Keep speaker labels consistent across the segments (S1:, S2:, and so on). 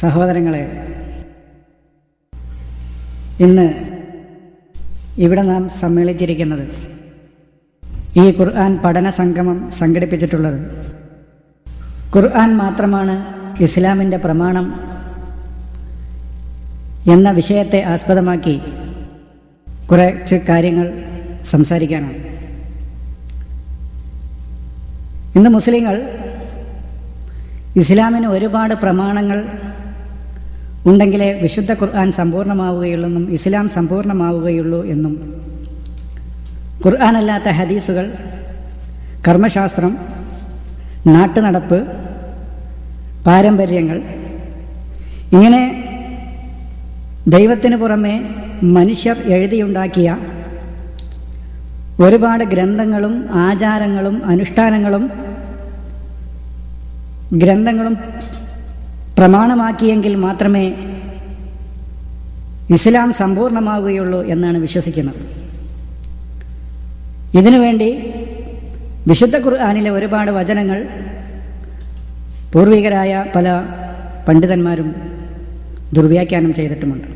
S1: സഹോദരങ്ങളെ, ഇന്ന് ഇവിടെ നാം സമ്മേളിച്ചിരിക്കുന്നത് ഈ ഖുർആൻ പഠന സംഗമം സംഘടിപ്പിച്ചിട്ടുള്ളത് ഖുർആൻ മാത്രമാണ് ഇസ്ലാമിൻ്റെ പ്രമാണം എന്ന വിഷയത്തെ ആസ്പദമാക്കി കുറച്ച് കാര്യങ്ങൾ സംസാരിക്കാനാണ്. ഇന്ന് മുസ്ലിങ്ങൾ ഇസ്ലാമിന് ഒരുപാട് പ്രമാണങ്ങൾ ഉണ്ടെങ്കിലേ വിശുദ്ധ ഖുർആൻ സമ്പൂർണ്ണമാവുകയുള്ളെന്നും ഇസ്ലാം സമ്പൂർണ്ണമാവുകയുള്ളൂ എന്നും ഖുർആൻ അല്ലാത്ത ഹദീസുകൾ, കർമ്മശാസ്ത്രം, നാട്ടുനടപ്പ്, പാരമ്പര്യങ്ങൾ, ഇങ്ങനെ ദൈവത്തിന് പുറമെ മനുഷ്യർ എഴുതിയുണ്ടാക്കിയ ഒരുപാട് ഗ്രന്ഥങ്ങളും ആചാരങ്ങളും അനുഷ്ഠാനങ്ങളും ഗ്രന്ഥങ്ങളും പ്രമാണമാക്കിയെങ്കിൽ മാത്രമേ ഇസ്ലാം സമ്പൂർണ്ണമാവുകയുള്ളൂ എന്നാണ് വിശ്വസിക്കുന്നത്. ഇതിനുവേണ്ടി വിശുദ്ധ ഖുർആനിലെ ഒരുപാട് വചനങ്ങൾ പൂർവികരായ പല പണ്ഡിതന്മാരും ദുർവ്യാഖ്യാനം ചെയ്തിട്ടുമുണ്ട്.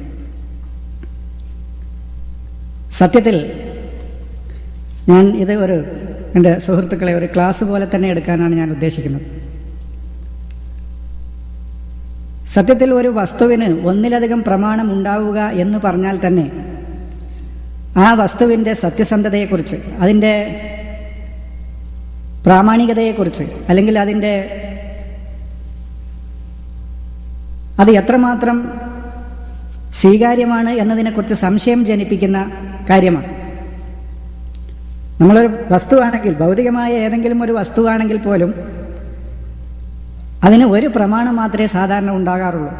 S1: സത്യത്തിൽ ഞാൻ ഇത് എൻ്റെ സുഹൃത്തുക്കളെ ഒരു ക്ലാസ് പോലെ തന്നെ എടുക്കാനാണ് ഞാൻ ഉദ്ദേശിക്കുന്നത്. സത്യത്തിൽ ഒരു വസ്തുവിന് ഒന്നിലധികം പ്രമാണം ഉണ്ടാവുക എന്ന് പറഞ്ഞാൽ തന്നെ ആ വസ്തുവിൻ്റെ സത്യസന്ധതയെക്കുറിച്ച്, അതിൻ്റെ പ്രാമാണികതയെക്കുറിച്ച്, അല്ലെങ്കിൽ അത് എത്രമാത്രം സ്വീകാര്യമാണ് എന്നതിനെക്കുറിച്ച് സംശയം ജനിപ്പിക്കുന്ന കാര്യമാണ്. നമ്മളൊരു വസ്തുവാണെങ്കിൽ, ഭൗതികമായ ഏതെങ്കിലും ഒരു വസ്തുവാണെങ്കിൽ പോലും അതിന് ഒരു പ്രമാണം മാത്രമേ സാധാരണ ഉണ്ടാകാറുള്ളൂ.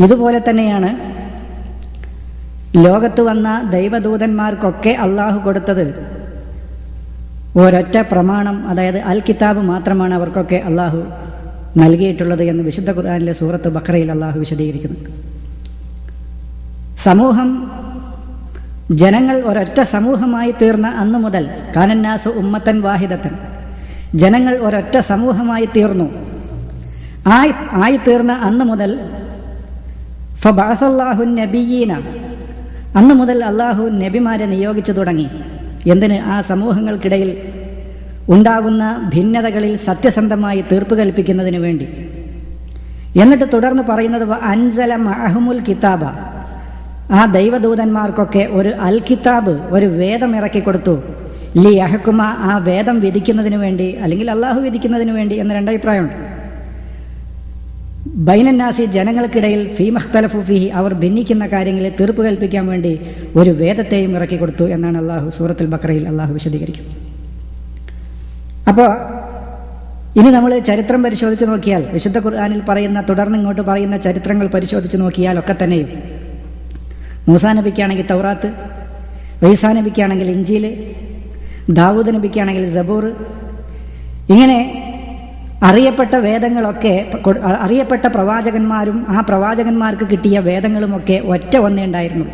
S1: ഇതുപോലെ തന്നെയാണ് ലോകത്ത് വന്ന ദൈവദൂതന്മാർക്കൊക്കെ അള്ളാഹു കൊടുത്തത് ഒരൊറ്റ പ്രമാണം, അതായത് അൽ കിതാബ് മാത്രമാണ് അവർക്കൊക്കെ അള്ളാഹു നൽകിയിട്ടുള്ളത് എന്ന് വിശുദ്ധ ഖുർആനിലെ സൂറത്ത് ബഖറയിൽ അള്ളാഹു വിശദീകരിക്കുന്നു. ജനങ്ങൾ ഒരൊറ്റ സമൂഹമായി തീർന്ന അന്നു മുതൽ, കാനന്നാസു ഉമ്മത്തൻ വാഹിദത്തൻ, ജനങ്ങൾ ഒരൊറ്റ സമൂഹമായി തീർന്നു. ആയിത്തീർന്ന അന്ന് മുതൽ ഫബഅസല്ലാഹു നബിയ്യീന, അന്ന് മുതൽ അള്ളാഹു നബിമാരെ നിയോഗിച്ചു തുടങ്ങി. എന്തിന്? ആ സമൂഹങ്ങൾക്കിടയിൽ ഉണ്ടാകുന്ന ഭിന്നതകളിൽ സത്യസന്ധമായി തീർപ്പ് കൽപ്പിക്കുന്നതിന് വേണ്ടി. എന്നിട്ട് തുടർന്ന് പറയുന്നത് അൻസല മഅഹുമുൽ കിതാബ, ആ ദൈവദൂതന്മാർക്കൊക്കെ ഒരു അൽ കിതാബ്, ഒരു വേദം ഇറക്കി കൊടുത്തു. ലി യഹ്കുമ, ആ വേദം വിധിക്കുന്നതിന് വേണ്ടി, അല്ലെങ്കിൽ അള്ളാഹു വിധിക്കുന്നതിന് വേണ്ടി എന്ന രണ്ടഭിപ്രായമുണ്ട്. ബൈനന്നാസി, ജനങ്ങൾക്കിടയിൽ ഫീ മഖ്തലഫു ഫീഹി, അവർ ഭിന്നിക്കുന്ന കാര്യങ്ങളിൽ തീർപ്പ് കൽപ്പിക്കാൻ വേണ്ടി ഒരു വേദത്തെയും ഇറക്കി കൊടുത്തു എന്നാണ് അള്ളാഹു സൂറത്തുൽ ബഖറയിൽ അള്ളാഹു വിശദീകരിക്കുന്നത്. അപ്പോൾ ഇനി നമ്മൾ ചരിത്രം പരിശോധിച്ച് നോക്കിയാൽ, വിശുദ്ധ ഖുർആനിൽ പറയുന്ന, തുടർന്ന് ഇങ്ങോട്ട് പറയുന്ന ചരിത്രങ്ങൾ പരിശോധിച്ച് നോക്കിയാൽ ഒക്കെ തന്നെയും മൂസാ നബിക്കാണെങ്കിൽ തൗറാത്ത്, ഈസാ നബിക്കാണെങ്കിൽ ഇഞ്ചീൽ, ദാവൂദ് നബിക്കാണെങ്കിൽ സബൂർ, ഇങ്ങനെ അറിയപ്പെട്ട വേദങ്ങളൊക്കെ, അറിയപ്പെട്ട പ്രവാചകന്മാരും ആ പ്രവാചകന്മാർക്ക് കിട്ടിയ വേദങ്ങളുമൊക്കെ ഒന്നേ ഉണ്ടായിരുന്നു.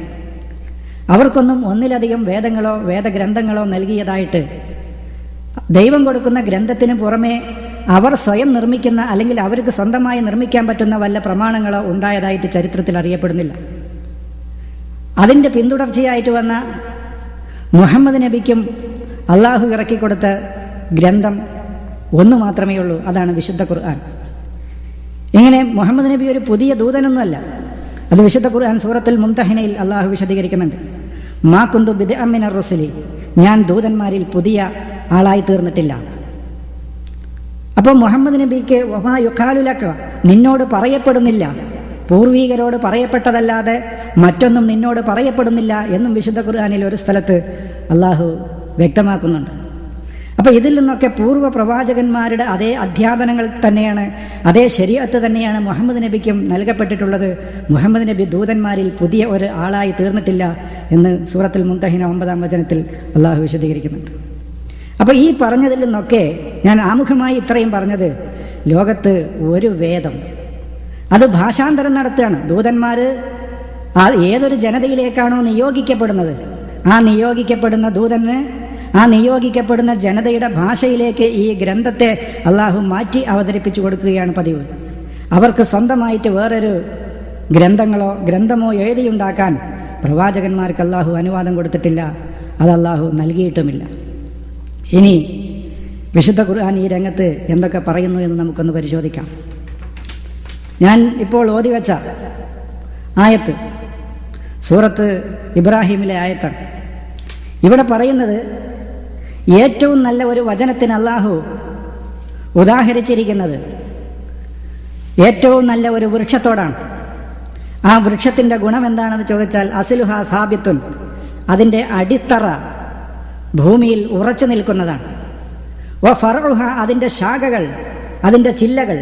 S1: അവർക്കൊന്നും ഒന്നിലധികം വേദങ്ങളോ വേദഗ്രന്ഥങ്ങളോ നൽകിയതായിട്ട്, ദൈവം കൊടുക്കുന്ന ഗ്രന്ഥത്തിന് പുറമെ അവർ സ്വയം നിർമ്മിക്കുന്ന, അല്ലെങ്കിൽ അവർക്ക് സ്വന്തമായി നിർമ്മിക്കാൻ പറ്റുന്ന വല്ല പ്രമാണങ്ങളോ ഉണ്ടായതായിട്ട് ചരിത്രത്തിൽ അറിയപ്പെടുന്നില്ല. അതിൻ്റെ പിന്തുടർച്ചയായിട്ട് വന്ന മുഹമ്മദ് നബിക്കും അള്ളാഹു ഇറക്കിക്കൊടുത്ത ഗ്രന്ഥം ഒന്ന് മാത്രമേ ഉള്ളൂ, അതാണ് വിശുദ്ധ ഖുർആൻ. ഇങ്ങനെ മുഹമ്മദ് നബി ഒരു പുതിയ ദൂതനൊന്നുമല്ല. അത് വിശുദ്ധ ഖുർആൻ സൂറത്തുൽ മുംതഹിനയിൽ അള്ളാഹു വിശദീകരിക്കുന്നുണ്ട്. മാ കുന്തു ബിദ്അൻ മിനർ റുസുലി, ഞാൻ ദൂതന്മാരിൽ പുതിയ ആളായി തീർന്നിട്ടില്ല. അപ്പോൾ മുഹമ്മദ് നബിക്ക് വമാ യുഖാലു ലക, നിന്നോട് പറയപ്പെടുന്നില്ല, പൂർവീകരോട് പറയപ്പെട്ടതല്ലാതെ മറ്റൊന്നും നിന്നോട് പറയപ്പെടുന്നില്ല എന്നും വിശുദ്ധ ഖുർആനിൽ ഒരു സ്ഥലത്ത് അള്ളാഹു വ്യക്തമാക്കുന്നുണ്ട്. അപ്പോൾ ഇതിൽ നിന്നൊക്കെ പൂർവ്വ പ്രവാചകന്മാരുടെ അതേ അധ്യാപനങ്ങൾ തന്നെയാണ്, അതേ ശരീഅത്ത് തന്നെയാണ് മുഹമ്മദ് നബിക്കും നൽകപ്പെട്ടിട്ടുള്ളത്. മുഹമ്മദ് നബി ദൂതന്മാരിൽ പുതിയ ഒരു ആളായി തീർന്നിട്ടില്ല എന്ന് സൂറത്തുൽ മുംതഹിന 9-ാം വചനത്തിൽ അള്ളാഹു വിശദീകരിക്കുന്നുണ്ട്. അപ്പോൾ ഈ പറഞ്ഞതിൽ നിന്നൊക്കെ ഞാൻ ആമുഖമായി ഇത്രയും പറഞ്ഞത്, ലോകത്ത് ഒരു വേദം, അത് ഭാഷാന്തരം നടത്തുകയാണ്. ദൂതന്മാർ ഏതൊരു ജനതയിലേക്കാണോ നിയോഗിക്കപ്പെടുന്നത്, ആ നിയോഗിക്കപ്പെടുന്ന ദൂതന് ആ നിയോഗിക്കപ്പെടുന്ന ജനതയുടെ ഭാഷയിലേക്ക് ഈ ഗ്രന്ഥത്തെ അള്ളാഹു മാറ്റി അവതരിപ്പിച്ചു കൊടുക്കുകയാണ് പതിവ്. അവർക്ക് സ്വന്തമായിട്ട് വേറൊരു ഗ്രന്ഥമോ എഴുതിയുണ്ടാക്കാൻ പ്രവാചകന്മാർക്ക് അള്ളാഹു അനുവാദം കൊടുത്തിട്ടില്ല, അത് അള്ളാഹു നൽകിയിട്ടുമില്ല. ഇനി വിശുദ്ധ ഖുർആൻ ഈ രംഗത്ത് എന്തൊക്കെ പറയുന്നു എന്ന് നമുക്കൊന്ന് പരിശോധിക്കാം. ഞാൻ ഇപ്പോൾ ഓതിവെച്ച ആയത്ത് സൂറത്ത് ഇബ്രാഹിമിലെ ആയത്താണ്. ഇവിടെ പറയുന്നത് ഏറ്റവും നല്ല ഒരു വചനത്തിന് അള്ളാഹു ഉദാഹരിച്ചിരിക്കുന്നത് ഏറ്റവും നല്ല ഒരു വൃക്ഷത്തോടാണ്. ആ വൃക്ഷത്തിൻ്റെ ഗുണം എന്താണെന്ന് ചോദിച്ചാൽ അസ്ലുഹ സാബിത്തുൻ, അതിൻ്റെ അടിത്തറ ഭൂമിയിൽ ഉറച്ചു നിൽക്കുന്നതാണ്. വ ഫർഉഹ, അതിൻ്റെ ശാഖകൾ, അതിൻ്റെ ചില്ലകൾ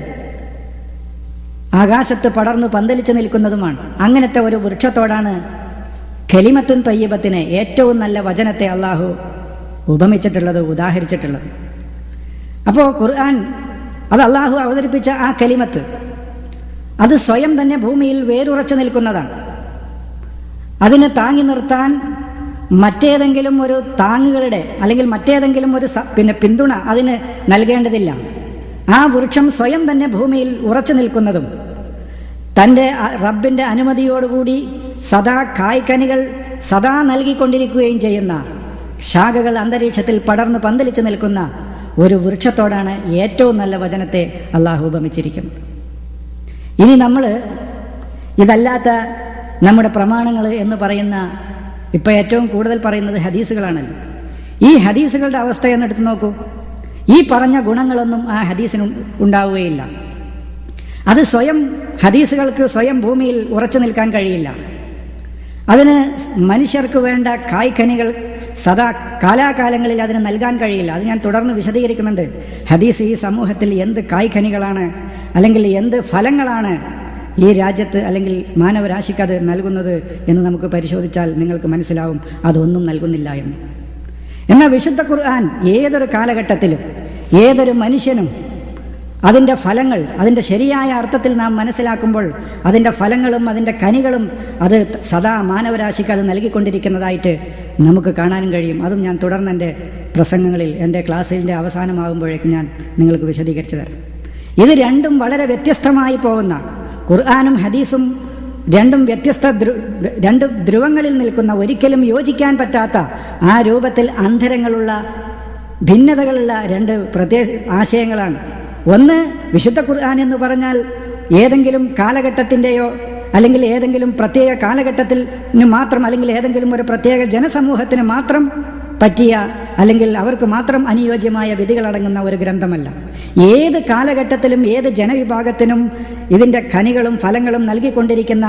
S1: ആകാശത്ത് പടർന്നു പന്തലിച്ചു നിൽക്കുന്നതുമാണ്. അങ്ങനത്തെ ഒരു വൃക്ഷത്തോടാണ് കലിമത്തുൻ തയ്യിബത്തിനെ, ഏറ്റവും നല്ല വചനത്തെ അള്ളാഹു ഉപമിച്ചിട്ടുള്ളത്, ഉദാഹരിച്ചിട്ടുള്ളത്. അപ്പോൾ ഖുർആൻ അത് അള്ളാഹു അവതരിപ്പിച്ച ആ കലിമത്ത് അത് സ്വയം തന്നെ ഭൂമിയിൽ വേരുറച്ചു നിൽക്കുന്നതാണ്. അതിനെ താങ്ങി നിർത്താൻ മറ്റേതെങ്കിലും ഒരു താങ്ങുകളുടെ അല്ലെങ്കിൽ മറ്റേതെങ്കിലും ഒരു പിന്തുണ അതിന് നൽകേണ്ടതില്ല. ആ വൃക്ഷം സ്വയം തന്നെ ഭൂമിയിൽ ഉറച്ചു നിൽക്കുന്നതും തൻ്റെ റബ്ബിൻ്റെ അനുമതിയോടുകൂടി സദാ കായ്ക്കനികൾ സദാ നൽകിക്കൊണ്ടിരിക്കുകയും ചെയ്യുന്ന, ശാഖകൾ അന്തരീക്ഷത്തിൽ പടർന്നു പന്തലിച്ചു നിൽക്കുന്ന ഒരു വൃക്ഷത്തോടാണ് ഏറ്റവും നല്ല വചനത്തെ അള്ളാഹു ഉപമിച്ചിരിക്കുന്നത്. ഇനി നമ്മൾ ഇതല്ലാത്ത നമ്മുടെ പ്രമാണങ്ങൾ എന്ന് പറയുന്ന, ഇപ്പം ഏറ്റവും കൂടുതൽ പറയുന്നത് ഹദീസുകളാണല്ലോ. ഈ ഹദീസുകളുടെ അവസ്ഥ എന്നെടുത്ത് നോക്കൂ. ഈ പറഞ്ഞ ഗുണങ്ങളൊന്നും ആ ഹദീസിന് ഉണ്ടാവുകയില്ല. അത് സ്വയം, ഹദീസുകൾക്ക് സ്വയം ഭൂമിയിൽ ഉറച്ചു നിൽക്കാൻ കഴിയില്ല. അതിന് മനുഷ്യർക്ക് വേണ്ട കായ്ക്കനികൾ സദാ കാലാകാലങ്ങളിൽ അതിന് നൽകാൻ കഴിയില്ല. അത് ഞാൻ തുടർന്ന് വിശദീകരിക്കുന്നുണ്ട്. ഹദീസ് ഈ സമൂഹത്തിൽ എന്ത് കായ്ക്കനികളാണ് അല്ലെങ്കിൽ എന്ത് ഫലങ്ങളാണ് ഈ രാജ്യത്ത് അല്ലെങ്കിൽ മാനവരാശിക്ക് അത് നൽകുന്നത് എന്ന് നമുക്ക് പരിശോധിച്ചാൽ നിങ്ങൾക്ക് മനസ്സിലാവും അതൊന്നും നൽകുന്നില്ല എന്ന്. എന്നാൽ വിശുദ്ധ ഖുർആൻ ഏതൊരു കാലഘട്ടത്തിലും ഏതൊരു മനുഷ്യനും അതിൻ്റെ ഫലങ്ങൾ, അതിൻ്റെ ശരിയായ അർത്ഥത്തിൽ നാം മനസ്സിലാക്കുമ്പോൾ അതിൻ്റെ ഫലങ്ങളും അതിൻ്റെ കനികളും അത് സദാ മാനവരാശിക്ക് അത് നൽകിക്കൊണ്ടിരിക്കുന്നതായിട്ട് നമുക്ക് കാണാനും കഴിയും. അതും ഞാൻ തുടർന്ന് എൻ്റെ പ്രസംഗങ്ങളിൽ, എൻ്റെ ക്ലാസ്സിൻ്റെ അവസാനമാകുമ്പോഴേക്കും ഞാൻ നിങ്ങൾക്ക് വിശദീകരിച്ചു തരാം. ഇത് രണ്ടും വളരെ വ്യത്യസ്തമായി പോകുന്ന, ഖുർആനും ഹദീസും രണ്ടും രണ്ട് ധ്രുവങ്ങളിൽ നിൽക്കുന്ന, ഒരിക്കലും യോജിക്കാൻ പറ്റാത്ത ആ രൂപത്തിൽ അന്തരങ്ങളുള്ള, ഭിന്നതകളുള്ള രണ്ട് ആശയങ്ങളാണ്. ഒന്ന്, വിശുദ്ധ ഖുർആൻ എന്ന് പറഞ്ഞാൽ ഏതെങ്കിലും കാലഘട്ടത്തിൻ്റെയോ അല്ലെങ്കിൽ ഏതെങ്കിലും പ്രത്യേക കാലഘട്ടത്തിന് മാത്രം അല്ലെങ്കിൽ ഏതെങ്കിലും ഒരു പ്രത്യേക ജനസമൂഹത്തിന് മാത്രം പറ്റിയ അല്ലെങ്കിൽ അവർക്ക് മാത്രം അനുയോജ്യമായ വിധികളടങ്ങുന്ന ഒരു ഗ്രന്ഥമല്ല. ഏത് കാലഘട്ടത്തിലും ഏത് ജനവിഭാഗത്തിനും ഇതിൻ്റെ ഖനികളും ഫലങ്ങളും നൽകിക്കൊണ്ടിരിക്കുന്ന,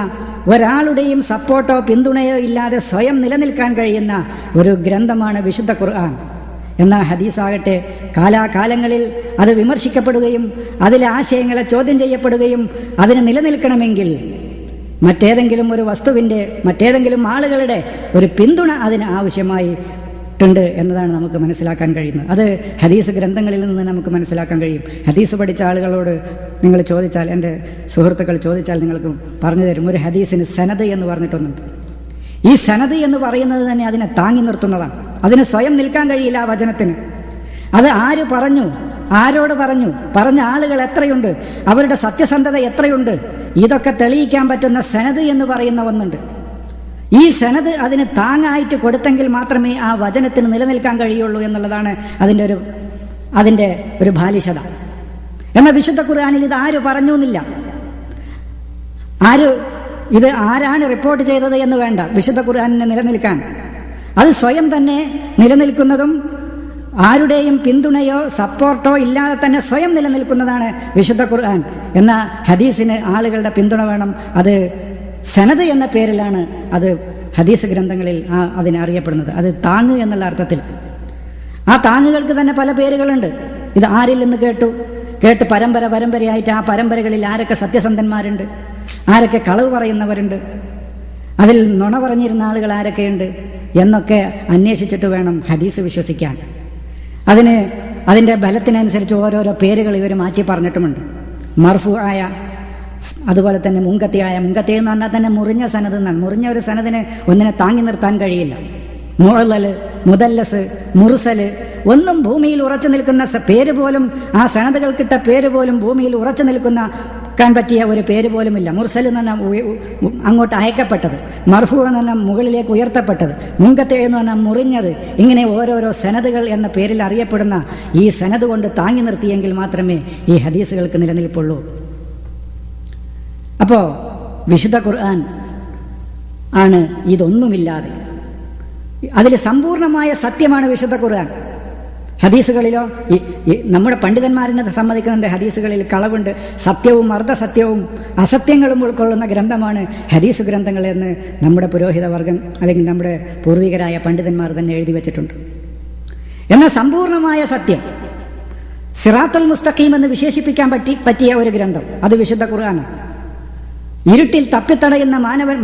S1: ഒരാളുടെയും സപ്പോർട്ടോ പിന്തുണയോ ഇല്ലാതെ സ്വയം നിലനിൽക്കാൻ കഴിയുന്ന ഒരു ഗ്രന്ഥമാണ് വിശുദ്ധ ഖുർആൻ. എന്നാൽ ഹദീസാകട്ടെ കാലാകാലങ്ങളിൽ അത് വിമർശിക്കപ്പെടുകയും അതിലെ ആശയങ്ങളെ ചോദ്യം ചെയ്യപ്പെടുകയും അതിന് നിലനിൽക്കണമെങ്കിൽ മറ്റേതെങ്കിലും ഒരു വസ്തുവിൻ്റെ, മറ്റേതെങ്കിലും ആളുകളുടെ ഒരു പിന്തുണ അതിന് ആവശ്യമായിട്ടുണ്ട് എന്നതാണ് നമുക്ക് മനസ്സിലാക്കാൻ കഴിയുന്നത്. അത് ഹദീസ് ഗ്രന്ഥങ്ങളിൽ നിന്ന് നമുക്ക് മനസ്സിലാക്കാൻ കഴിയും. ഹദീസ് പഠിച്ച ആളുകളോട് നിങ്ങൾ ചോദിച്ചാൽ, എൻ്റെ സുഹൃത്തുക്കൾ ചോദിച്ചാൽ നിങ്ങൾക്ക് പറഞ്ഞു തരും. ഒരു ഹദീസിന് സനദ് എന്ന് പറഞ്ഞിട്ടൊന്നുണ്ട്. ഈ സനദ് എന്ന് പറയുന്നത് തന്നെ അതിനെ താങ്ങി നിർത്തുന്നതാണ്. അതിന് സ്വയം നിൽക്കാൻ കഴിയില്ല ആ വചനത്തിന്. അത് ആര് പറഞ്ഞു, ആരോട് പറഞ്ഞു, പറഞ്ഞ ആളുകൾ എത്രയുണ്ട്, അവരുടെ സത്യസന്ധത എത്രയുണ്ട്, ഇതൊക്കെ തെളിയിക്കാൻ പറ്റുന്ന സനദ് എന്ന് പറയുന്ന ഒന്നുണ്ട്. ഈ സനദ് അതിന് താങ്ങായിട്ട് കൊടുത്തെങ്കിൽ മാത്രമേ ആ വചനത്തിന് നിലനിൽക്കാൻ കഴിയുള്ളൂ എന്നുള്ളതാണ് അതിൻ്റെ ഒരു ബാലിശത. എന്നാൽ വിശുദ്ധ ഖുർആനിൽ ഇത് ആര് പറഞ്ഞു എന്നില്ല, ഇത് ആരാണ് റിപ്പോർട്ട് ചെയ്തത് എന്ന് വേണ്ട. വിശുദ്ധ ഖുർആനിനെ നിലനിൽക്കാൻ അത് സ്വയം തന്നെ നിലനിൽക്കുന്നതും ആരുടെയും പിന്തുണയോ സപ്പോർട്ടോ ഇല്ലാതെ തന്നെ സ്വയം നിലനിൽക്കുന്നതാണ് വിശുദ്ധ ഖുർആൻ. എന്നാൽ ഹദീസിന് ആളുകളുടെ പിന്തുണ വേണം. അത് സനദ് എന്ന പേരിലാണ് അത് ഹദീസ് ഗ്രന്ഥങ്ങളിൽ അതിനെ അറിയപ്പെടുന്നത്. അത് താങ്ങ് എന്നുള്ള അർത്ഥത്തിൽ. ആ താങ്ങുകൾക്ക് തന്നെ പല പേരുകളുണ്ട്. ഇത് ആരിൽ നിന്ന് കേട്ട് പരമ്പരയായിട്ട് ആ പരമ്പരകളിൽ ആരൊക്കെ സത്യസന്ധന്മാരുണ്ട്, ആരൊക്കെ കളവ് പറയുന്നവരുണ്ട്, അതിൽ നുണ പറഞ്ഞിരുന്ന ആളുകൾ ആരൊക്കെയുണ്ട് എന്നൊക്കെ അന്വേഷിച്ചിട്ട് വേണം ഹദീസ് വിശ്വസിക്കാൻ. അതിൻ്റെ ബലത്തിനനുസരിച്ച് ഓരോരോ പേരുകൾ ഇവർ മാറ്റി പറഞ്ഞിട്ടുമുണ്ട്. മർഫു ആയ, അതുപോലെ തന്നെ മുങ്കത്തി എന്ന് പറഞ്ഞാൽ തന്നെ മുറിഞ്ഞ സനദ് എന്നാണ്. മുറിഞ്ഞ ഒരു സനദിന് ഒന്നിനെ താങ്ങി നിർത്താൻ കഴിയില്ല. മുഅല്ലല്, മുദല്ലസ്, മുർസല് ഒന്നും ഭൂമിയിൽ ഉറച്ചു നിൽക്കുന്ന പേര് പോലും, ആ സനദുകൾക്കിട്ട പേര് പോലും ഭൂമിയിൽ ഉറച്ചു നിൽക്കുന്ന ക്കാൻ പറ്റിയ ഒരു പേര് പോലുമില്ല. മുർസൽ എന്ന് പറഞ്ഞാൽ അങ്ങോട്ട് അയക്കപ്പെട്ടത്, മർഫു എന്ന് പറഞ്ഞാൽ മുകളിലേക്ക് ഉയർത്തപ്പെട്ടത്, മുങ്കത്തെ എന്ന് പറഞ്ഞാൽ മുറിഞ്ഞത്. ഇങ്ങനെ ഓരോരോ സനദുകൾ എന്ന പേരിൽ അറിയപ്പെടുന്ന ഈ സനദ് കൊണ്ട് താങ്ങി നിർത്തിയെങ്കിൽ മാത്രമേ ഈ ഹദീസുകൾക്ക് നിലനിൽപ്പുള്ളൂ. അപ്പോൾ വിശുദ്ധ ഖുർആൻ ആണ് ഇതൊന്നുമില്ലാതെ, അതിൽ സമ്പൂർണമായ സത്യമാണ് വിശുദ്ധ ഖുർആൻ. ഹദീസുകളിലോ നമ്മുടെ പണ്ഡിതന്മാരിനെ സംബന്ധിക്കുന്നുണ്ട്, ഹദീസുകളിൽ കളവുണ്ട്, സത്യവും അർദ്ധസത്യവും അസത്യങ്ങളും ഉൾക്കൊള്ളുന്ന ഗ്രന്ഥമാണ് ഹദീസ് ഗ്രന്ഥങ്ങൾ എന്ന് നമ്മുടെ പുരോഹിത വർഗം അല്ലെങ്കിൽ നമ്മുടെ പൂർവികരായ പണ്ഡിതന്മാർ തന്നെ എഴുതി വെച്ചിട്ടുണ്ട്. എന്നാൽ സമ്പൂർണമായ സത്യം, സിറാത്തുൽ മുസ്തഖീം എന്ന് വിശേഷിപ്പിക്കാൻ പറ്റിയ ഒരു ഗ്രന്ഥം അത് വിശുദ്ധ ഖുർആനാണ്. ഇരുട്ടിൽ തപ്പിത്തടയുന്ന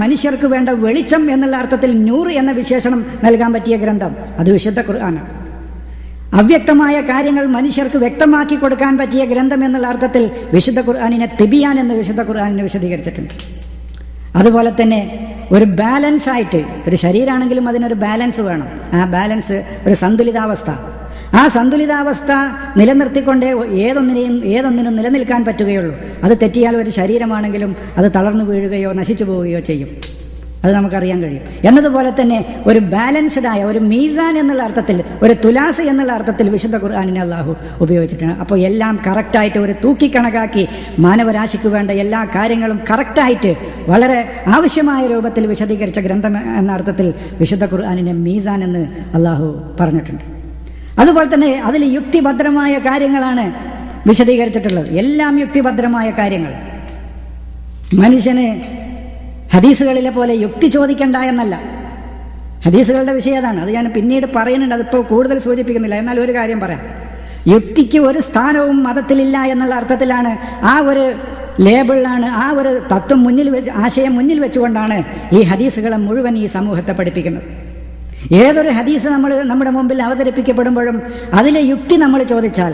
S1: മനുഷ്യർക്ക് വേണ്ട വെളിച്ചം എന്നുള്ള അർത്ഥത്തിൽ നൂർ എന്ന വിശേഷണം നൽകാൻ പറ്റിയ ഗ്രന്ഥം അത് വിശുദ്ധ ഖുർആനാണ്. അവ്യക്തമായ കാര്യങ്ങൾ മനുഷ്യർക്ക് വ്യക്തമാക്കി കൊടുക്കാൻ പറ്റിയ ഗ്രന്ഥം എന്നുള്ള അർത്ഥത്തിൽ വിശുദ്ധ ഖുർആനിനെ തിബിയാൻ എന്ന് വിശുദ്ധ ഖുർആനിനെ വിശദീകരിച്ചിട്ടുണ്ട്. അതുപോലെ തന്നെ ഒരു ബാലൻസ് ആയിട്ട്, ഒരു ശരീരമാണെങ്കിലും അതിനൊരു ബാലൻസ് വേണം. ആ ബാലൻസ് ഒരു സന്തുലിതാവസ്ഥ, ആ സന്തുലിതാവസ്ഥ നിലനിർത്തിക്കൊണ്ടേ ഏതൊന്നിനും നിലനിൽക്കാൻ പറ്റുകയുള്ളൂ. അത് തെറ്റിയാൽ ഒരു ശരീരമാണെങ്കിലും അത് തളർന്നു വീഴുകയോ നശിച്ചു പോവുകയോ ചെയ്യും. അത് നമുക്കറിയാൻ കഴിയും. എന്നതുപോലെ തന്നെ ഒരു ബാലൻസ്ഡ് ആയ ഒരു മീസാൻ എന്നുള്ള അർത്ഥത്തിൽ, ഒരു തുലാസ് എന്നുള്ള അർത്ഥത്തിൽ വിശുദ്ധ ഖുർആനിനെ അള്ളാഹു ഉപയോഗിച്ചിട്ടുണ്ട്. അപ്പോൾ എല്ലാം കറക്റ്റായിട്ട് ഒരു തൂക്കിക്കണക്കാക്കി മാനവരാശിക്ക് വേണ്ട എല്ലാ കാര്യങ്ങളും കറക്റ്റായിട്ട് വളരെ ആവശ്യമായ രൂപത്തിൽ വിശദീകരിച്ച ഗ്രന്ഥം എന്ന അർത്ഥത്തിൽ വിശുദ്ധ ഖുർആനിനെ മീസാൻ എന്ന് അള്ളാഹു പറഞ്ഞിട്ടുണ്ട്. അതുപോലെ തന്നെ അതിൽ യുക്തിഭദ്രമായ കാര്യങ്ങളാണ് വിശദീകരിച്ചിട്ടുള്ളത്. എല്ലാം യുക്തിഭദ്രമായ കാര്യങ്ങൾ. മനുഷ്യന് ഹദീസുകളിലെ പോലെ യുക്തി ചോദിക്കണ്ട എന്നല്ല. ഹദീസുകളുടെ വിഷയം അതാണ്. അത് ഞാൻ പിന്നീട് പറയുന്നുണ്ട്, അതിപ്പോൾ കൂടുതൽ സൂചിപ്പിക്കുന്നില്ല. എന്നാൽ ഒരു കാര്യം പറയാം. യുക്തിക്ക് ഒരു സ്ഥാനവും മതത്തിലില്ല എന്നുള്ള അർത്ഥത്തിലാണ്, ആ ഒരു ലേബിളിലാണ്, ആ ഒരു തത്വം മുന്നിൽ വെച്ച്, ആശയം മുന്നിൽ വെച്ചുകൊണ്ടാണ് ഈ ഹദീസുകളെ മുഴുവൻ ഈ സമൂഹത്തെ പഠിപ്പിക്കുന്നത്. ഏതൊരു ഹദീസ് നമ്മുടെ മുമ്പിൽ അവതരിപ്പിക്കപ്പെടുമ്പോഴും അതിലെ യുക്തി നമ്മൾ ചോദിച്ചാൽ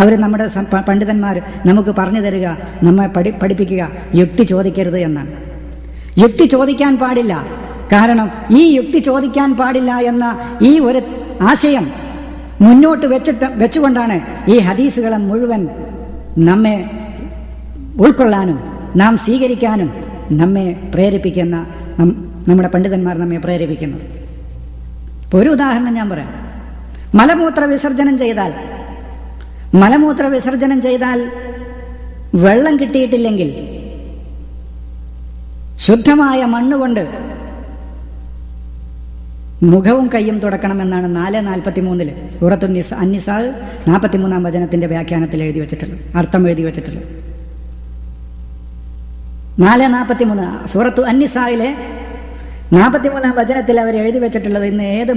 S1: അവർ നമ്മുടെ പണ്ഡിതന്മാർ നമുക്ക് പറഞ്ഞു തരിക, നമ്മെ പഠിപ്പിക്കുക, യുക്തി ചോദിക്കരുത് എന്നാണ്. യുക്തി ചോദിക്കാൻ പാടില്ല. കാരണം ഈ യുക്തി ചോദിക്കാൻ പാടില്ല എന്ന ഈ ഒരു ആശയം മുന്നോട്ട് വെച്ചുകൊണ്ടാണ് ഈ ഹദീസുകളെ മുഴുവൻ നമ്മെ ഉൾക്കൊള്ളാനും നാം സ്വീകരിക്കാനും നമ്മെ പ്രേരിപ്പിക്കുന്ന നമ്മുടെ പണ്ഡിതന്മാർ നമ്മെ പ്രേരിപ്പിക്കുന്നത്. ഒരു ഉദാഹരണം ഞാൻ പറയാം. മലമൂത്ര വിസർജനം ചെയ്താൽ വെള്ളം കിട്ടിയിട്ടില്ലെങ്കിൽ ശുദ്ധമായ മണ്ണുകൊണ്ട് മുഖവും കയ്യും തുടക്കണമെന്നാണ് 4:43 സൂറത്തു അന്നിസാ 43-ാം വചനത്തിന്റെ വ്യാഖ്യാനത്തിൽ എഴുതി വെച്ചിട്ടുള്ളത്, അർത്ഥം എഴുതി വെച്ചിട്ടുള്ളത്. 4:43 സൂറത്തു അന്നിസായിലെ 43-ാം വചനത്തിൽ അവർ എഴുതി വെച്ചിട്ടുള്ളത്. ഇന്ന് ഏത്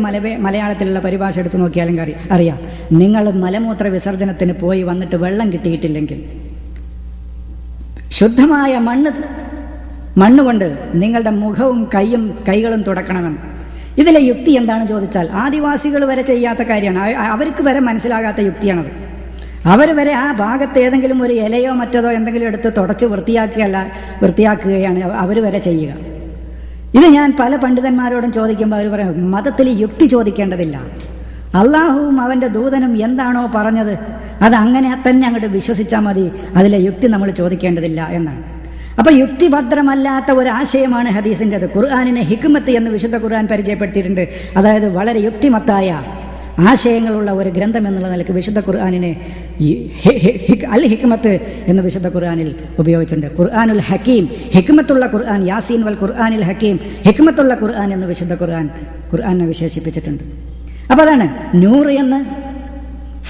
S1: മലയാളത്തിലുള്ള പരിഭാഷ എടുത്തു നോക്കിയാലും അറിയാം. നിങ്ങൾ മലമൂത്ര വിസർജനത്തിന് പോയി വന്നിട്ട് വെള്ളം കിട്ടിയിട്ടില്ലെങ്കിൽ ശുദ്ധമായ മണ്ണുകൊണ്ട് നിങ്ങളുടെ മുഖവും കൈകളും തുടക്കണമെന്ന്. ഇതിലെ യുക്തി എന്താണെന്ന് ചോദിച്ചാൽ ആദിവാസികൾ വരെ ചെയ്യാത്ത കാര്യമാണ്. അവർക്ക് വരെ മനസ്സിലാകാത്ത യുക്തിയാണത്. അവർ വരെ ആ ഭാഗത്ത് ഏതെങ്കിലും ഒരു ഇലയോ മറ്റതോ എന്തെങ്കിലും എടുത്ത് തുടച്ച് വൃത്തിയാക്കുകയാണ് അവർ വരെ ചെയ്യുക. ഇത് ഞാൻ പല പണ്ഡിതന്മാരോടും ചോദിക്കുമ്പോൾ അവർ പറയും, മതത്തിൽ യുക്തി ചോദിക്കേണ്ടതില്ല, അള്ളാഹുവും അവൻ്റെ ദൂതനും എന്താണോ പറഞ്ഞത് അത് അങ്ങനെ തന്നെ അങ്ങോട്ട് വിശ്വസിച്ചാൽ മതി, അതിലെ യുക്തി നമ്മൾ ചോദിക്കേണ്ടതില്ല എന്നാണ്. അപ്പോൾ യുക്തിഭദ്രമല്ലാത്ത ഒരു ആശയമാണ് ഹദീസിൻ്റെത്. ഖുർആനിനെ ഹിക്മത്ത് എന്ന് വിശുദ്ധ ഖുർആൻ പരിചയപ്പെടുത്തിയിട്ടുണ്ട്. അതായത് വളരെ യുക്തിമത്തായ ആശയങ്ങളുള്ള ഒരു ഗ്രന്ഥം എന്നുള്ള നിലയ്ക്ക് വിശുദ്ധ ഖുർആനിനെ അൽ ഹിക്മത്ത് എന്ന് വിശുദ്ധ ഖുർആനിൽ ഉപയോഗിച്ചിട്ടുണ്ട്. ഖുർആനുൽ ഹക്കീം, ഹിക്മത്തുള്ള ഖുർആൻ, യാസീൻ വൽ ഖുർആനിൽ ഹക്കീം, ഹിക്മത്തുള്ള ഖുർആൻ എന്ന് വിശുദ്ധ ഖുർആനെ വിശേഷിപ്പിച്ചിട്ടുണ്ട്. അപ്പോൾ അതാണ് നൂർ എന്ന്,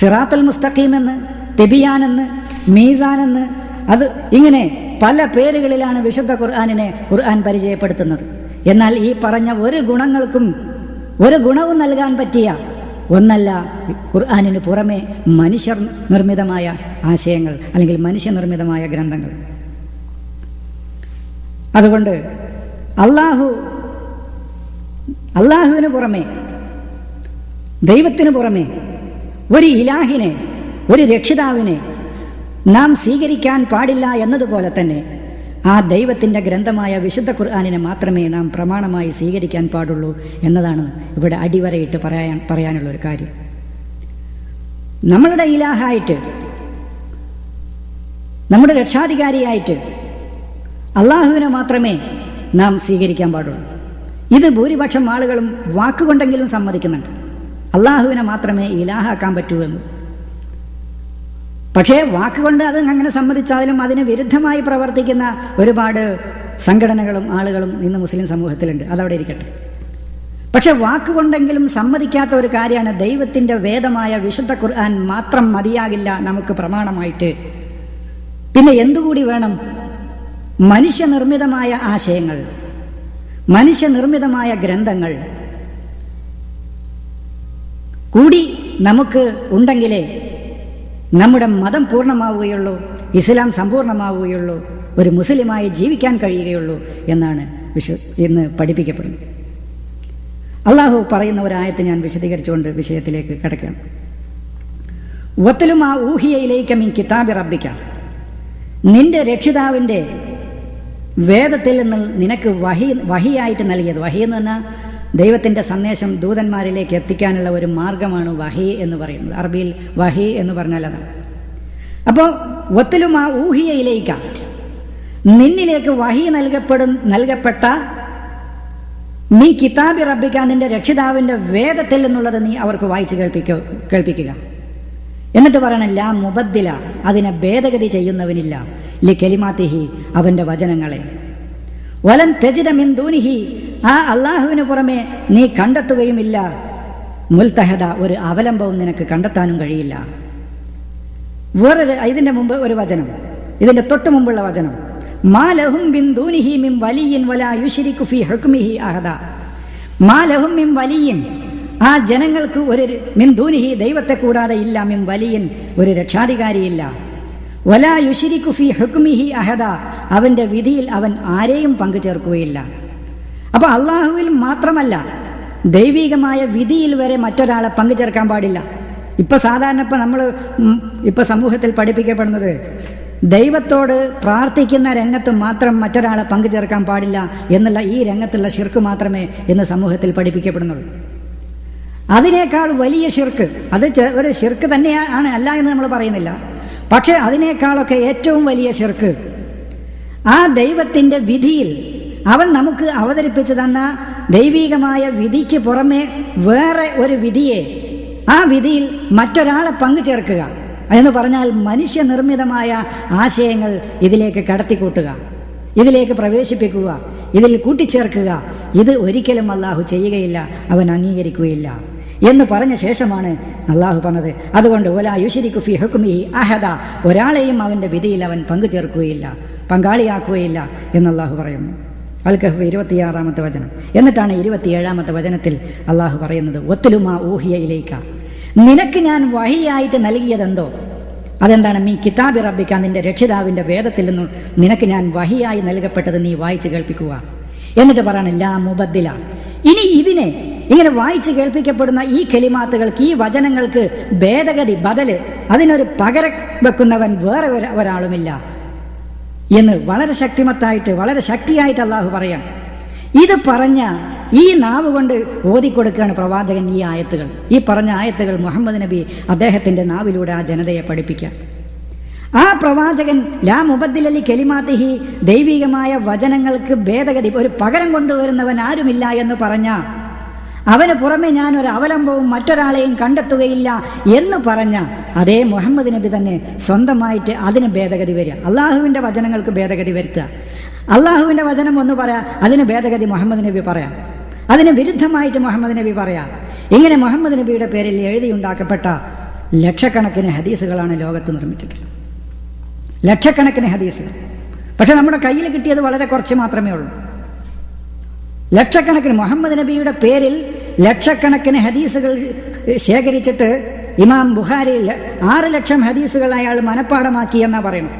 S1: സിറാത്തുൽ മുസ്തഖീം എന്ന്, തിബിയാൻ എന്ന്, മീസാൻ എന്ന്, അത് ഇങ്ങനെ പല പേരുകളിലാണ് വിശുദ്ധ ഖുർആനിനെ ഖുർആൻ പരിചയപ്പെടുത്തുന്നത്. എന്നാൽ ഈ പറഞ്ഞ ഒരു ഗുണവും നൽകാൻ പറ്റിയ ഒന്നല്ല ഖുർആനിന് പുറമെ മനുഷ്യർ നിർമ്മിതമായ ആശയങ്ങൾ അല്ലെങ്കിൽ മനുഷ്യനിർമ്മിതമായ ഗ്രന്ഥങ്ങൾ. അതുകൊണ്ട് അള്ളാഹുവിന് പുറമെ, ദൈവത്തിന് പുറമെ ഒരു ഇലാഹിനെ, ഒരു രക്ഷിതാവിനെ നാം സ്വീകരിക്കാൻ പാടില്ല എന്നതുപോലെ തന്നെ ആ ദൈവത്തിൻ്റെ ഗ്രന്ഥമായ വിശുദ്ധ ഖുർആനിനെ മാത്രമേ നാം പ്രമാണമായി സ്വീകരിക്കാൻ പാടുള്ളൂ എന്നതാണ് ഇവിടെ അടിവരയിട്ട് പറയാനുള്ളൊരു കാര്യം. നമ്മളുടെ ഇലാഹായിട്ട് നമ്മുടെ രക്ഷാധികാരിയായിട്ട് അള്ളാഹുവിനെ മാത്രമേ നാം സ്വീകരിക്കാൻ പാടുള്ളൂ. ഇത് ഭൂരിപക്ഷം ആളുകളും വാക്കുകൊണ്ടെങ്കിലും സമ്മതിക്കുന്നുണ്ട്, അള്ളാഹുവിനെ മാത്രമേ ഇലാഹാക്കാൻ പറ്റൂ എന്ന്. പക്ഷേ വാക്കുകൊണ്ട് അത് അങ്ങനെ സമ്മതിച്ചാലും അതിന് വിരുദ്ധമായി പ്രവർത്തിക്കുന്ന ഒരുപാട് സംഘടനകളും ആളുകളും ഇന്ന് മുസ്ലിം സമൂഹത്തിലുണ്ട്. അതവിടെ ഇരിക്കട്ടെ. പക്ഷെ വാക്കുകൊണ്ടെങ്കിലും സമ്മതിക്കാത്ത ഒരു കാര്യമാണ് ദൈവത്തിൻ്റെ വേദമായ വിശുദ്ധ ഖുർആൻ മാത്രം മതിയാകില്ല നമുക്ക് പ്രമാണമായിട്ട്. പിന്നെ എന്തുകൂടി വേണം? മനുഷ്യനിർമ്മിതമായ ആശയങ്ങൾ, മനുഷ്യനിർമ്മിതമായ ഗ്രന്ഥങ്ങൾ കൂടി നമുക്ക് ഉണ്ടെങ്കിലേ നമ്മുടെ മതം പൂർണ്ണമാവുകയുള്ളൂ, ഇസ്ലാം സമ്പൂർണ്ണമാവുകയുള്ളൂ, ഒരു മുസ്ലിമായി ജീവിക്കാൻ കഴിയുകയുള്ളൂ എന്നാണ് ഇന്ന് പഠിപ്പിക്കപ്പെടുന്നത്. അള്ളാഹു പറയുന്ന ഒരായത്ത് ഞാൻ വിശദീകരിച്ചുകൊണ്ട് വിഷയത്തിലേക്ക് കടക്കാം. വത്ലു മാ ഊഹിയ ഇലൈക മിൻ കിതാബി റബ്ബിക, നിന്റെ രക്ഷിതാവിൻ്റെ വേദത്തിൽ നിന്ന് നിനക്ക് വഹിയായിട്ട് നൽകിയത്. വഹി എന്ന് പറഞ്ഞാൽ ദൈവത്തിൻ്റെ സന്ദേശം ദൂതന്മാരിലേക്ക് എത്തിക്കാനുള്ള ഒരു മാർഗമാണ് വഹി എന്ന് പറയുന്നത്. അറബിയിൽ വഹി എന്ന് പറഞ്ഞാൽ അതാണ്. അപ്പോൾ വത്ലു മാ ഊഹിയ ഇലൈക, നിന്നിലേക്ക് വഹി നൽകപ്പെട്ട നീ കിതാബി റബ്ബിക, നിന്റെ രക്ഷിതാവിൻ്റെ വേദത്തിൽ നിന്നുള്ളത് നീ അവർക്ക് വായിച്ച് കേൾപ്പിക്കുക. എന്നിട്ട് പറയണം ലാ മുബദ്ദില, അതിനെ ഭേദഗതി ചെയ്യുന്നവനില്ല, ലി കലിമാത്തിഹി, അവൻ്റെ വചനങ്ങളെ. വലൻ തജിദ മിൻ ദൂനിഹി, ആ അള്ളാഹുവിന് പുറമെ നീ കണ്ടെത്തുകയുമില്ല മുൽത്തഹദ, ഒരു അവലംബവും നിനക്ക് കണ്ടെത്താനും കഴിയില്ല. വേറൊരു ഇതിൻ്റെ മുമ്പ് ഒരു വചനം, ഇതിൻ്റെ തൊട്ട് മുമ്പുള്ള വചനം, മാ ലഹും മിൻ ദൂനിഹി മിൻ വലിയ്യിൻ വലാ യുശ്രികു ഫീ ഹുക്മിഹി അഹദ. മാ ലഹും മിൻ വലിയ്യിൻ, ആ ജനങ്ങൾക്ക് ഒരു മിൻ ദൂനിഹി, ദൈവത്തെ കൂടാതെ ഇല്ല, മിൻ വലിയ്യിൻ, ഒരു രക്ഷാധികാരിയില്ല, വലാ യുശ്രികു ഫീ ഹുക്മിഹി അഹദ, അവൻ്റെ വിധിയിൽ അവൻ ആരെയും പങ്കു ചേർക്കുകയില്ല. അപ്പോൾ അള്ളാഹുവിൽ മാത്രമല്ല, ദൈവികമായ വിധിയിൽ വരെ മറ്റൊരാളെ പങ്കു ചേർക്കാൻ പാടില്ല. ഇപ്പം സാധാരണ നമ്മൾ സമൂഹത്തിൽ പഠിപ്പിക്കപ്പെടുന്നത് ദൈവത്തോട് പ്രാർത്ഥിക്കുന്ന രംഗത്ത് മാത്രം മറ്റൊരാളെ പങ്കു ചേർക്കാൻ പാടില്ല എന്നുള്ള ഈ രംഗത്തുള്ള ശിർക്ക് മാത്രമേ ഇന്ന് സമൂഹത്തിൽ പഠിപ്പിക്കപ്പെടുന്നുള്ളൂ. അതിനേക്കാൾ വലിയ ശിർക്ക്, അത് ഒരു ശിർക്ക് തന്നെയാണ്, അല്ല എന്ന് നമ്മൾ പറയുന്നില്ല. പക്ഷേ അതിനേക്കാളൊക്കെ ഏറ്റവും വലിയ ശിർക്ക് ആ ദൈവത്തിൻ്റെ വിധിയിൽ അവൻ നമുക്ക് അവതരിപ്പിച്ചു തന്ന ദൈവികമായ വിധിക്ക് പുറമെ വേറെ ഒരു വിധിയെ, ആ വിധിയിൽ മറ്റൊരാളെ പങ്കു ചേർക്കുക എന്ന് പറഞ്ഞാൽ മനുഷ്യനിർമ്മിതമായ ആശയങ്ങൾ ഇതിലേക്ക് കടത്തിക്കൂട്ടുക, ഇതിലേക്ക് പ്രവേശിപ്പിക്കുക, ഇതിൽ കൂട്ടിച്ചേർക്കുക, ഇത് ഒരിക്കലും അള്ളാഹു ചെയ്യുകയില്ല, അവൻ അംഗീകരിക്കുകയില്ല എന്ന് പറഞ്ഞ ശേഷമാണ് അള്ളാഹു പറഞ്ഞത്. അതുകൊണ്ട് വലാ യുശ്രികു ഫീ ഹുക്മിഹി അഹദ, ഒരാളെയും അവൻ്റെ വിധിയിൽ അവൻ പങ്കു ചേർക്കുകയില്ല, പങ്കാളിയാക്കുകയില്ല എന്ന് അള്ളാഹു പറയുന്നു. അൽ കഹ്ഫ് 26-ാമത്തെ വചനം. എന്നിട്ടാണ് 27-ാമത്തെ വചനത്തിൽ അള്ളാഹു പറയുന്നത് വത്ലു മാ ഊഹിയ ഇലൈക, നിനക്ക് ഞാൻ വഹിയായിട്ട് നൽകിയതെന്തോ അതെന്താണ്? മീ കിതാബി റബ്ബിക, നിന്റെ രക്ഷിതാവിൻ്റെ വേദത്തിൽ നിന്നും നിനക്ക് ഞാൻ വഹിയായി നൽകപ്പെട്ടത് നീ വായിച്ച് കേൾപ്പിക്കുക. എന്നിട്ട് പറയണം ലാ മുബദ്ദില, ഇനി ഇതിനെ ഇങ്ങനെ വായിച്ച് കേൾപ്പിക്കപ്പെടുന്ന ഈ കലിമാത്തുകൾക്ക്, ഈ വചനങ്ങൾക്ക് ഭേദഗതി, ബദല്, അതിനൊരു പകരം വെക്കുന്നവൻ വേറെ ഒരാളുമില്ല എന്ന് വളരെ ശക്തിമത്തായിട്ട്, വളരെ ശക്തിയായിട്ട് അള്ളാഹു പറയാം. ഇത് പറഞ്ഞ ഈ നാവ് കൊണ്ട് ഓതിക്കൊടുക്കുകയാണ് പ്രവാചകൻ ഈ ആയത്തുകൾ. ഈ പറഞ്ഞ ആയത്തുകൾ മുഹമ്മദ് നബി അദ്ദേഹത്തിൻ്റെ നാവിലൂടെ ആ ജനതയെ പഠിപ്പിക്കാം. ആ പ്രവാചകൻ ലാ മുബദ്ദില ലി കലിമാത്തിഹി, ദൈവികമായ വചനങ്ങൾക്ക് ഭേദഗതി, ഒരു പകരം കൊണ്ടുവരുന്നവൻ ആരുമില്ല എന്ന് പറഞ്ഞ, അവന് പുറമെ ഞാൻ ഒരു അവലംബവും മറ്റൊരാളെയും കണ്ടെത്തുകയില്ല എന്ന് പറഞ്ഞ അതേ മുഹമ്മദ് നബി തന്നെ സ്വന്തമായിട്ട് അതിന് ഭേദഗതി വരിക, അള്ളാഹുവിൻ്റെ വചനങ്ങൾക്ക് ഭേദഗതി വരുത്തുക. അള്ളാഹുവിൻ്റെ വചനം ഒന്ന് പറയാം, അതിന് ഭേദഗതി മുഹമ്മദ് നബി പറയാം, അതിന് വിരുദ്ധമായിട്ട് മുഹമ്മദ് നബി പറയാം. ഇങ്ങനെ മുഹമ്മദ് നബിയുടെ പേരിൽ എഴുതിയുണ്ടാക്കപ്പെട്ട ലക്ഷക്കണക്കിന് ഹദീസുകളാണ് ലോകത്ത് നിർമ്മിച്ചിട്ടുള്ളത്, ലക്ഷക്കണക്കിന് ഹദീസുകൾ. പക്ഷെ നമ്മുടെ കയ്യിൽ കിട്ടിയത് വളരെ കുറച്ച് മാത്രമേ ഉള്ളൂ. ലക്ഷക്കണക്കിന് മുഹമ്മദ് നബിയുടെ പേരിൽ ലക്ഷക്കണക്കിന് ഹദീസുകൾ ശേഖരിച്ചിട്ട് ഇമാം ബുഖാരിയിൽ 6 ലക്ഷം ഹദീസുകൾ അയാൾ മനഃപ്പാടമാക്കി എന്നാണ് പറയുന്നത്.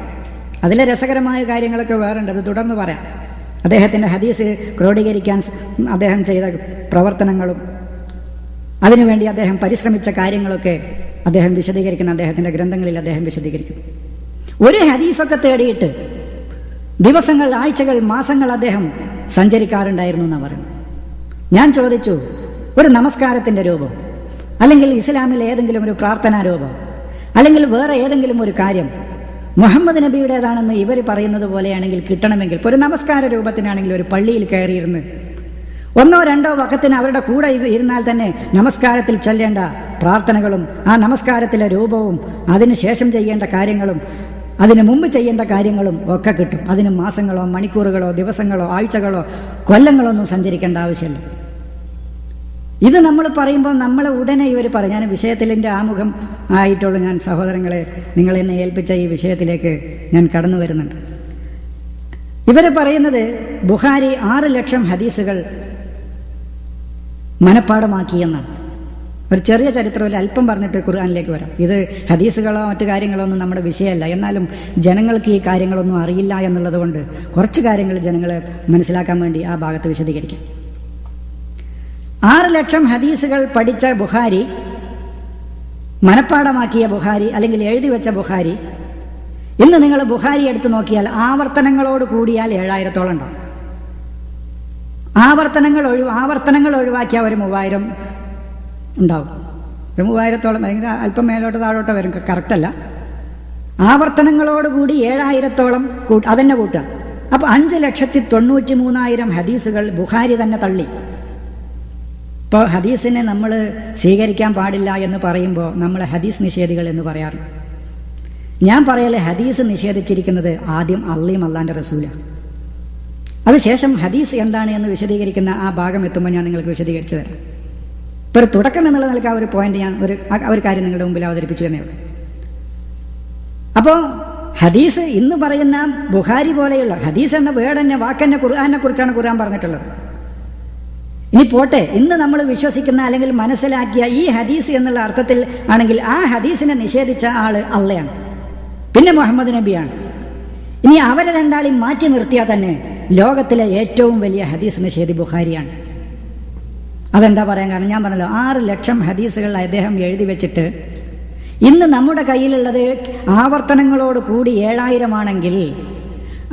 S1: അതിലെ രസകരമായ കാര്യങ്ങളൊക്കെ വേറുണ്ട്, അത് തുടർന്ന് പറയാം. അദ്ദേഹത്തിൻ്റെ ഹദീസ് ക്രോഡീകരിക്കാൻ അദ്ദേഹം ചെയ്ത പ്രവർത്തനങ്ങളും അതിനുവേണ്ടി അദ്ദേഹം പരിശ്രമിച്ച കാര്യങ്ങളൊക്കെ അദ്ദേഹം വിശദീകരിക്കുന്ന അദ്ദേഹത്തിൻ്റെ ഗ്രന്ഥങ്ങളിൽ അദ്ദേഹം വിശദീകരിക്കുന്നു. ഒരു ഹദീസൊക്കെ തേടിയിട്ട് ദിവസങ്ങൾ, ആഴ്ചകൾ, മാസങ്ങൾ അദ്ദേഹം സഞ്ചരിക്കാറുണ്ടായിരുന്നു എന്നാണ് പറയുന്നത്. ഞാൻ ചോദിച്ചു, ഒരു നമസ്കാരത്തിൻ്റെ രൂപം, അല്ലെങ്കിൽ ഇസ്ലാമിൽ ഏതെങ്കിലും ഒരു പ്രാർത്ഥനാ രൂപം, അല്ലെങ്കിൽ വേറെ ഏതെങ്കിലും ഒരു കാര്യം മുഹമ്മദ് നബിയുടേതാണെന്ന് ഇവർ പറയുന്നത് പോലെയാണെങ്കിൽ കിട്ടണമെങ്കിൽ, ഇപ്പോൾ ഒരു നമസ്കാര രൂപത്തിനാണെങ്കിൽ ഒരു പള്ളിയിൽ കയറിയിരുന്ന് ഒന്നോ രണ്ടോ വക്കത്തിന് അവരുടെ കൂടെ ഇരുന്നാൽ തന്നെ നമസ്കാരത്തിൽ ചൊല്ലേണ്ട പ്രാർത്ഥനകളും ആ നമസ്കാരത്തിലെ രൂപവും അതിനുശേഷം ചെയ്യേണ്ട കാര്യങ്ങളും അതിന് മുമ്പ് ചെയ്യേണ്ട കാര്യങ്ങളും ഒക്കെ കിട്ടും. അതിന് മാസങ്ങളോ മണിക്കൂറുകളോ ദിവസങ്ങളോ ആഴ്ചകളോ കൊല്ലങ്ങളോ ഒന്നും സഞ്ചരിക്കേണ്ട ആവശ്യമില്ല. ഇത് നമ്മൾ പറയുമ്പോൾ നമ്മൾ ഉടനെ ഇവർ പറയും, ഞാൻ വിഷയത്തിൻ്റെ ആമുഖം ആയിട്ടുള്ള ഞാൻ സഹോദരങ്ങളെ നിങ്ങളെന്നെ ഏൽപ്പിച്ച ഈ വിഷയത്തിലേക്ക് ഞാൻ കടന്നു വരുന്നുണ്ട്. ഇവർ പറയുന്നത് ബുഖാരി 6 ലക്ഷം ഹദീസുകൾ മനഃപ്പാടമാക്കിയെന്നാണ്. ഒരു ചെറിയ ചരിത്രം ഒരു അല്പം പറഞ്ഞിട്ട് ഖുർആനിലേക്ക് വരാം. ഇത് ഹദീസുകളോ മറ്റു കാര്യങ്ങളോ ഒന്നും നമ്മുടെ വിഷയമല്ല. എന്നാലും ജനങ്ങൾക്ക് ഈ കാര്യങ്ങളൊന്നും അറിയില്ല എന്നുള്ളത് കൊണ്ട് കുറച്ച് കാര്യങ്ങൾ ജനങ്ങളെ മനസ്സിലാക്കാൻ വേണ്ടി ആ ഭാഗത്ത് വിശദീകരിക്കാം. 6 ലക്ഷം ഹദീസുകൾ പഠിച്ച ബുഖാരി, മനഃപ്പാടമാക്കിയ ബുഖാരി അല്ലെങ്കിൽ എഴുതി വെച്ച ബുഖാരി, ഇന്ന് നിങ്ങൾ ബുഖാരി എടുത്ത് നോക്കിയാൽ ആവർത്തനങ്ങളോട് കൂടിയാൽ 7000-ഓളം ഉണ്ടാവും. ആവർത്തനങ്ങൾ ഒഴിവാക്കിയാൽ ഒരു 3000 ഉണ്ടാവും. ഒരു 3000-ഓളം അല്ലെങ്കിൽ അല്പം മേലോട്ട് താഴോട്ട് വരും, കറക്റ്റല്ല. ആവർത്തനങ്ങളോടുകൂടി 7000-ഓളം അതന്നെ കൂട്ടുക. അപ്പോൾ 5,93,000 ഹദീസുകൾ ബുഖാരി തന്നെ തള്ളി. ഇപ്പോൾ ഹദീസിനെ നമ്മൾ സ്വീകരിക്കാൻ പാടില്ല എന്ന് പറയുമ്പോൾ നമ്മൾ ഹദീസ് നിഷേധികൾ എന്ന് പറയാറുണ്ട്. ഞാൻ പറയല്ലേ, ഹദീസ് നിഷേധിച്ചിരിക്കുന്നത് ആദ്യം അള്ളയും അള്ളാൻ്റെ റസൂലാണ്. അതിനുശേഷം ഹദീസ് എന്താണ് എന്ന് വിശദീകരിക്കുന്ന ആ ഭാഗം എത്തുമ്പോൾ ഞാൻ നിങ്ങൾക്ക് വിശദീകരിച്ചു തരാം. ഇപ്പോൾ ഒരു തുടക്കം എന്നുള്ള നിലയ്ക്ക് ആ ഒരു പോയിന്റ് ഞാൻ ഒരു കാര്യം നിങ്ങളുടെ മുമ്പിൽ അവതരിപ്പിച്ചു എന്നേ ഉള്ളൂ. അപ്പോൾ ഹദീസ് ഇന്ന് പറയുന്ന ബുഖാരി പോലെയുള്ള ഹദീസ് എന്ന വേർഡ് തന്നെ വാക്കെന്നെ ഖുർആനെ കുറിച്ചാണ് ഖുർആൻ പറഞ്ഞിട്ടുള്ളത്. ഇനി പോട്ടെ, ഇന്ന് നമ്മൾ വിശ്വസിക്കുന്ന അല്ലെങ്കിൽ മനസ്സിലാക്കിയ ഈ ഹദീസ് എന്നുള്ള അർത്ഥത്തിൽ ആണെങ്കിൽ ആ ഹദീസിനെ നിഷേധിച്ച ആള് അള്ളയാണ്, പിന്നെ മുഹമ്മദ് നബിയാണ്. ഇനി അവരെ രണ്ടാളെയും മാറ്റി നിർത്തിയാൽ തന്നെ ലോകത്തിലെ ഏറ്റവും വലിയ ഹദീസ് നിഷേധി ബുഖാരിയാണ്. അതെന്താ പറയാൻ കാരണം, ഞാൻ പറഞ്ഞല്ലോ 6 ലക്ഷം ഹദീസുകൾ അദ്ദേഹം എഴുതി വെച്ചിട്ട് ഇന്ന് നമ്മുടെ കയ്യിലുള്ളത് ആവർത്തനങ്ങളോട് കൂടി 7000 ആണെങ്കിൽ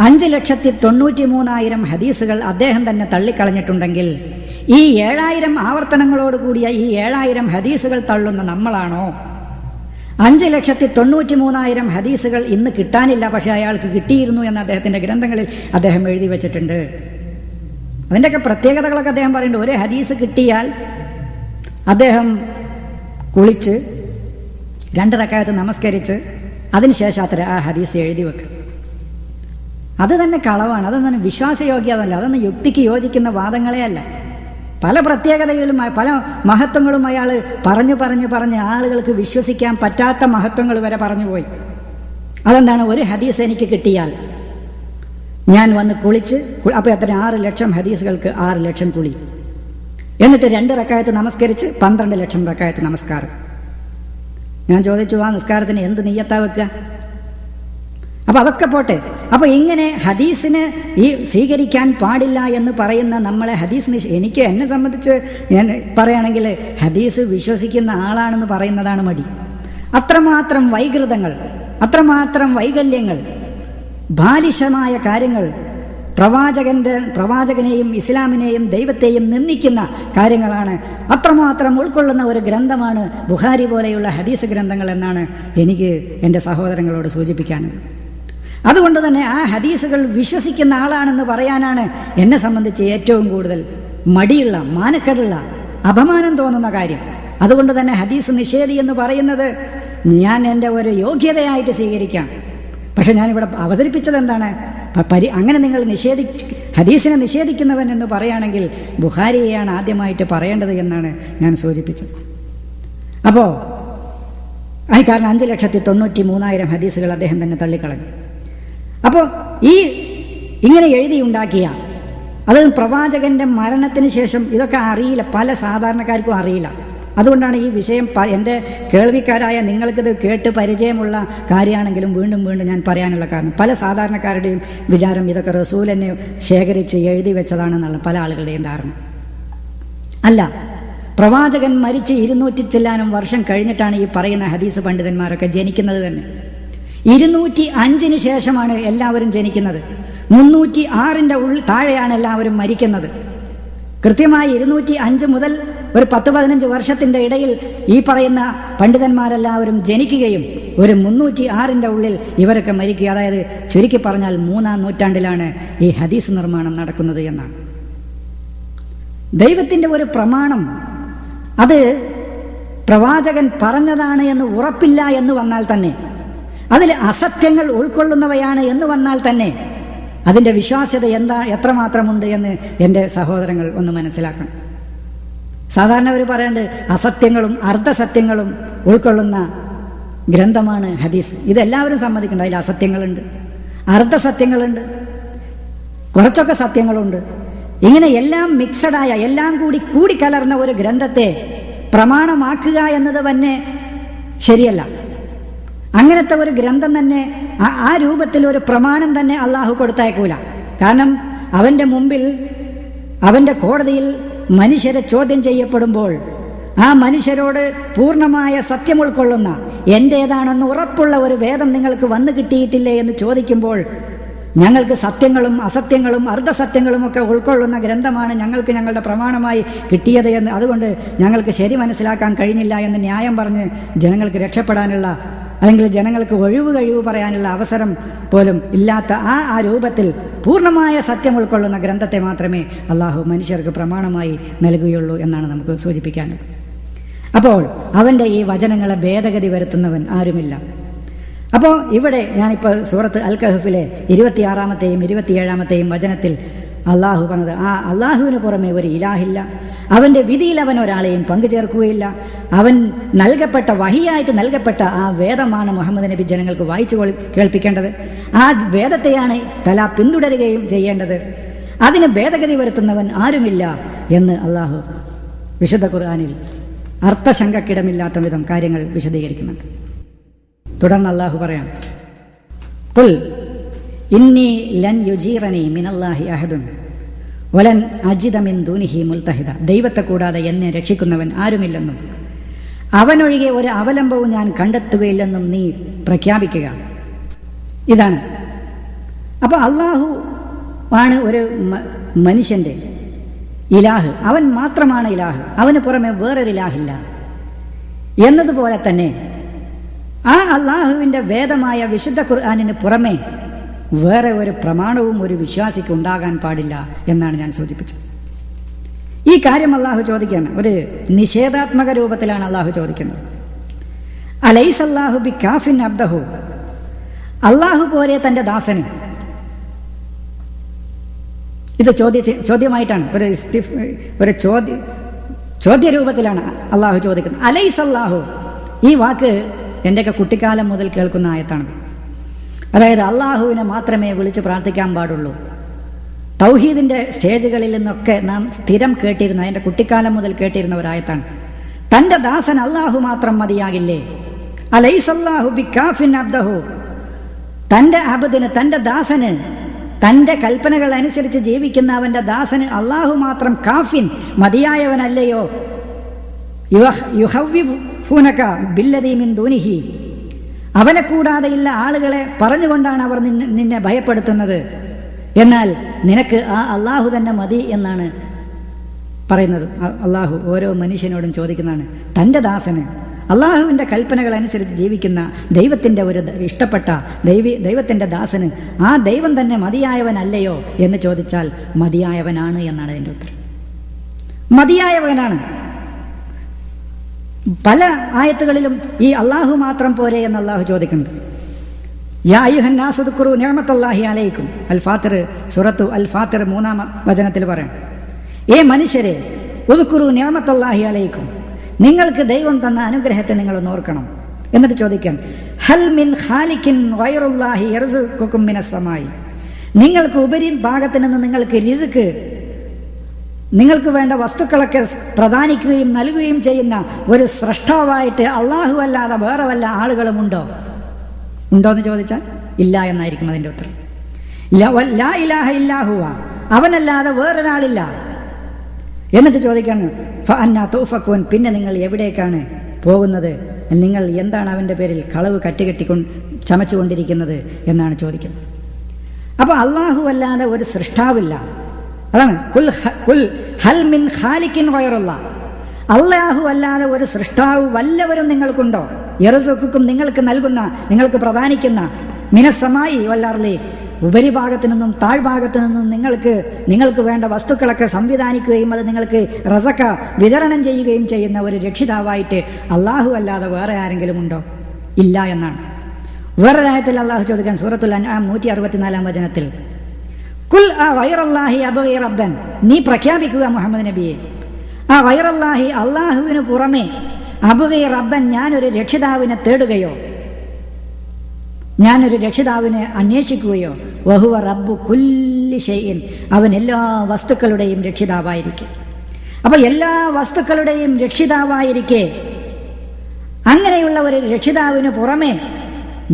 S1: 5,93,000 ഹദീസുകൾ അദ്ദേഹം തന്നെ തള്ളിക്കളഞ്ഞിട്ടുണ്ടെങ്കിൽ ഈ 7000 ആവർത്തനങ്ങളോട് കൂടിയ ഈ 7000 ഹദീസുകൾ തള്ളുന്ന നമ്മളാണോ? 5,93,000 ഹദീസുകൾ ഇന്ന് കിട്ടാനില്ല, പക്ഷെ അയാൾക്ക് കിട്ടിയിരുന്നു എന്ന് അദ്ദേഹത്തിൻ്റെ ഗ്രന്ഥങ്ങളിൽ അദ്ദേഹം എഴുതി വെച്ചിട്ടുണ്ട്. അതിൻ്റെയൊക്കെ പ്രത്യേകതകളൊക്കെ അദ്ദേഹം പറയുന്നുണ്ട്. ഒരു ഹദീസ് കിട്ടിയാൽ അദ്ദേഹം കുളിച്ച് 2 റക്അത്ത് നമസ്കരിച്ച് അതിനുശേഷം അത്ര ആ ഹദീസ് എഴുതി വെക്കും. അത് തന്നെ കളവാണ്, അതൊന്നും വിശ്വാസയോഗ്യതല്ല, അതൊന്നും യുക്തിക്ക് യോജിക്കുന്ന വാദങ്ങളേ അല്ല. പല പ്രത്യേകതകളും പല മഹത്വങ്ങളും അയാൾ പറഞ്ഞ് ആളുകൾക്ക് വിശ്വസിക്കാൻ പറ്റാത്ത മഹത്വങ്ങൾ വരെ പറഞ്ഞുപോയി. അതെന്താണ്, ഒരു ഹദീസ് എനിക്ക് കിട്ടിയാൽ ഞാൻ വന്ന് കുളിച്ച്, അപ്പോൾ എത്ര 6 ലക്ഷം ഹദീസുകൾക്ക് 6 ലക്ഷം കുളി, എന്നിട്ട് 2 റക്അത്ത് നമസ്കരിച്ച് 12 ലക്ഷം റക്അത്ത് നമസ്കാരം. ഞാൻ ചോദിച്ചു, ആ നിസ്കാരത്തിന് എന്ത് നിയ്യത്താ വെക്കുക? അപ്പോൾ അതൊക്കെ പോട്ടെ. അപ്പോൾ ഇങ്ങനെ ഹദീസിനെ ഈ സ്വീകരിക്കാൻ പാടില്ല എന്ന് പറയുന്ന നമ്മളെ എനിക്ക് എന്നെ സംബന്ധിച്ച് ഞാൻ പറയുകയാണെങ്കിൽ ഹദീസ് വിശ്വസിക്കുന്ന ആളാണെന്ന് പറയുന്നതാണ് മടി. അത്രമാത്രം വൈകൃതങ്ങൾ, അത്രമാത്രം വൈകല്യങ്ങൾ, ബാലിശമായ കാര്യങ്ങൾ, പ്രവാചകനെയും ഇസ്ലാമിനെയും ദൈവത്തെയും നിന്ദിക്കുന്ന കാര്യങ്ങളാണ്. അത്രമാത്രം ഉൾക്കൊള്ളുന്ന ഒരു ഗ്രന്ഥമാണ് ബുഖാരി പോലെയുള്ള ഹദീസ് ഗ്രന്ഥങ്ങൾ എന്നാണ് എനിക്ക് എൻ്റെ സഹോദരങ്ങളോട് സൂചിപ്പിക്കാനുള്ളത്. അതുകൊണ്ട് തന്നെ ആ ഹദീസുകൾ വിശ്വസിക്കുന്ന ആളാണെന്ന് പറയാനാണ് എന്നെ സംബന്ധിച്ച് ഏറ്റവും കൂടുതൽ മടിയുള്ള, മാനക്കേടുള്ള, അപമാനം തോന്നുന്ന കാര്യം. അതുകൊണ്ട് തന്നെ ഹദീസ് നിഷേധി എന്ന് പറയുന്നത് ഞാൻ എൻ്റെ ഒരു യോഗ്യതയായിട്ട് സ്വീകരിക്കാം. പക്ഷെ ഞാനിവിടെ അവതരിപ്പിച്ചത് എന്താണ്, അങ്ങനെ നിങ്ങൾ ഹദീസിനെ നിഷേധിക്കുന്നവൻ എന്ന് പറയുകയാണെങ്കിൽ ബുഖാരിയെയാണ് ആദ്യമായിട്ട് പറയേണ്ടത് എന്നാണ് ഞാൻ സൂചിപ്പിച്ചത്. അപ്പോൾ കാരണം 5,93,000 ഹദീസുകൾ അദ്ദേഹം തന്നെ തള്ളിക്കളഞ്ഞു. അപ്പോൾ ഇങ്ങനെ എഴുതിയുണ്ടാക്കിയ, അത് പ്രവാചകന്റെ മരണത്തിന് ശേഷം ഇതൊക്കെ അറിയില്ല, പല സാധാരണക്കാർക്കും അറിയില്ല. അതുകൊണ്ടാണ് ഈ വിഷയം എൻ്റെ കേൾവിക്കാരായ നിങ്ങൾക്കിത് കേട്ട് പരിചയമുള്ള കാര്യമാണെങ്കിലും വീണ്ടും വീണ്ടും ഞാൻ പറയാനുള്ള കാരണം, പല സാധാരണക്കാരുടെയും വിചാരം ഇതൊക്കെ റസൂലിനെ ശേഖരിച്ച് എഴുതി വെച്ചതാണെന്നുള്ള പല ആളുകളുടെയും ധാരണ. അല്ല, പ്രവാചകൻ മരിച്ച് 200 ചില്ലാനും വർഷം കഴിഞ്ഞിട്ടാണ് ഈ പറയുന്ന ഹദീസ് പണ്ഡിതന്മാരൊക്കെ ജനിക്കുന്നത് തന്നെ. 205 ശേഷമാണ് എല്ലാവരും ജനിക്കുന്നത്. 306 താഴെയാണ് എല്ലാവരും മരിക്കുന്നത്. കൃത്യമായി 205 മുതൽ ഒരു 10-15 വർഷത്തിൻ്റെ ഇടയിൽ ഈ പറയുന്ന പണ്ഡിതന്മാരെല്ലാവരും ജനിക്കുകയും ഒരു 306 ഉള്ളിൽ ഇവരൊക്കെ മരിക്കുക. അതായത് ചുരുക്കി പറഞ്ഞാൽ 3-ാം നൂറ്റാണ്ടിലാണ് ഈ ഹദീസ് നിർമ്മാണം നടക്കുന്നത് എന്നാണ്. ദൈവത്തിൻ്റെ ഒരു പ്രമാണം അത് പ്രവാചകൻ പറഞ്ഞതാണ് എന്ന് ഉറപ്പില്ല എന്ന് വന്നാൽ തന്നെ, അതിൽ അസത്യങ്ങൾ ഉൾക്കൊള്ളുന്നവയാണ് എന്ന് വന്നാൽ തന്നെ അതിൻ്റെ വിശ്വാസ്യത എത്രമാത്രമുണ്ട് എന്ന് എൻ്റെ സഹോദരങ്ങൾ ഒന്ന് മനസ്സിലാക്കണം. സാധാരണ അവർ പറയേണ്ടത് അസത്യങ്ങളും അർദ്ധസത്യങ്ങളും ഉൾക്കൊള്ളുന്ന ഗ്രന്ഥമാണ് ഹദീസ്. ഇതെല്ലാവരും സമ്മതിക്കുന്നുണ്ട്. അതിൽ അസത്യങ്ങളുണ്ട്, അർദ്ധസത്യങ്ങളുണ്ട്, കുറച്ചൊക്കെ സത്യങ്ങളുണ്ട്. ഇങ്ങനെ എല്ലാം മിക്സഡായ, എല്ലാം കൂടിക്കലർന്ന ഒരു ഗ്രന്ഥത്തെ പ്രമാണമാക്കുക എന്നത് തന്നെ ശരിയല്ല. അങ്ങനത്തെ ഒരു ഗ്രന്ഥം തന്നെ ആ രൂപത്തിൽ ഒരു പ്രമാണം തന്നെ അള്ളാഹു കൊടുത്തയക്കൂല. കാരണം അവൻ്റെ മുമ്പിൽ, അവൻ്റെ കോടതിയിൽ മനുഷ്യരെ ചോദ്യം ചെയ്യപ്പെടുമ്പോൾ ആ മനുഷ്യരോട് പൂർണ്ണമായ സത്യം ഉൾക്കൊള്ളുന്ന, എൻ്റേതാണെന്ന് ഉറപ്പുള്ള ഒരു വേദം നിങ്ങൾക്ക് വന്നു കിട്ടിയിട്ടില്ലേ എന്ന് ചോദിക്കുമ്പോൾ, ഞങ്ങൾക്ക് സത്യങ്ങളും അസത്യങ്ങളും അർദ്ധസത്യങ്ങളും ഒക്കെ ഉൾക്കൊള്ളുന്ന ഗ്രന്ഥമാണ് ഞങ്ങൾക്ക് ഞങ്ങളുടെ പ്രമാണമായി കിട്ടിയത് എന്ന്, അതുകൊണ്ട് ഞങ്ങൾക്ക് ശരി മനസ്സിലാക്കാൻ കഴിഞ്ഞില്ല എന്ന് ന്യായം പറഞ്ഞ് ജനങ്ങൾക്ക് രക്ഷപ്പെടാനുള്ള, അല്ലെങ്കിൽ ജനങ്ങൾക്ക് കഴിവ് പറയാനുള്ള അവസരം പോലും ഇല്ലാത്ത ആ രൂപത്തിൽ പൂർണ്ണമായ സത്യം ഉൾക്കൊള്ളുന്ന ഗ്രന്ഥത്തെ മാത്രമേ അള്ളാഹു മനുഷ്യർക്ക് പ്രമാണമായി നൽകുകയുള്ളൂ എന്നാണ് നമുക്ക് സൂചിപ്പിക്കാനുള്ളത്. അപ്പോൾ അവൻ്റെ ഈ വചനങ്ങളെ ഭേദഗതി വരുത്തുന്നവൻ ആരുമില്ല. അപ്പോൾ ഇവിടെ ഞാനിപ്പോൾ സൂറത്ത് അൽ കഹ്ഫിലെ 26-ാമത്തെയും 27-ാമത്തെയും വചനത്തിൽ അള്ളാഹു പറഞ്ഞത്, ആ അള്ളാഹുവിന് പുറമെ ഒരു ഇലാഹില്ല, അവൻ്റെ വിധിയിൽ അവൻ ഒരാളെയും പങ്കുചേർക്കുകയില്ല, അവൻ നൽകപ്പെട്ട വഹിയായിട്ട് നൽകപ്പെട്ട ആ വേദമാണ് മുഹമ്മദ് നബി ജനങ്ങൾക്ക് വായിച്ചു കേൾപ്പിക്കേണ്ടത്. ആ വേദത്തെയാണ് പിന്തുടരുകയും ചെയ്യേണ്ടത്. അതിന് ഭേദഗതി വരുത്തുന്നവൻ ആരുമില്ല എന്ന് അള്ളാഹു വിശുദ്ധ ഖുർആനിൽ അർത്ഥശങ്കക്കിടമില്ലാത്ത വിധം കാര്യങ്ങൾ വിശദീകരിക്കുന്നുണ്ട്. തുടർന്ന് അള്ളാഹു പറയാം, ഖുൽ ഇന്നി ലൻ യുജീറനി മിനല്ലാഹി അഹദുൻ വലൻ അജിദ മിൻ ദൂനിഹി മുൽതഹിദ. ദൈവത്തെ കൂടാതെ എന്നെ രക്ഷിക്കുന്നവൻ ആരുമില്ലെന്നും അവനൊഴികെ ഒരു അവലംബവും ഞാൻ കണ്ടെത്തുകയില്ലെന്നും നീ പ്രഖ്യാപിക്കുക. ഇതാണ്. അപ്പോൾ അള്ളാഹു ആണ് ഒരു മനുഷ്യൻ്റെ ഇലാഹ്, അവൻ മാത്രമാണ് ഇലാഹ്, അവന് പുറമെ വേറൊരു ഇലാഹില്ല എന്നതുപോലെ തന്നെ ആ അള്ളാഹുവിൻ്റെ വേദമായ വിശുദ്ധ ഖുർആനിന് പുറമെ വേറെ ഒരു പ്രമാണവും ഒരു വിശ്വാസിക്ക് ഉണ്ടാകാൻ പാടില്ല എന്നാണ് ഞാൻ സൂചിപ്പിച്ചത്. ഈ കാര്യം അള്ളാഹു ചോദിക്കുകയാണ്, ഒരു നിഷേധാത്മക രൂപത്തിലാണ് അള്ളാഹു ചോദിക്കുന്നത്. അലൈസ് അല്ലാഹു ബി കാഫിൻ അബ്ദഹു, അള്ളാഹു പോരെ തൻ്റെ ദാസന്. ഇത് ചോദ്യമായിട്ടാണ്, ഒരു ചോദ്യ രൂപത്തിലാണ് അള്ളാഹു ചോദിക്കുന്നത്. അലൈസ് അല്ലാഹു, ഈ വാക്ക് എൻ്റെയൊക്കെ കുട്ടിക്കാലം മുതൽ കേൾക്കുന്ന ആയത്താണ്. അതായത് അള്ളാഹുവിനെ മാത്രമേ വിളിച്ച് പ്രാർത്ഥിക്കാൻ പാടുള്ളൂ. തൗഹീദിൻ്റെ സ്റ്റേജുകളിൽ നിന്നൊക്കെ നാം സ്ഥിരം കേട്ടിരുന്ന, എൻ്റെ കുട്ടിക്കാലം മുതൽ കേട്ടിരുന്ന ഒരായത്താണ്. തൻ്റെ ദാസൻ അള്ളാഹു മാത്രം മതിയാകില്ലേ? അലൈസ് അല്ലാഹു ബി കാഫിൻ അബ്ദഹു, തൻ്റെ അബ്ദിന്, തൻ്റെ ദാസന്, തൻ്റെ കൽപ്പനകൾ അനുസരിച്ച് ജീവിക്കുന്ന അവൻ്റെ ദാസന് അള്ളാഹു മാത്രം കാഫിൻ മതിയായവനല്ലയോ? യുഹവ്വിഫൂനക ബില്ലദീ മിൻ ദൂനിഹി, അവനെ കൂടാതെയുള്ള ആളുകളെ പറഞ്ഞുകൊണ്ടാണ് അവർ നിന്നെ ഭയപ്പെടുത്തുന്നത്. എന്നാൽ നിനക്ക് ആ അള്ളാഹു തന്നെ മതി എന്നാണ് പറയുന്നത്. അള്ളാഹു ഓരോ മനുഷ്യനോടും ചോദിക്കുന്നതാണ്, തൻ്റെ ദാസന്, അള്ളാഹുവിൻ്റെ കൽപ്പനകൾ അനുസരിച്ച് ജീവിക്കുന്ന ദൈവത്തിൻ്റെ ഒരു ഇഷ്ടപ്പെട്ട ദൈവത്തിൻ്റെ ദാസന് ആ ദൈവം തന്നെ മതിയായവനല്ലയോ എന്ന് ചോദിച്ചാൽ മതിയായവനാണ് എന്നാണ് അതിൻ്റെ ഉത്തരം. മതിയായവനാണ്. പല ആയത്തുകളിലും ഈ അള്ളാഹു മാത്രം പോരെ എന്ന് അള്ളാഹു ചോദിക്കുന്നുണ്ട്. യാ അയ്യുഹന്നാസു ഉദ്കുറൂ നിഅമത്തല്ലാഹി അലൈക്കും, അൽ ഫാത്തിർ, സൂറത്തു അൽ ഫാത്തിർ 3-ാം വചനത്തിൽ പറയാം, ഏ മനുഷ്യരെ, ഉദ്കുറൂ നിഅമത്തല്ലാഹി അലൈക്കും, നിങ്ങൾക്ക് ദൈവം തന്ന അനുഗ്രഹത്തെ നിങ്ങൾ ഒന്ന് ഓർക്കണം. എന്നിട്ട് ചോദിക്കാൻ, ഹൽ മിൻ ഖാലിഖിൻ ഗൈറുല്ലാഹി യർസുഖുകും മിനസ് സമായി, നിങ്ങൾക്ക് ഉപരി ഭാഗത്ത് നിന്ന് നിങ്ങൾക്ക് റിസ്ക്, നിങ്ങൾക്ക് വേണ്ട വസ്തുക്കളൊക്കെ പ്രദാനിക്കുകയും നൽകുകയും ചെയ്യുന്ന ഒരു സ്രഷ്ടാവായിട്ട് അള്ളാഹു അല്ലാതെ വേറെ വല്ല ആളുകളും ഉണ്ടോ എന്ന് ചോദിച്ചാൽ ഇല്ല എന്നായിരിക്കും അതിൻ്റെ ഉത്തരം. ലാ ഇലാഹ ഇല്ലാഹുവ, അവനല്ലാതെ വേറൊരാളില്ല. എന്നിട്ട് ചോദിക്കാണ്, ഫഅന്നാ തൗഫഖൂൻ, പിന്നെ നിങ്ങൾ എവിടേക്കാണ് പോകുന്നത്? നിങ്ങൾ എന്താണ് അവൻ്റെ പേരിൽ കളവ് ചമച്ചുകൊണ്ടിരിക്കുന്നത് എന്നാണ് ചോദിക്കുന്നത്. അപ്പോൾ അള്ളാഹു അല്ലാതെ ഒരു സൃഷ്ടാവില്ല. അതാണ് കുൽ ഹൽ മിൻ ഖാലിഖിൻ ഗൈറുല്ലാഹ്, അല്ലാഹു അല്ലാതെ ഒരു സൃഷ്ടാവ് വല്ലവരും നിങ്ങൾക്കുണ്ടോ? യർസുഖുക്കും നിങ്ങൾക്ക് നൽകുന്ന, നിങ്ങൾക്ക് പ്രദാനിക്കുന്ന, മിനസ്സമായി വല്ലർലി ഉപരിഭാഗത്തു നിന്നും താഴ്ഭാഗത്തു നിന്നും നിങ്ങൾക്ക് വേണ്ട വസ്തുക്കളൊക്കെ സംവിധാനിക്കുകയും അത് നിങ്ങൾക്ക് റസക്ക വിതരണം ചെയ്യുകയും ചെയ്യുന്ന ഒരു രക്ഷിതാവായിട്ട് അല്ലാഹു അല്ലാതെ വേറെ ആരെങ്കിലും ഉണ്ടോ? ഇല്ല എന്നാണ്. വേറൊരായത്തിൽ അല്ലാഹു ചോദിക്കാൻ സൂറത്തുൽ അൻആം 164 വചനത്തിൽ, കുൽ ആ ഗൈറല്ലാഹി അബ്ഗി റബ്ബൻ, നീ പ്രഖ്യാപിക്കുക മുഹമ്മദ് നബിയെ, ആ ഗൈറല്ലാഹി അല്ലാഹുവിന് പുറമെ അബ്ഗി റബ്ബൻ, ഞാനൊരു രക്ഷിതാവിനെ തേടുകയോ, ഞാനൊരു രക്ഷിതാവിനെ അന്വേഷിക്കുകയോ, വഹുവ റബ്ബു കുല്ലി ഷൈഇൻ, അവൻ എല്ലാ വസ്തുക്കളുടെയും രക്ഷിതാവായിരിക്കെ. അപ്പൊ എല്ലാ വസ്തുക്കളുടെയും രക്ഷിതാവായിരിക്കെ അങ്ങനെയുള്ള ഒരു രക്ഷിതാവിന് പുറമെ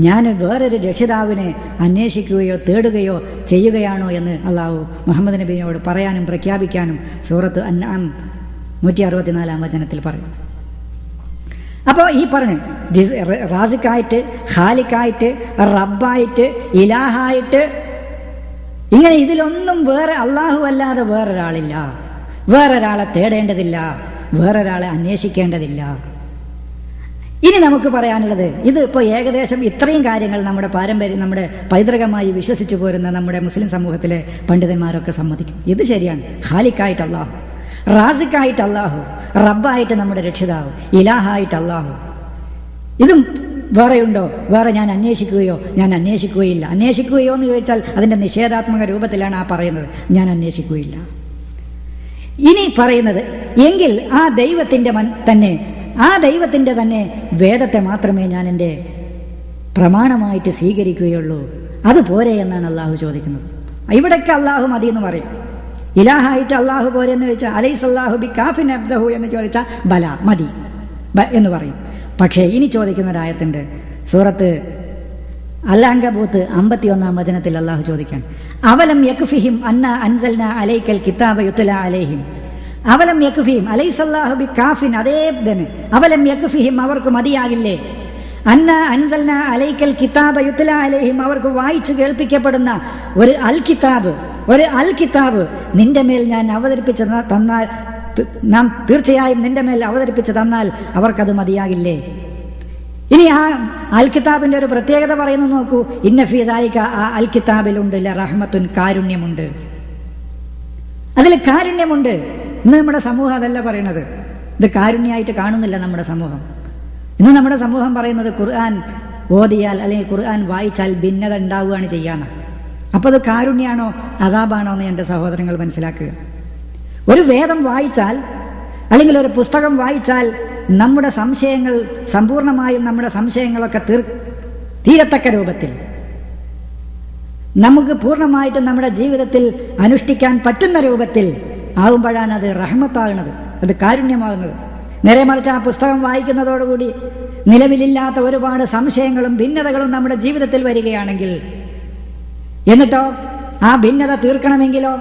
S1: ഞാൻ വേറൊരു രക്ഷിതാവിനെ അന്വേഷിക്കുകയോ തേടുകയോ ചെയ്യുകയാണോ എന്ന് അള്ളാഹു മുഹമ്മദ് നബിയോട് പറയാനും പ്രഖ്യാപിക്കാനും സൂറത്ത് അൻആം 164 വചനത്തിൽ പറയും. അപ്പോൾ ഈ പറഞ്ഞു റാസിക്കായിട്ട്, ഖാലിക്കായിട്ട്, റബ്ബായിട്ട്, ഇലാഹായിട്ട്, ഇങ്ങനെ ഇതിലൊന്നും വേറെ അള്ളാഹു അല്ലാതെ വേറൊരാളില്ല. വേറൊരാളെ തേടേണ്ടതില്ല, വേറൊരാളെ അന്വേഷിക്കേണ്ടതില്ല. ഇനി നമുക്ക് പറയാനുള്ളത്, ഇത് ഇപ്പോൾ ഏകദേശം ഇത്രയും കാര്യങ്ങൾ നമ്മുടെ പാരമ്പര്യം, നമ്മുടെ പൈതൃകമായി വിശ്വസിച്ചു പോരുന്ന നമ്മുടെ മുസ്ലിം സമൂഹത്തിലെ പണ്ഡിതന്മാരൊക്കെ സമ്മതിക്കും. ഇത് ശരിയാണ്. ഖാലിക്കായിട്ട് അള്ളാഹു, റാസിക്കായിട്ട് അള്ളാഹു, റബ്ബായിട്ട് നമ്മുടെ രക്ഷിതാവ്, ഇലാഹായിട്ട് അള്ളാഹു. ഇതും വേറെയുണ്ടോ? വേറെ ഞാൻ അന്വേഷിക്കുകയില്ല. അന്വേഷിക്കുകയോ എന്ന് ചോദിച്ചാൽ അതിൻ്റെ നിഷേധാത്മക രൂപത്തിലാണ് ആ പറയുന്നത്. ഞാൻ അന്വേഷിക്കുകയില്ല. ഇനി പറയുന്നത്, എങ്കിൽ ആ ദൈവത്തിൻ്റെ തന്നെ വേദത്തെ മാത്രമേ ഞാൻ എൻ്റെ പ്രമാണമായിട്ട് സ്വീകരിക്കുകയുള്ളൂ. അതുപോരെ എന്നാണ് അള്ളാഹു ചോദിക്കുന്നത്. ഇവിടേക്ക് അള്ളാഹു മതി എന്ന് പറയും. ഇലാഹായിട്ട് അള്ളാഹു പോരെ എന്ന് ചോദിച്ചാൽ അലൈസല്ലാഹു ബി കാഫിൻ അബ്ദഹു എന്ന് ചോദിച്ചാൽ ബല, മതി എന്ന് പറയും. പക്ഷേ ഇനി ചോദിക്കുന്ന ഒരായത്തുണ്ട്, സൂറത്ത് അൽ-അൻകബൂത്ത് 51 വചനത്തിൽ അള്ളാഹു ചോദിക്കാൻ, അവലം യക്ഫിഹിം അന്ന അൻസൽന അലൈക്കൽ കിതാബ യുത്ല അലൈഹിം, അവലം യക്ഫിഹിം അലൈസല്ലാഹു ബി കാഫിൻ, അതേ തന്നെ അവലം യക്ഫിഹിം, അവർക്ക് മതിയാകില്ലേ, അന്ന അൻസൽന അലൈക്കൽ കിതാബ യുത്ല അലൈഹിം, അവർക്ക് വായിച്ചു കേൾപ്പിക്കപ്പെടുന്ന ഒരു അൽ കിതാബ് നിന്റെ മേൽ ഞാൻ അവതരിപ്പിച്ച് തന്നാൽ, നാം തീർച്ചയായും നിന്റെ മേൽ അവതരിപ്പിച്ച് തന്നാൽ അവർക്കത് മതിയാകില്ലേ? ഇനി ആ അൽ കിതാബിന്റെ ഒരു പ്രത്യേകത പറയുന്നു നോക്കൂ. ഇന്ന ഫീ ദാലിക, ആ അൽ കിതാബിലുണ്ട് റഹ്മത്തുൻ, കാരുണ്യമുണ്ട്. അതിൽ കാരുണ്യമുണ്ട്. ഇന്ന് നമ്മുടെ സമൂഹം അതല്ല പറയണത്. ഇത് കാരുണ്യമായിട്ട് കാണുന്നില്ല നമ്മുടെ സമൂഹം. ഇന്ന് നമ്മുടെ സമൂഹം പറയുന്നത് ഖുർആൻ ഓതിയാൽ അല്ലെങ്കിൽ ഖുർആൻ വായിച്ചാൽ ഭിന്നത ഉണ്ടാവുകയാണ് ചെയ്യാന്ന്. അപ്പോൾ അത് കാരുണ്യാണോ അദാബാണോ എന്ന് എൻ്റെ സഹോദരങ്ങൾ മനസ്സിലാക്കുക. ഒരു വേദം വായിച്ചാൽ അല്ലെങ്കിൽ ഒരു പുസ്തകം വായിച്ചാൽ നമ്മുടെ സംശയങ്ങൾ സമ്പൂർണമായും, നമ്മുടെ സംശയങ്ങളൊക്കെ തീരത്തക്ക രൂപത്തിൽ നമുക്ക് പൂർണ്ണമായിട്ടും നമ്മുടെ ജീവിതത്തിൽ അനുഷ്ഠിക്കാൻ പറ്റുന്ന രൂപത്തിൽ ആകുമ്പോഴാണ് അത് റഹ്മത്താകുന്നത്, അത് കാരുണ്യമാകുന്നത്. നേരെ മറിച്ച് ആ പുസ്തകം വായിക്കുന്നതോടുകൂടി നിലവിലില്ലാത്ത ഒരുപാട് സംശയങ്ങളും ഭിന്നതകളും നമ്മുടെ ജീവിതത്തിൽ വരികയാണെങ്കിൽ, എന്നിട്ടോ ആ ഭിന്നത തീർക്കണമെങ്കിലോ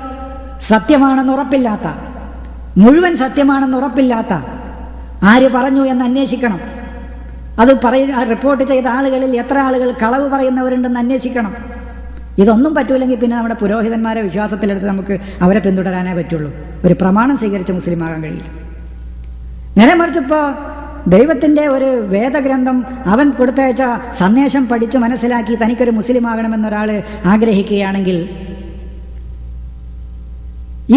S1: സത്യമാണെന്ന് ഉറപ്പില്ലാത്ത, മുഴുവൻ സത്യമാണെന്ന് ഉറപ്പില്ലാത്ത, ആര് പറഞ്ഞു എന്ന് അന്വേഷിക്കണം. അത് റിപ്പോർട്ട് ചെയ്ത ആളുകളിൽ എത്ര ആളുകൾ കളവ് പറയുന്നവരുണ്ടെന്ന് അന്വേഷിക്കണം. ഇതൊന്നും പറ്റൂലെങ്കിൽ പിന്നെ നമ്മുടെ പുരോഹിതന്മാരെ വിശ്വാസത്തിലെടുത്ത് നമുക്ക് അവരെ പിന്തുടരാനേ പറ്റുള്ളൂ. ഒരു പ്രമാണം സ്വീകരിച്ച് മുസ്ലിം ആകാൻ കഴിയില്ല. നേരെ മറിച്ചിപ്പോൾ ദൈവത്തിൻ്റെ ഒരു വേദഗ്രന്ഥം അവൻ കൊടുത്തയച്ച സന്ദേശം പഠിച്ച് മനസ്സിലാക്കി തനിക്കൊരു മുസ്ലിം ആകണമെന്നൊരാൾ ആഗ്രഹിക്കുകയാണെങ്കിൽ,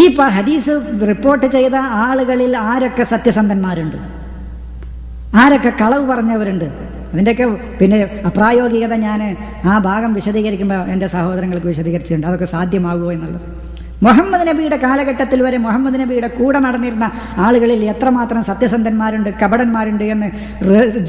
S1: ഈ ഹദീസ് റിപ്പോർട്ട് ചെയ്ത ആളുകളിൽ ആരൊക്കെ സത്യസന്ധന്മാരുണ്ട്, ആരൊക്കെ കളവ് പറഞ്ഞവരുണ്ട്, അതിൻ്റെയൊക്കെ പിന്നെ അപ്രായോഗികത ഞാൻ ആ ഭാഗം വിശദീകരിക്കുമ്പോൾ എൻ്റെ സഹോദരങ്ങൾക്ക് വിശദീകരിച്ചിട്ടുണ്ട്. അതൊക്കെ സാധ്യമാകുമോ എന്നുള്ളത്. മുഹമ്മദ് നബിയുടെ കാലഘട്ടത്തിൽ വരെ മുഹമ്മദ് നബിയുടെ കൂടെ നടന്നിരുന്ന ആളുകളിൽ എത്രമാത്രം സത്യസന്ധന്മാരുണ്ട്, കപടന്മാരുണ്ട് എന്ന്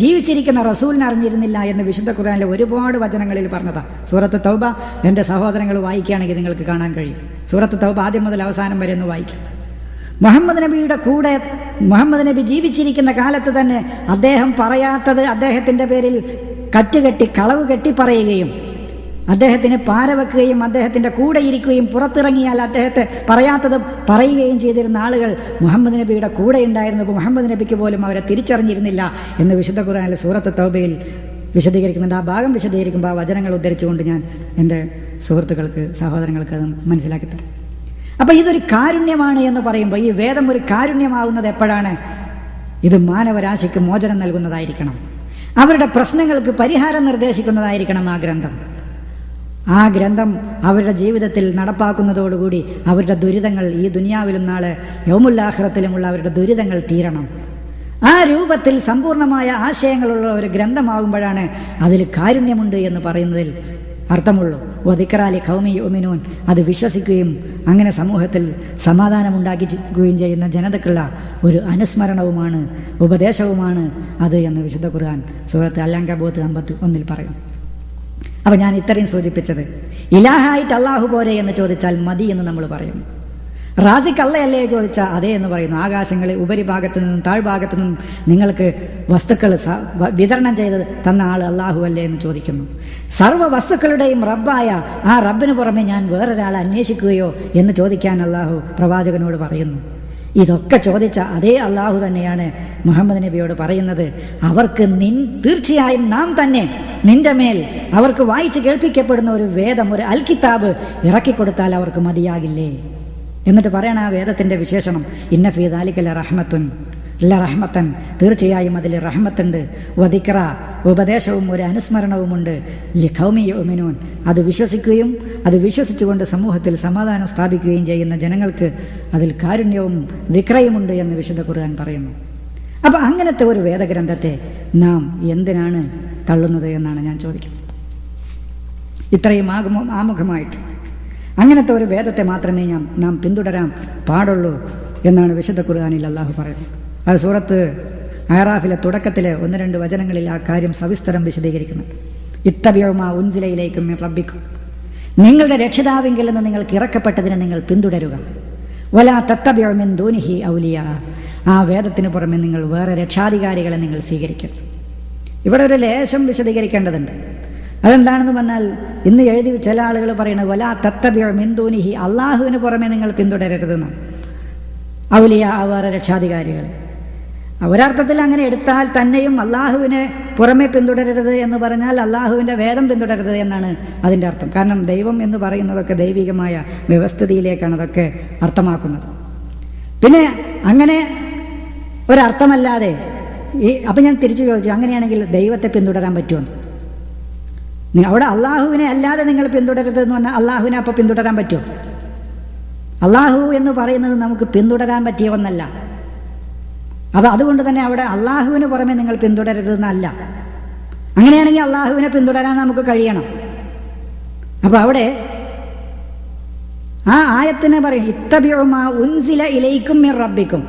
S1: ജീവിച്ചിരിക്കുന്ന റസൂലിനെ അറിഞ്ഞിരുന്നില്ല എന്ന് വിശുദ്ധ ഖുർആനിലെ ഒരുപാട് വചനങ്ങളിൽ പറഞ്ഞതാണ്. സൂറത്ത് തൗബ എൻ്റെ സഹോദരങ്ങൾ വായിക്കുകയാണെങ്കിൽ നിങ്ങൾക്ക് കാണാൻ കഴിയും. സൂറത്ത് തൗബ ആദ്യം മുതൽ അവസാനം വരെ ഒന്ന് വായിക്കും. മുഹമ്മദ് നബിയുടെ കൂടെ മുഹമ്മദ് നബി ജീവിച്ചിരിക്കുന്ന കാലത്ത് തന്നെ അദ്ദേഹം പറയാത്തത് അദ്ദേഹത്തിൻ്റെ പേരിൽ കറ്റുകെട്ടി, കളവ് കെട്ടി പറയുകയും, അദ്ദേഹത്തിന് പാരവെക്കുകയും, അദ്ദേഹത്തിൻ്റെ കൂടെ ഇരിക്കുകയും, പുറത്തിറങ്ങിയാൽ അദ്ദേഹത്തെ പറയാത്തത് പറയുകയും ചെയ്തിരുന്ന ആളുകൾ മുഹമ്മദ് നബിയുടെ കൂടെ ഉണ്ടായിരുന്നപ്പോൾ മുഹമ്മദ് നബിക്ക് പോലും അവരെ തിരിച്ചറിഞ്ഞിരുന്നില്ല എന്ന് വിശുദ്ധ ഖുർആനിലെ സൂറത്ത് തൗബയിൽ വിശദീകരിക്കുന്നുണ്ട്. ആ ഭാഗം വിശദീകരിക്കുമ്പോൾ ആ വചനങ്ങൾ ഉദ്ധരിച്ചുകൊണ്ട് ഞാൻ എൻ്റെ സുഹൃത്തുക്കൾക്ക്, സഹോദരങ്ങൾക്ക് അത് മനസ്സിലാക്കി തരാം. അപ്പം ഇതൊരു കാരുണ്യമാണ് എന്ന് പറയുമ്പോൾ, ഈ വേദം ഒരു കാരുണ്യമാവുന്നത് എപ്പോഴാണ്? ഇത് മാനവരാശിക്ക് മോചനം നൽകുന്നതായിരിക്കണം. അവരുടെ പ്രശ്നങ്ങൾക്ക് പരിഹാരം നിർദ്ദേശിക്കുന്നതായിരിക്കണം ആ ഗ്രന്ഥം അവരുടെ ജീവിതത്തിൽ നടപ്പാക്കുന്നതോടുകൂടി അവരുടെ ദുരിതങ്ങൾ ഈ ദുനിയാവിലും നാളെ യൗമുൽ ആഖിറത്തിലുമുള്ള അവരുടെ ദുരിതങ്ങൾ തീരണം. ആ രൂപത്തിൽ സമ്പൂർണമായ ആശയങ്ങളുള്ള ഒരു ഗ്രന്ഥമാകുമ്പോഴാണ് അതിൽ കാരുണ്യമുണ്ട് എന്ന് പറയുന്നതിൽ അർത്ഥമുള്ളൂ. വദിക്റാലി ഖൗമി യുഅ്മിനൂൻ, അത് വിശ്വസിക്കുകയും അങ്ങനെ സമൂഹത്തിൽ സമാധാനമുണ്ടാക്കുകയും ചെയ്യുന്ന ജനതക്കുള്ള ഒരു അനുസ്മരണവുമാണ്, ഉപദേശവുമാണ് അത് എന്ന് വിശുദ്ധ ഖുർആൻ സൂറത്ത് അൽ-അൻകബൂത്ത് 51 പറയും. അപ്പം ഞാൻ ഇത്രയും സൂചിപ്പിച്ചത്, ഇലാഹായിട്ട് അള്ളാഹു പോരെ എന്ന് ചോദിച്ചാൽ മതി എന്ന് നമ്മൾ പറയുന്നു. റാസിഖ് അള്ളയല്ലേ ചോദിച്ചാൽ അതേ എന്ന് പറയുന്നു. ആകാശങ്ങളെ ഉപരിഭാഗത്തു നിന്നും താഴ്ഭാഗത്തു നിന്നും നിങ്ങൾക്ക് വസ്തുക്കൾ വിതരണം ചെയ്ത് തന്ന ആൾ അള്ളാഹു അല്ലേ എന്ന് ചോദിക്കുന്നു. സർവ്വ വസ്തുക്കളുടെയും റബ്ബായ ആ റബ്ബിന് പുറമെ ഞാൻ വേറൊരാളെ അന്വേഷിക്കുകയോ എന്ന് ചോദിക്കാൻ അള്ളാഹു പ്രവാചകനോട് പറയുന്നു. ഇതൊക്കെ ചോദിച്ച അതേ അള്ളാഹു തന്നെയാണ് മുഹമ്മദ് നബിയോട് പറയുന്നത്, അവർക്ക് തീർച്ചയായും നാം തന്നെ നിന്റെ മേൽ അവർക്ക് വായിച്ച് കേൾപ്പിക്കപ്പെടുന്ന ഒരു വേദം, ഒരു അൽ കിതാബ് ഇറക്കിക്കൊടുത്താൽ അവർക്ക് മതിയാകില്ലേ? എന്നിട്ട് പറയണ ആ വേദത്തിന്റെ വിശേഷണം, ഇന്ന ഫീ ദാലിക ലറഹ്മത്തൻ, തീർച്ചയായും അതിൽ റഹ്മത്തുണ്ട്, വദിക്റ, ഉപദേശവും ഒരു അനുസ്മരണവുമുണ്ട്, ലിഖൗമി യുഅ്മിനൂൻ, അത് വിശ്വസിക്കുകയും അത് വിശ്വസിച്ചുകൊണ്ട് സമൂഹത്തിൽ സമാധാനം സ്ഥാപിക്കുകയും ചെയ്യുന്ന ജനങ്ങൾക്ക് അതിൽ കാരുണ്യവും ദിക്റയുമുണ്ട് എന്ന് വിശുദ്ധ ഖുർആൻ പറയുന്നു. അപ്പം അങ്ങനത്തെ ഒരു വേദഗ്രന്ഥത്തെ നാം എന്തിനാണ് തള്ളുന്നത് എന്നാണ് ഞാൻ ചോദിക്കുന്നത്. ഇത്രയും ആമുഖമായിട്ട് അങ്ങനത്തെ ഒരു വേദത്തെ മാത്രമേ നാം പിന്തുടരാൻ പാടുള്ളൂ എന്നാണ് വിശുദ്ധ ഖുർആനിൽ അള്ളാഹു പറയുന്നത്. അത് സൂറത്ത് അഹ്റാഫിലെ തുടക്കത്തിലെ 1-2 വചനങ്ങളിൽ ആ കാര്യം സവിസ്തരം വിശദീകരിക്കുന്നുണ്ട്. ഇത്തബിഉ മാ ഉൻസില ഇലൈക്കും മിൻ റബ്ബിക്കും, നിങ്ങളുടെ രക്ഷിതാവിങ്കിൽ നിന്ന് നിങ്ങൾക്ക് ഇറക്കപ്പെട്ടതിനെ നിങ്ങൾ പിന്തുടരുക. വലാ തത്തബിഉ മിൻ ദൂനിഹി ഔലിയാ, ആ വേദത്തിന് പുറമെ നിങ്ങൾ വേറെ രക്ഷാധികാരികളെ നിങ്ങൾ സ്വീകരിക്കരുത്. ഇവിടെ ഒരു ലേശം വിശദീകരിക്കേണ്ടതുണ്ട്. അതെന്താണെന്ന് പറഞ്ഞാൽ, ഇന്ന് എഴുതി ചില ആളുകൾ പറയുന്നത് വലാ തത്തബിഉ മിൻ ദൂനിഹി, അള്ളാഹുവിന് പുറമെ നിങ്ങൾ പിന്തുടരരുതെന്ന്. ഔലിയ, വേറെ രക്ഷാധികാരികളെ. ഒരർത്ഥത്തിൽ അങ്ങനെ എടുത്താൽ തന്നെയും അള്ളാഹുവിനെ പുറമെ പിന്തുടരരുത് എന്ന് പറഞ്ഞാൽ അള്ളാഹുവിൻ്റെ വേദം പിന്തുടരരുത് എന്നാണ് അതിൻ്റെ അർത്ഥം. കാരണം ദൈവം എന്ന് പറയുന്നതൊക്കെ ദൈവികമായ വ്യവസ്ഥിതിയിലേക്കാണ് അതൊക്കെ അർത്ഥമാക്കുന്നത്. പിന്നെ അങ്ങനെ ഒരർത്ഥമല്ലാതെ അപ്പം ഞാൻ തിരിച്ചു ചോദിച്ചു, അങ്ങനെയാണെങ്കിൽ ദൈവത്തെ പിന്തുടരാൻ പറ്റുമെന്ന്? അവിടെ അള്ളാഹുവിനെ അല്ലാതെ നിങ്ങൾ പിന്തുടരരുത് എന്ന് പറഞ്ഞാൽ അള്ളാഹുവിനെ അപ്പം പിന്തുടരാൻ പറ്റുമോ? അള്ളാഹു എന്ന് പറയുന്നത് നമുക്ക് പിന്തുടരാൻ പറ്റിയ ഒന്നല്ല. അപ്പം അതുകൊണ്ട് തന്നെ അവിടെ അള്ളാഹുവിന് പുറമെ നിങ്ങൾ പിന്തുടരരുതെന്നല്ല. അങ്ങനെയാണെങ്കിൽ അള്ളാഹുവിനെ പിന്തുടരാൻ നമുക്ക് കഴിയണം. അപ്പം അവിടെ ആ ആയത്തിനെ പറയും, ഇത്തബിഉ മാ ഉൻസില ഇലൈക്കും മിർ റബ്ബിക്കും,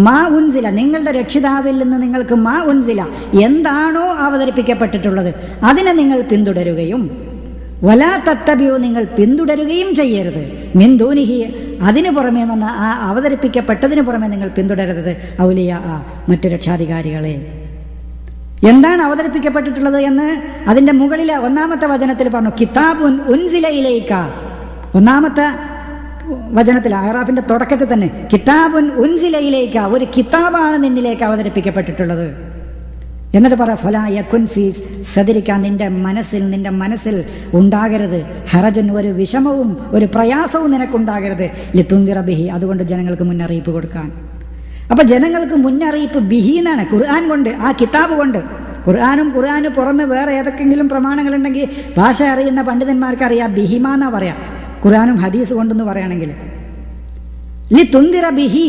S1: മാ ഉൻസില, നിങ്ങളുടെ രക്ഷിതാവിൽ നിന്ന് നിങ്ങൾക്ക് മാ ഉൻസില, എന്താണോ അവതരിപ്പിക്കപ്പെട്ടിട്ടുള്ളത് അതിനെ നിങ്ങൾ പിന്തുടരുകയും വലാ തത്തബിഉ, നിങ്ങൾ പിന്തുടരുകയും ചെയ്യരുത്, മിൻ ദൂനിഹി, അതിന് പുറമേ എന്ന് ആ അവതരിപ്പിക്കപ്പെട്ടതിന് പുറമെ നിങ്ങൾ പിന്തുടരരുത്, ഔലിയ, മറ്റു രക്ഷാധികാരികളെ. എന്താണ് അവതരിപ്പിക്കപ്പെട്ടിട്ടുള്ളത് എന്ന് അതിൻ്റെ മുകളിലെ 1-ാമത്തെ വചനത്തിൽ പറഞ്ഞു, കിതാബുൻ ഉൻസില ഇലൈക. 1-ാമത്തെ വചനത്തിൽ അഹ്റാഫിന്റെ തുടക്കത്തിൽ തന്നെ കിതാബുൻ ഉൻസില ഇലൈക, ഒരു കിതാബാണ് നിന്നിലേക്ക് അവതരിപ്പിക്കപ്പെട്ടിട്ടുള്ളത്. എന്നിട്ട് പറ, ഫലാ യകുൻ ഫീ സദരിക, നിന്റെ മനസ്സിൽ ഉണ്ടാകരുത് ഹറജൻ, ഒരു വിഷമവും ഒരു പ്രയാസവും നിനക്കുണ്ടാകരുത്, ലിതുൻദിറ ബിഹി, അതുകൊണ്ട് ജനങ്ങൾക്ക് മുന്നറിയിപ്പ് കൊടുക്കാൻ. അപ്പൊ ജനങ്ങൾക്ക് മുന്നറിയിപ്പ് ബിഹി എന്നാണ്, ഖുർആൻ കൊണ്ട്, ആ കിതാബ് കൊണ്ട്. ഖുർആന് പുറമെ വേറെ ഏതൊക്കെങ്കിലും പ്രമാണങ്ങളുണ്ടെങ്കിൽ ഭാഷ അറിയുന്ന പണ്ഡിതന്മാർക്ക് അറിയാം, ബിഹിമ എന്നാ പറയാം. ഖുർആനും ഹദീസ് കൊണ്ടെന്ന് പറയുകയാണെങ്കിൽ ലിതുൻദിറ ബിഹി,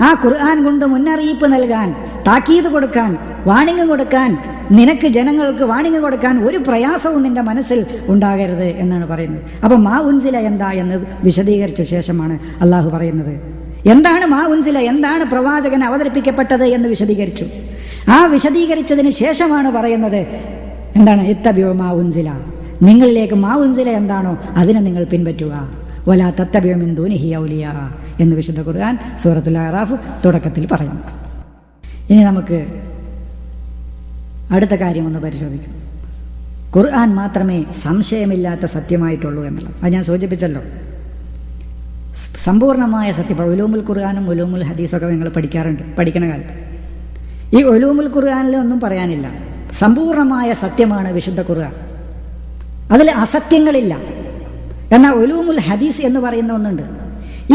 S1: ആ ഖുർആൻ കൊണ്ട് മുന്നറിയിപ്പ് നൽകാൻ, താക്കീത് കൊടുക്കാൻ, വാണിംഗ് കൊടുക്കാൻ, നിനക്ക് ജനങ്ങൾക്ക് വാണിംഗ് കൊടുക്കാൻ ഒരു പ്രയാസവും നിന്റെ മനസ്സിൽ ഉണ്ടാകരുത് എന്നാണ് പറയുന്നത്. അപ്പം മാ ഉൻസില എന്താ എന്ന് വിശദീകരിച്ച ശേഷമാണ് അള്ളാഹു പറയുന്നത്. എന്താണ് മാ ഉൻസില, എന്താണ് പ്രവാചകൻ അവതരിപ്പിക്കപ്പെട്ടത് എന്ന് വിശദീകരിച്ചു. ആ വിശദീകരിച്ചതിന് ശേഷമാണ് പറയുന്നത് എന്താണ്, ഇത്തബിഉ മാ ഉൻസില, നിങ്ങളിലേക്ക് മാ ഉൻസില എന്താണോ അതിനെ നിങ്ങൾ പിൻപറ്റുക, വലാ തത്തബിഉ മിൻ ദൂനിഹി ഔലിയാ എന്ന് വിശുദ്ധ ഖുർആൻ സൂറത്തുൽ അഹ്റാഫ് തുടക്കത്തിൽ പറയുന്നു. ഇനി നമുക്ക് അടുത്ത കാര്യം ഒന്ന് പരിശോധിക്കാം. ഖുർആൻ മാത്രമേ സംശയമില്ലാത്ത സത്യമായിട്ടുള്ളൂ എന്നുള്ളത് അത് ഞാൻ സൂചിപ്പിച്ചല്ലോ. സമ്പൂർണമായ സത്യം, ഉലൂമുൽ ഖുർആനും ഉലൂമുൽ ഹദീസൊക്കെ നിങ്ങൾ പഠിക്കണ കാലത്ത് ഈ ഉലൂമുൽ ഖുർആനിൽ ഒന്നും പറയാനില്ല. സമ്പൂർണമായ സത്യമാണ് വിശുദ്ധ ഖുർആൻ, അതിൽ അസത്യങ്ങളില്ല. എന്നാൽ ഉലൂമുൽ ഹദീസ് എന്ന് പറയുന്ന ഒന്നുണ്ട്.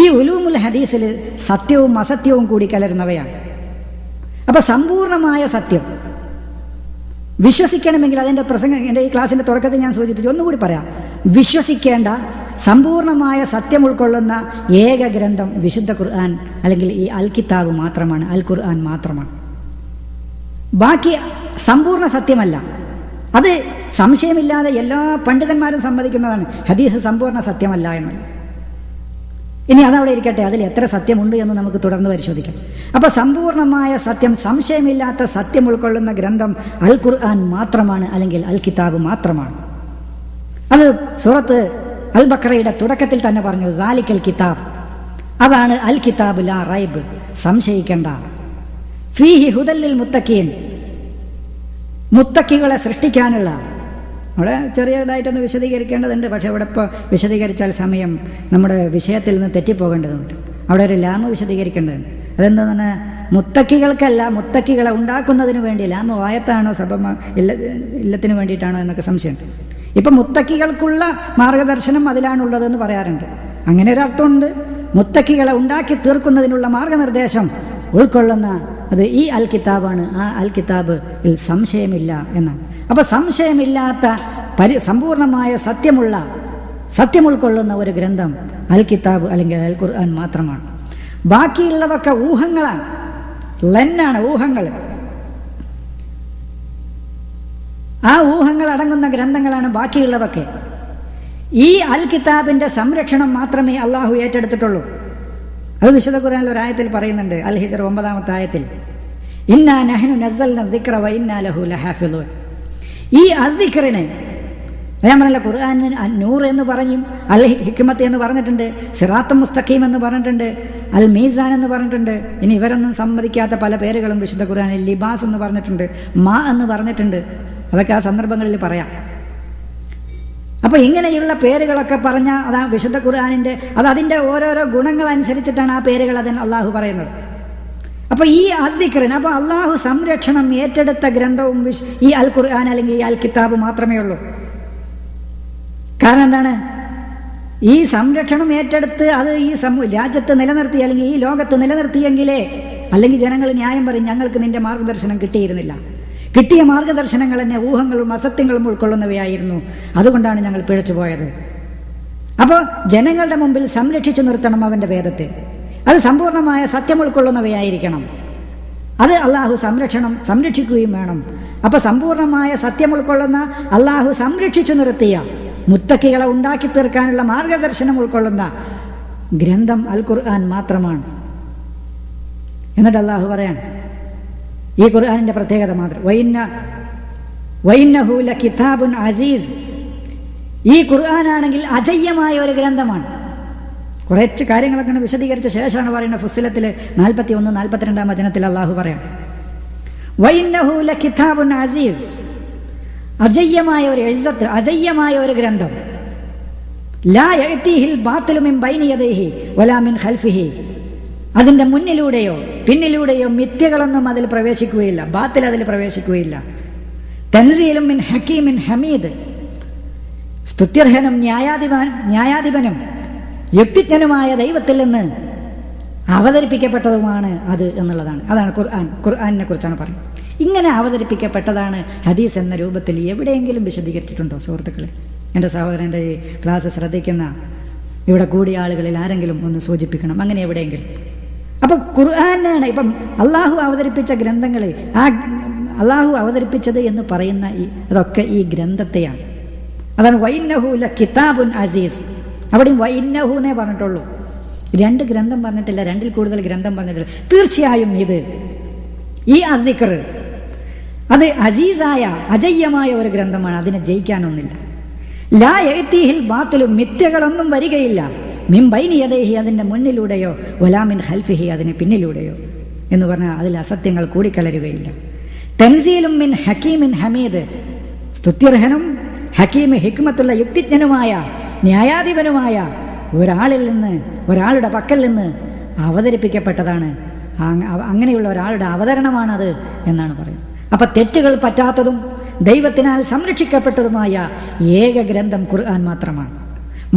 S1: ഈ ഉലൂമുൽ ഹദീസിൽ സത്യവും അസത്യവും കൂടി കലരുന്നവയാണ്. അപ്പൊ സമ്പൂർണമായ സത്യം വിശ്വസിക്കണമെങ്കിൽ അതിൻ്റെ പ്രസംഗം എൻ്റെ ഈ ക്ലാസ്സിൻ്റെ തുടക്കത്തിൽ ഞാൻ സൂചിപ്പിച്ചു, ഒന്നുകൂടി പറയാം. വിശ്വസിക്കേണ്ട സമ്പൂർണമായ സത്യം ഉൾക്കൊള്ളുന്ന ഏക ഗ്രന്ഥം വിശുദ്ധ ഖുർആൻ അല്ലെങ്കിൽ ഈ അൽ കിതാബ് മാത്രമാണ്, അൽ ഖുർആൻ മാത്രമാണ്. ബാക്കി സമ്പൂർണ്ണ സത്യമല്ല. അത് സംശയമില്ലാതെ എല്ലാ പണ്ഡിതന്മാരും സമ്മതിക്കുന്നതാണ്, ഹദീസ് സമ്പൂർണ്ണ സത്യമല്ല എന്നുള്ളത്. ഇനി അതവിടെ ഇരിക്കട്ടെ, അതിൽ എത്ര സത്യമുണ്ട് എന്ന് നമുക്ക് തുടർന്ന് പരിശോധിക്കാം. അപ്പൊ സമ്പൂർണമായ സത്യം, സംശയമില്ലാത്ത സത്യം ഉൾക്കൊള്ളുന്ന ഗ്രന്ഥം അൽ ഖുർആൻ മാത്രമാണ്, അല്ലെങ്കിൽ അൽ കിതാബ് മാത്രമാണ്. അത് സൂറത്ത് അൽ ബഖറയുടെ തുടക്കത്തിൽ തന്നെ പറഞ്ഞു, ദാലിക്കൽ കിതാബ്, അതാണ് അൽ കിതാബ് ലാ റൈബ്, സംശയിക്കേണ്ട. ഫീഹി ഹുദല്ലിൽ മുത്തഖീൻ, മുത്തഖികളെ സൃഷ്ടിക്കാനുള്ള. അവിടെ ചെറിയതായിട്ടൊന്ന് വിശദീകരിക്കേണ്ടതുണ്ട്, പക്ഷെ ഇവിടെ ഇപ്പോൾ വിശദീകരിച്ചാൽ സമയം നമ്മുടെ വിഷയത്തിൽ നിന്ന് തെറ്റിപ്പോകേണ്ടതുണ്ട്. അവിടെ ഒരു ലാമ് വിശദീകരിക്കേണ്ടതുണ്ട്. അതെന്താണ്? മുത്തഖികൾക്കല്ല, മുത്തഖികളെ ഉണ്ടാക്കുന്നതിന് വേണ്ടി. ലാമ് വായത്താണോ സബമ ഇല്ലത്തിന് വേണ്ടിയിട്ടാണോ എന്നൊക്കെ സംശയമുണ്ട്. ഇപ്പം മുത്തഖികൾക്കുള്ള മാർഗദർശനം അതിലാണുള്ളതെന്ന് പറയാറുണ്ട്. അങ്ങനെ ഒരർത്ഥമുണ്ട്. മുത്തഖികളെ ഉണ്ടാക്കി തീർക്കുന്നതിനുള്ള മാർഗനിർദ്ദേശം ഉൾക്കൊള്ളുന്ന അത് ഈ അൽ കിതാബാണ്. ആ അൽ കിതാബിൽ സംശയമില്ല എന്നാണ്. അപ്പൊ സംശയമില്ലാത്ത സമ്പൂർണമായ സത്യം ഉൾക്കൊള്ളുന്ന ഒരു ഗ്രന്ഥം അൽ കിതാബ് അല്ലെങ്കിൽ അൽ ഖുർആൻ മാത്രമാണ്. ബാക്കിയുള്ളതൊക്കെ ഊഹങ്ങളാണ്, ലന്നാണ്, ഊഹങ്ങൾ. ആ ഊഹങ്ങൾ അടങ്ങുന്ന ഗ്രന്ഥങ്ങളാണ് ബാക്കിയുള്ളതൊക്കെ. ഈ അൽ കിതാബിന്റെ സംരക്ഷണം മാത്രമേ അള്ളാഹു ഏറ്റെടുത്തിട്ടുള്ളൂ. അത് വിശുദ്ധ ഖുർആനിൽ ഒരു ആയത്തിൽ പറയുന്നുണ്ട്, അൽ ഹിജ്ർ 9-ാമത്തെ ആയത്തിൽ, ഇന്നാ നഹ്നു നസ്സൽന ദിക്റ വ ഇന്നാ ലഹു ലഹാഫിളൂൻ. ഈ അദ്ദിക്റിനെ ഞാൻ പറഞ്ഞില്ല, ഖുർആനിന് നൂർ എന്ന് പറയും, അൽ ഹിക്മത്ത് എന്ന് പറഞ്ഞിട്ടുണ്ട്, സിറാത്തുൽ മുസ്തഖീം എന്ന് പറഞ്ഞിട്ടുണ്ട്, അൽ മീസാൻ എന്ന് പറഞ്ഞിട്ടുണ്ട്. ഇനി ഇവരൊന്നും സമ്മതിക്കാത്ത പല പേരുകളും വിശുദ്ധ ഖുർആനിൽ ലിബാസ് എന്ന് പറഞ്ഞിട്ടുണ്ട്, മാ എന്ന് പറഞ്ഞിട്ടുണ്ട്. അതൊക്കെ ആ സന്ദർഭങ്ങളിൽ പറയാം. അപ്പൊ ഇങ്ങനെയുള്ള പേരുകളൊക്കെ പറഞ്ഞ അതാ വിശുദ്ധ ഖുർആനിന്റെ, അതിന്റെ ഓരോരോ ഗുണങ്ങൾ അനുസരിച്ചിട്ടാണ് ആ പേരുകൾ അതിന് അള്ളാഹു പറയുന്നത്. അപ്പൊ ഈ അദ്ദിക്റിന്, അപ്പൊ അള്ളാഹു സംരക്ഷണം ഏറ്റെടുത്ത ഗ്രന്ഥവും ഈ അൽ ഖുർആൻ അല്ലെങ്കിൽ ഈ അൽ കിതാബ് മാത്രമേ ഉള്ളൂ. കാരണം എന്താണ്? ഈ സംരക്ഷണം ഏറ്റെടുത്ത് അത് ഈ രാജ്യത്ത് നിലനിർത്തി അല്ലെങ്കിൽ ഈ ലോകത്ത് നിലനിർത്തിയെങ്കിലേ, അല്ലെങ്കിൽ ജനങ്ങൾ ന്യായം പറയും, ഞങ്ങൾക്ക് നിന്റെ മാർഗദർശനം കിട്ടിയിരുന്നില്ല. കിട്ടിയ മാർഗദർശനങ്ങൾ തന്നെ ഊഹങ്ങളും അസത്യങ്ങളും ഉൾക്കൊള്ളുന്നവയായിരുന്നു. അതുകൊണ്ടാണ് ഞങ്ങൾ പിഴച്ചു പോയത്. അപ്പോൾ ജനങ്ങളുടെ മുമ്പിൽ സംരക്ഷിച്ചു നിർത്തണം അവന്റെ വേദത്തെ. അത് സമ്പൂർണമായ സത്യം ഉൾക്കൊള്ളുന്നവയായിരിക്കണം. അത് അള്ളാഹു സംരക്ഷിക്കുകയും വേണം. അപ്പൊ സമ്പൂർണമായ സത്യം ഉൾക്കൊള്ളുന്ന, അള്ളാഹു സംരക്ഷിച്ചു നിർത്തിയ, മുത്തക്കികളെ ഉണ്ടാക്കി തീർക്കാനുള്ള മാർഗദർശനം ഉൾക്കൊള്ളുന്ന ഗ്രന്ഥം അൽ ഖുർആൻ മാത്രമാണ്. എന്നിട്ട് അള്ളാഹു പറയാൻ ഈ ഖുർആനിന്റെ പ്രത്യേകത മാത്രം, വഇന്നഹു ലകിതാബുൻ അസീസ്. ഈ ഖുർആനാണെങ്കിൽ അജയ്യമായ ഒരു ഗ്രന്ഥമാണ്. കുറച്ച് കാര്യങ്ങളൊക്കെ വിശദീകരിച്ച ശേഷമാണ് പറയുന്നത്. ഫുസ്സിലത്തിൽ 41-42 വചനത്തിൽ അള്ളാഹു പറയാം, വഇന്നഹു ലകിതാബുൻ അസീസ്, അജയ്യമായ ഒരു ഇസ്സത്ത്, അജയ്യമായ ഒരു ഗ്രന്ഥം. ലാ യഅതീഹിൽ ബാത്തിലു മിൻ ബൈനി യദൈഹി വലാ മിൻ ഖൽഫിഹി. അതിന്റെ മുന്നിലൂടെയോ പിന്നിലൂടെയോ മിഥ്യകളൊന്നും അതിൽ പ്രവേശിക്കുകയില്ല, ബാത്തിൽ അതിൽ പ്രവേശിക്കുകയില്ല. തൻസീലും മിൻ ഹക്കീമിൻ ഹമീദ്. സ്തുത്യർഹനും ന്യായാധിപനും യുക്തിജ്ഞനുമായ ദൈവത്തിൽ നിന്ന് അവതരിപ്പിക്കപ്പെട്ടതുമാണ് അത് എന്നുള്ളതാണ്. അതാണ് ഖുർആനിനെ കുറിച്ചാണ് പറയുന്നത്. ഇങ്ങനെ അവതരിപ്പിക്കപ്പെട്ടതാണ് ഹദീസ് എന്ന രൂപത്തിൽ എവിടെയെങ്കിലും വിശദീകരിച്ചിട്ടുണ്ടോ സുഹൃത്തുക്കളെ? എൻ്റെ സഹോദരൻ്റെ ഈ ക്ലാസ് ശ്രദ്ധിക്കുന്ന ഇവിടെ കൂടിയ ആളുകളിൽ ആരെങ്കിലും ഒന്ന് സൂചിപ്പിക്കണം, അങ്ങനെ എവിടെയെങ്കിലും. അപ്പൊ ഖുർആനാണ് ഇപ്പം അള്ളാഹു അവതരിപ്പിച്ച ഗ്രന്ഥങ്ങൾ, ആ അള്ളാഹു അവതരിപ്പിച്ചത് എന്ന് പറയുന്ന അതൊക്കെ ഈ ഗ്രന്ഥത്തെയാണ്. അതാണ് വഇന്നഹു ലകിതാബുൻ അസീസ്. അവിടെയും വഇന്നഹു എന്നേ പറഞ്ഞിട്ടുള്ളൂ, 2 ഗ്രന്ഥം പറഞ്ഞിട്ടില്ല, 2-ൽ കൂടുതൽ ഗ്രന്ഥം പറഞ്ഞിട്ടില്ല. തീർച്ചയായും ഇത് ഈ അദ്ദിക്ർ അത് അസീസായ അജയ്യമായ ഒരു ഗ്രന്ഥമാണ്, അതിനെ ജയിക്കാനൊന്നില്ല. ലാ യഅതീഹിൽ ബാത്തിലു, മിഥ്യകളൊന്നും വരികയില്ല, മിൻ ബൈനി യദൈഹി, അതിൻ്റെ മുന്നിലൂടെയോ, വലാ മിൻ ഖൽഫിഹി, അതിന് പിന്നിലൂടെയോ എന്ന് പറഞ്ഞാൽ അതിൽ അസത്യങ്ങൾ കൂടിക്കലരുകയില്ല. തൻസീലും മിൻ ഹക്കീമിൻ ഹമീദ്. സ്തുത്യർഹനും ഹക്കീം ഹിക്മത്തുള്ള യുക്തിജ്ഞനുമായ ന്യായാധിപനുമായ ഒരാളുടെ പക്കൽ നിന്ന് അവതരിപ്പിക്കപ്പെട്ടതാണ്. അങ്ങനെയുള്ള ഒരാളുടെ അവതരണമാണത് എന്നാണ് പറയുന്നത്. അപ്പൊ തെറ്റുകൾ പറ്റാത്തതും ദൈവത്തിനാൽ സംരക്ഷിക്കപ്പെട്ടതുമായ ഏക ഗ്രന്ഥം ഖുർആൻ മാത്രമാണ്.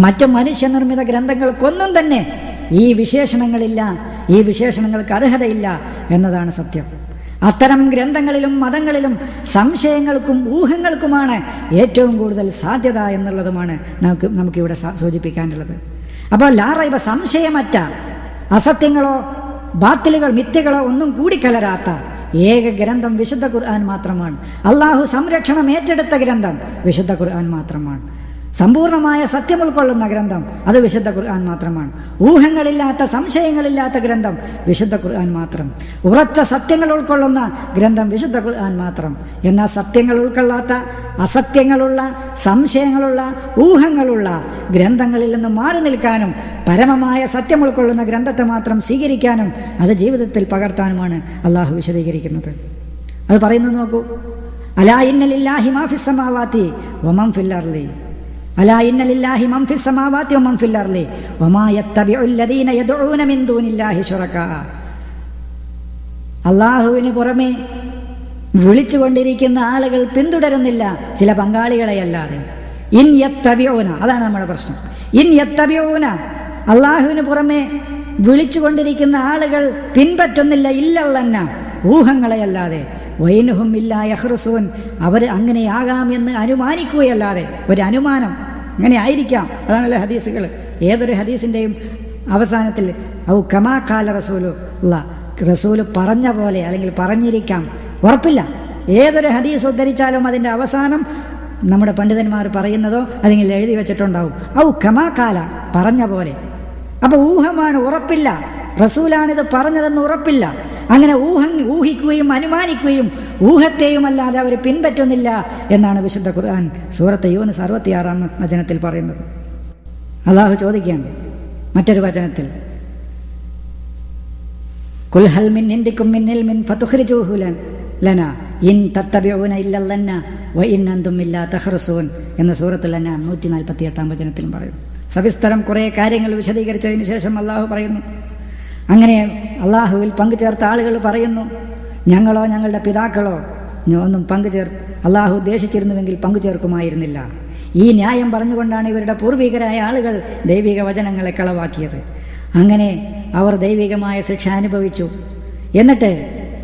S1: മറ്റു മനുഷ്യനിർമ്മിത ഗ്രന്ഥങ്ങൾക്കൊന്നും തന്നെ ഈ വിശേഷണങ്ങളില്ല, ഈ വിശേഷണങ്ങൾക്ക് അർഹതയില്ല എന്നതാണ് സത്യം. അത്തരം ഗ്രന്ഥങ്ങളിലും മതങ്ങളിലും സംശയങ്ങൾക്കും ഊഹങ്ങൾക്കുമാണ് ഏറ്റവും കൂടുതൽ സാധ്യത എന്നുള്ളതുമാണ് നമുക്കിവിടെ സൂചിപ്പിക്കാനുള്ളത്. അപ്പോൾ ലാ റൈബ, സംശയമറ്റ, അസത്യങ്ങളോ ബാത്തിലുകൾ മിഥ്യകളോ ഒന്നും കൂടിക്കലരാത്ത ഏക ഗ്രന്ഥം വിശുദ്ധ ഖുർആൻ മാത്രമാണ്. അള്ളാഹു സംരക്ഷണം ഏറ്റെടുത്ത ഗ്രന്ഥം വിശുദ്ധ ഖുർആൻ മാത്രമാണ്. സമ്പൂർണമായ സത്യം ഉൾക്കൊള്ളുന്ന ഗ്രന്ഥം അത് വിശുദ്ധ ഖുർആൻ മാത്രമാണ്. ഊഹങ്ങളില്ലാത്ത, സംശയങ്ങളില്ലാത്ത ഗ്രന്ഥം വിശുദ്ധ ഖുർആൻ മാത്രം. ഉറച്ച സത്യങ്ങൾ ഉൾക്കൊള്ളുന്ന ഗ്രന്ഥം വിശുദ്ധ ഖുർആൻ മാത്രം. എന്നാൽ സത്യങ്ങൾ ഉൾക്കൊള്ളാത്ത, അസത്യങ്ങളുള്ള, സംശയങ്ങളുള്ള, ഊഹങ്ങളുള്ള ഗ്രന്ഥങ്ങളിൽ നിന്ന് മാറി നിൽക്കാനും പരമമായ സത്യം ഉൾക്കൊള്ളുന്ന ഗ്രന്ഥത്തെ മാത്രം സ്വീകരിക്കാനും അത് ജീവിതത്തിൽ പകർത്താനുമാണ് അള്ളാഹു വിശദീകരിക്കുന്നത്. അത് പറയുന്നത് നോക്കൂ. അലാ ഇന്ന ലില്ലാഹി മാ ഫിസ് സമാവാതി വമൻ ഫിൽ അർളി, അലാ ഇന്ന ലില്ലാഹി മൻ ഫിസ് സമാവാതി വമൻ ഫിൽ അർളി വമാ യത്തബിഉൽ ലദീന യദ്ഊന മിൻ ദൂനില്ലാഹി ശുറകാ. അല്ലാഹുവിന് പുറമെ വിളിച്ചുകൊണ്ടിരിക്കുന്ന ആളുകൾ പിന്തുടരുന്നില്ല ചില പങ്കാളികളെയല്ലാതെ. ഇൻ യത്തബിഊന, അതാണ് നമ്മുടെ പ്രശ്നം. ഇൻ യത്തബിഊന, അല്ലാഹുവിന് പുറമെ വിളിച്ചുകൊണ്ടിരിക്കുന്ന ആളുകൾ പിൻപറ്റുന്നില്ല ഇല്ലല്ലന്ന, ഊഹങ്ങളെയല്ലാതെ. വൈനുഹും ഇല്ലാ യഖ്റുസൂൻ, അവർ അങ്ങനെയാകാം എന്ന് അനുമാനിക്കുകയല്ലാതെ. ഒരു അനുമാനം, അങ്ങനെ ആയിരിക്കാം, അതാണല്ലോ ഹദീസുകൾ. ഏതൊരു ഹദീസിൻ്റെയും അവസാനത്തിൽ ഔ കമാ ഖാല റസൂലുള്ളാഹ്, റസൂല് പറഞ്ഞ പോലെ അല്ലെങ്കിൽ പറഞ്ഞിരിക്കാം, ഉറപ്പില്ല. ഏതൊരു ഹദീസ് ഉദ്ധരിച്ചാലും അതിൻ്റെ അവസാനം നമ്മുടെ പണ്ഡിതന്മാർ പറയുന്നതോ അല്ലെങ്കിൽ എഴുതി വെച്ചിട്ടുണ്ടാവും ഔ കമാ ഖാല, പറഞ്ഞ പോലെ. അപ്പൊ ഊഹമാണ്, ഉറപ്പില്ല. റസൂലാണിത് പറഞ്ഞതെന്ന് ഉറപ്പില്ല. അങ്ങനെ ഊഹിക്കുകയും അനുമാനിക്കുകയും ഊഹത്തെയും അല്ലാതെ അവർ പിൻപറ്റുന്നില്ല എന്നാണ് വിശുദ്ധ ഖുർആൻ സൂറത്ത് യൂനുസ് 66-ാം വചനത്തിൽ പറയുന്നത്. അള്ളാഹു ചോദിക്കുകയാണ് മറ്റൊരു വചനത്തിൽ, ഖുൽ ഹൽ മിൻ ഇൻദികും മിൻ ഇൽമിൻ ഫതുഖ്രിജൂഹു ലനാ ഇൻ തത്തബിഊന ഇല്ലല്ലന്ന വ ഇൻ അൻതും ഇല്ലാ തഖ്റുസൂൻ എന്ന സൂറത്തുൽ അൻആം 148-ാം വചനത്തിലും പറയുന്നു. സവിസ്തരം കുറേ കാര്യങ്ങൾ വിശദീകരിച്ചതിന് ശേഷം അള്ളാഹു പറയുന്നു, അങ്ങനെ അള്ളാഹുവിൽ പങ്കുചേർത്ത ആളുകൾ പറയുന്നു, ഞങ്ങളോ ഞങ്ങളുടെ പിതാക്കളോ ഒന്നും അള്ളാഹു ഉദ്ദേശിച്ചിരുന്നുവെങ്കിൽ പങ്കുചേർക്കുമായിരുന്നില്ല. ഈ ന്യായം പറഞ്ഞുകൊണ്ടാണ് ഇവരുടെ പൂർവികരായ ആളുകൾ ദൈവിക വചനങ്ങളെ കളവാക്കിയത്. അങ്ങനെ അവർ ദൈവികമായ ശിക്ഷ അനുഭവിച്ചു. എന്നിട്ട്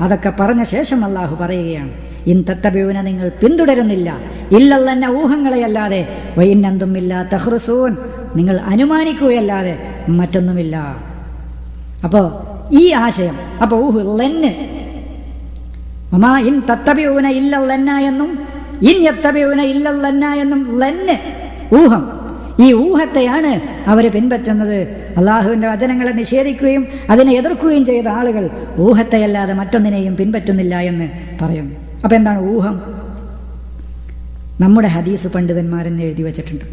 S1: അതൊക്കെ പറഞ്ഞ ശേഷം അള്ളാഹു പറയുകയാണ്, ഇൻ തത്തബിഊന, നിങ്ങൾ പിന്തുടരുന്നില്ല ഇല്ലല്ലന്ന, ഊഹങ്ങളെയല്ലാതെ, വ ഇൻ അൻതും ഇല്ലാ തഖ്റുസൂൻ, നിങ്ങൾ അനുമാനിക്കുകയല്ലാതെ മറ്റൊന്നുമില്ല. അപ്പോൾ ഈ ആശയം, അപ്പോൾ ഊഹ് ലന്ന്, വമാ ഇൻ തത്തബിഊന ഇല്ലല്ലന്ന എന്നും ഇൻ യത്തബിഊന ഇല്ലല്ലന്ന എന്നും ലന്ന്, ഊഹം. ഈ ഊഹത്തെയാണ് അവർ പിൻപറ്റുന്നത്. അള്ളാഹുവിൻ്റെ വചനങ്ങളെ നിഷേധിക്കുകയും അതിനെ എതിർക്കുകയും ചെയ്ത ആളുകൾ ഊഹത്തെയല്ലാതെ മറ്റൊന്നിനെയും പിൻപറ്റുന്നില്ല എന്ന് പറയുന്നു. അപ്പം എന്താണ് ഊഹം? നമ്മുടെ ഹദീസ് പണ്ഡിതന്മാരെന്നെ എഴുതി വച്ചിട്ടുണ്ട്.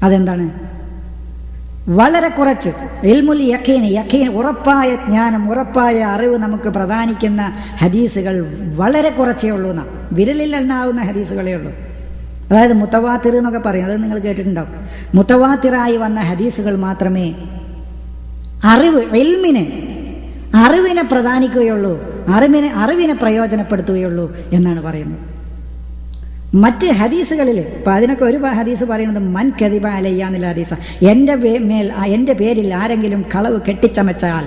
S1: അതെന്താണ്? വളരെ കുറച്ച് ഇൽമുൽ യഖീൻ, ഉറപ്പായ ജ്ഞാനം, ഉറപ്പായ അറിവ് നമുക്ക് പ്രദാനിക്കുന്ന ഹദീസുകൾ വളരെ കുറച്ചേ ഉള്ളൂ. വിരലിൽ എണ്ണാവുന്ന ഹദീസുകളേ ഉള്ളൂ. അതായത് മുത്തവാത്തിർ എന്നൊക്കെ പറയും, അത് നിങ്ങൾ കേട്ടിട്ടുണ്ടാവും. മുത്തവാത്തിറായി വന്ന ഹദീസുകൾ മാത്രമേ അറിവിനെ പ്രദാനിക്കുകയുള്ളൂ, അറിവിനെ പ്രയോജനപ്പെടുത്തുകയുള്ളൂ എന്നാണ് പറയുന്നത്. മറ്റ് ഹദീസുകളിൽ ഇപ്പം അതിനൊക്കെ ഒരു ഹദീസ് പറയുന്നത് മൻ കദിബ അലയ്യ എന്നുള്ള ഹദീസ. എൻ്റെ പേരിൽ ആരെങ്കിലും കളവ് കെട്ടിച്ചമച്ചാൽ,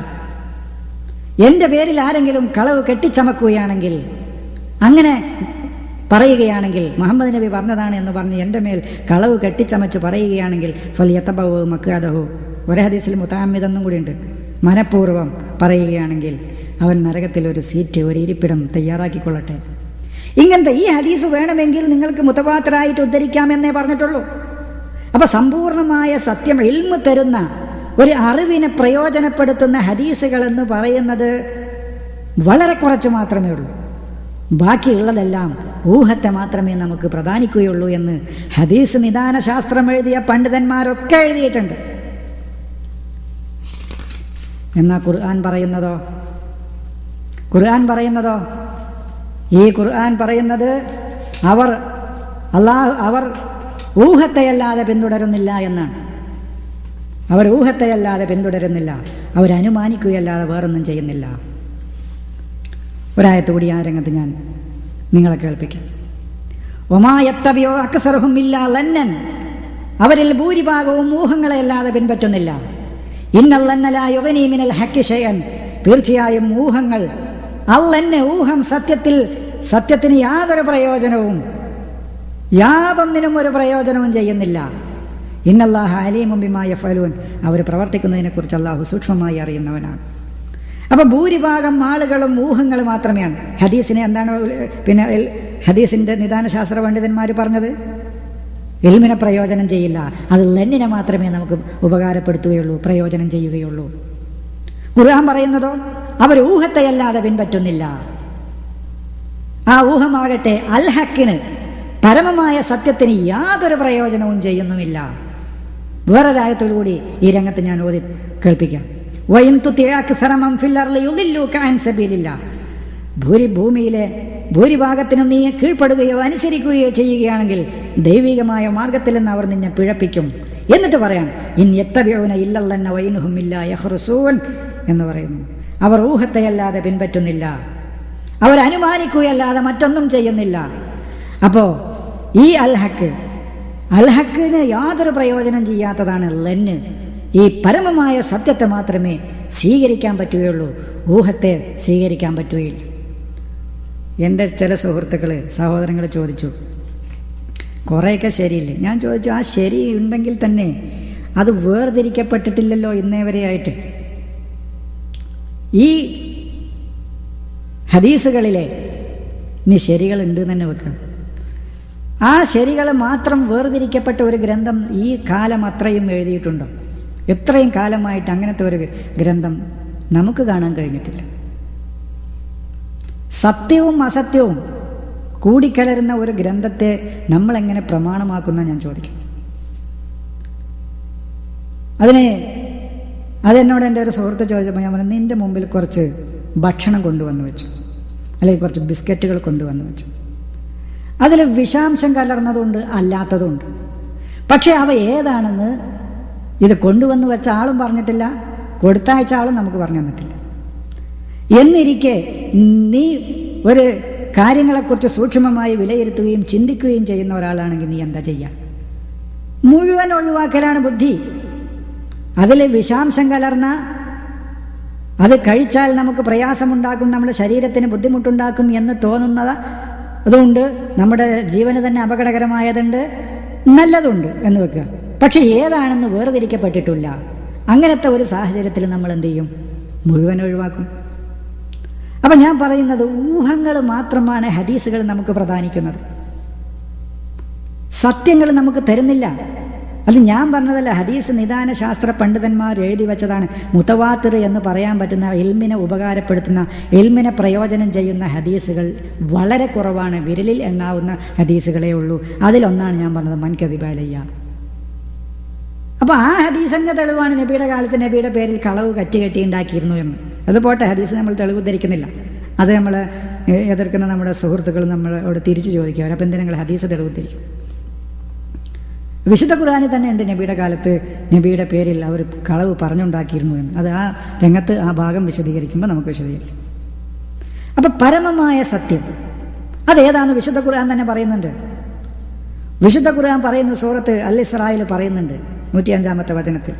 S1: എൻ്റെ പേരിൽ ആരെങ്കിലും കളവ് കെട്ടിച്ചമക്കുകയാണെങ്കിൽ, അങ്ങനെ പറയുകയാണെങ്കിൽ, മുഹമ്മദ് നബി പറഞ്ഞതാണ് എന്ന് പറഞ്ഞ് എൻ്റെ മേൽ കളവ് കെട്ടിച്ചമച്ച് പറയുകയാണെങ്കിൽ ഫലിയത്തബവ്വ മഖ്അദഹു, ഒരു ഹദീസിൽ മുതഅമ്മിദെന്നും കൂടിയുണ്ട്, മനഃപൂർവ്വം പറയുകയാണെങ്കിൽ അവൻ നരകത്തിൽ ഒരു സീറ്റ്, ഒരു ഇരിപ്പിടം തയ്യാറാക്കിക്കൊള്ളട്ടെ. ഇങ്ങനത്തെ ഈ ഹദീസ് വേണമെങ്കിൽ നിങ്ങൾക്ക് മുതവാത്തിറായിട്ട് ഉദ്ധരിക്കാമെന്നേ പറഞ്ഞിട്ടുള്ളൂ. അപ്പൊ സമ്പൂർണമായ സത്യം, ഇൽമ് തരുന്ന ഒരു അറിവിനെ പ്രയോജനപ്പെടുത്തുന്ന ഹദീസുകൾ എന്ന് പറയുന്നത് വളരെ കുറച്ച് മാത്രമേ ഉള്ളൂ. ബാക്കിയുള്ളതെല്ലാം ഊഹത്തെ മാത്രമേ നമുക്ക് പ്രദാനിക്കുകയുള്ളൂ എന്ന് ഹദീസ് നിദാന ശാസ്ത്രം എഴുതിയ പണ്ഡിതന്മാരൊക്കെ എഴുതിയിട്ടുണ്ട്. എന്നാൽ ഖുർആൻ പറയുന്നതോ ഈ ഖുർആൻ പറയുന്നത് അവർ ഊഹത്തെയല്ലാതെ പിന്തുടരുന്നില്ല എന്നാണ്. അവർ ഊഹത്തെയല്ലാതെ പിന്തുടരുന്നില്ല, അവരനുമാനിക്കുകയല്ലാതെ വേറൊന്നും ചെയ്യുന്നില്ല. ഒരായത്ത് കൂടി ആ രംഗത്ത് ഞാൻ നിങ്ങളെ കേൾപ്പിക്കാം. ഒമാ യത്തബിഉ അക്സറുഹും ഇല്ലാ ലന്നൻ, അവരിൽ ഭൂരിഭാഗവും ഊഹങ്ങളെയല്ലാതെ പിൻപറ്റുന്നില്ല. ഇന്നൽ ലന്ന ലാ യുഗ്നി മിനൽ ഹഖി ശൈഅൻ, തീർച്ചയായും ഊഹങ്ങൾ അല്ലെന്നെ ഊഹം സത്യത്തിന് യാതൊരു പ്രയോജനവും, യാതൊന്നിനും ഒരു പ്രയോജനവും ചെയ്യുന്നില്ല. ഇന്നല്ലാഹ അലീമും ബിമാ യഫ്അലൂൻ, അവർ പ്രവർത്തിക്കുന്നതിനെക്കുറിച്ച് അള്ളാഹു സൂക്ഷ്മമായി അറിയുന്നവനാണ്. അപ്പൊ ഭൂരിഭാഗം ആളുകളും ഊഹങ്ങൾ മാത്രമാണ്. ഹദീസിനെ എന്താണ് പിന്നെ ഹദീസിന്റെ നിദാനശാസ്ത്ര പണ്ഡിതന്മാർ പറഞ്ഞത്? ഇൽമിനെ പ്രയോജനം ചെയ്യില്ല, അത് ലന്നിനെ മാത്രമേ നമുക്ക് ഉപകാരപ്പെടുത്തുകയുള്ളൂ, പ്രയോജനം ചെയ്യുകയുള്ളൂ. ഖുർആൻ പറയുന്നതോ അവർ ഊഹത്തെയല്ലാതെ പിൻപറ്റുന്നില്ല. ആ ഊഹമാകട്ടെ അൽ ഹക്കിന്, പരമമായ സത്യത്തിന് യാതൊരു പ്രയോജനവും ചെയ്യുന്നുമില്ല. വേറൊരായത്തോടുകൂടി ഈ രംഗത്ത് ഞാൻ ഓതി കേൾപ്പിക്കാം. ഭൂമിയിലെ ഭൂരിഭാഗത്തിനും നീ കീഴ്പ്പെടുകയോ അനുസരിക്കുകയോ ചെയ്യുകയാണെങ്കിൽ ദൈവികമായ മാർഗത്തിൽ നിന്ന് അവർ നിന്നെ പിഴപ്പിക്കും. എന്നിട്ട് പറയാണ് ഇൻ യത്തബിഊന ഇല്ലല്ലന്ന വൈനുഹും ഇല്ലാ യഖ്റുസൂൻ എന്ന് പറയുന്നു. അവർ ഊഹത്തെയല്ലാതെ പിൻപറ്റുന്നില്ല, അവർ അനുമാനിക്കുകയല്ലാതെ മറ്റൊന്നും ചെയ്യുന്നില്ല. അപ്പോ ഈ അൽഹക്കിന് യാതൊരു പ്രയോജനം ചെയ്യാത്തതാണ് ലന്ന്. ഈ പരമമായ സത്യത്തെ മാത്രമേ സ്വീകരിക്കാൻ പറ്റുകയുള്ളൂ, ഊഹത്തെ സ്വീകരിക്കാൻ പറ്റുകയില്ല. എൻ്റെ ചില സഹോദരങ്ങൾ ചോദിച്ചു, കുറേയൊക്കെ ശരിയില്ലേ? ഞാൻ ചോദിച്ചു, ആ ശരി ഉണ്ടെങ്കിൽ തന്നെ അത് വേർതിരിക്കപ്പെട്ടിട്ടില്ലല്ലോ ഇന്നേ വരെയായിട്ട്. ഈ ഹദീസുകളിലെ ഇനി ശരികളുണ്ട് തന്നെ വെക്കണം. ആ ശരികൾ മാത്രം വേർതിരിക്കപ്പെട്ട ഒരു ഗ്രന്ഥം ഈ കാലം അത്രയും എഴുതിയിട്ടുണ്ടോ? എത്രയും കാലമായിട്ട് അങ്ങനത്തെ ഒരു ഗ്രന്ഥം നമുക്ക് കാണാൻ കഴിഞ്ഞിട്ടില്ല. സത്യവും അസത്യവും കൂടിക്കലരുന്ന ഒരു ഗ്രന്ഥത്തെ നമ്മളെങ്ങനെ പ്രമാണമാക്കുന്ന ഞാൻ ചോദിക്കും. അതെന്നോട് എൻ്റെ ഒരു സുഹൃത്ത് ചോദിച്ചപ്പോൾ ഞാൻ പറഞ്ഞു, നിൻ്റെ മുമ്പിൽ കുറച്ച് ഭക്ഷണം കൊണ്ടുവന്ന് വെച്ചു, അല്ലെങ്കിൽ കുറച്ച് ബിസ്ക്കറ്റുകൾ കൊണ്ടുവന്ന് വെച്ചു. അതിൽ വിഷാംശം കലർന്നതുണ്ട്, അല്ലാത്തതുണ്ട്. പക്ഷേ അവ ഏതാണെന്ന് ഇത് കൊണ്ടുവന്ന് വെച്ച ആളും പറഞ്ഞിട്ടില്ല, കൊടുത്തയച്ച ആളും നമുക്ക് പറഞ്ഞു തന്നിട്ടില്ല. എന്നിരിക്കെ നീ ഒരു കാര്യങ്ങളെക്കുറിച്ച് സൂക്ഷ്മമായി വിലയിരുത്തുകയും ചിന്തിക്കുകയും ചെയ്യുന്ന ഒരാളാണെങ്കിൽ നീ എന്താ ചെയ്യുക? മുഴുവൻ ഒഴിവാക്കലാണ് ബുദ്ധി. അതിൽ വിഷാംശം കലർന്ന, അത് കഴിച്ചാൽ നമുക്ക് പ്രയാസമുണ്ടാക്കും, നമ്മുടെ ശരീരത്തിന് ബുദ്ധിമുട്ടുണ്ടാക്കും എന്ന് തോന്നുന്നത് അതുകൊണ്ട്, നമ്മുടെ ജീവന് തന്നെ അപകടകരമായതുണ്ട്, നല്ലതുണ്ട് എന്ന് വെക്കുക. പക്ഷെ ഏതാണെന്ന് വേർതിരിക്കപ്പെട്ടിട്ടില്ല. അങ്ങനത്തെ ഒരു സാഹചര്യത്തിൽ നമ്മൾ എന്ത് ചെയ്യും? മുഴുവൻ ഒഴിവാക്കും. അപ്പം ഞാൻ പറയുന്നത്, ഊഹങ്ങൾ മാത്രമാണ് ഹദീസുകൾ നമുക്ക് പ്രദാനിക്കുന്നത്, സത്യങ്ങൾ നമുക്ക് തരുന്നില്ല. അത് ഞാൻ പറഞ്ഞതല്ല, ഹദീസ് നിദാന ശാസ്ത്ര പണ്ഡിതന്മാർ എഴുതി വെച്ചതാണ്. മുതവാത്തിർ എന്ന് പറയാൻ പറ്റുന്ന, ഇൽമിനെ ഉപകാരപ്പെടുത്തുന്ന, ഇൽമിനെ പ്രയോജനം ചെയ്യുന്ന ഹദീസുകൾ വളരെ കുറവാണ്. വിരലിൽ എണ്ണാവുന്ന ഹദീസുകളേ ഉള്ളൂ. അതിലൊന്നാണ് ഞാൻ പറഞ്ഞത് മൻകദിബ അലയ്യ. അപ്പോൾ ആ ഹദീസിൻ്റെ തെളിവാണ് നബിയുടെ കാലത്ത് നബിയുടെ പേരിൽ കളവ് കെട്ടി ഉണ്ടാക്കിയിരുന്നു എന്ന്. അത് പോട്ടെ, ഹദീസ് നമ്മൾ തെളിവ് ധരിക്കുന്നില്ല. അത് നമ്മൾ എതിർക്കുന്ന നമ്മുടെ സുഹൃത്തുക്കൾ നമ്മളോട് തിരിച്ചു ചോദിക്കുക, അവരപ്പോൾ എന്തിനാ നിങ്ങൾ ഹദീസ് തെളിവ് ധരിക്കും? വിശുദ്ധ ഖുർആനിൽ തന്നെ ഉണ്ട് നബിയുടെ കാലത്ത് നബിയുടെ പേരിൽ അവർ കളവ് പറഞ്ഞുണ്ടാക്കിയിരുന്നു എന്ന്. അത് ആ രംഗത്ത് ആ ഭാഗം വിശദീകരിക്കുമ്പോൾ നമുക്ക് വിശദീകരിക്കും. അപ്പം പരമമായ സത്യം അതേതാണെന്ന് വിശുദ്ധ ഖുർആൻ തന്നെ പറയുന്നുണ്ട്. വിശുദ്ധ ഖുർആൻ പറയുന്ന സൂറത്ത് അൽ ഇസ്രായിൽ പറയുന്നുണ്ട് 105-ാമത്തെ വചനത്തിൽ,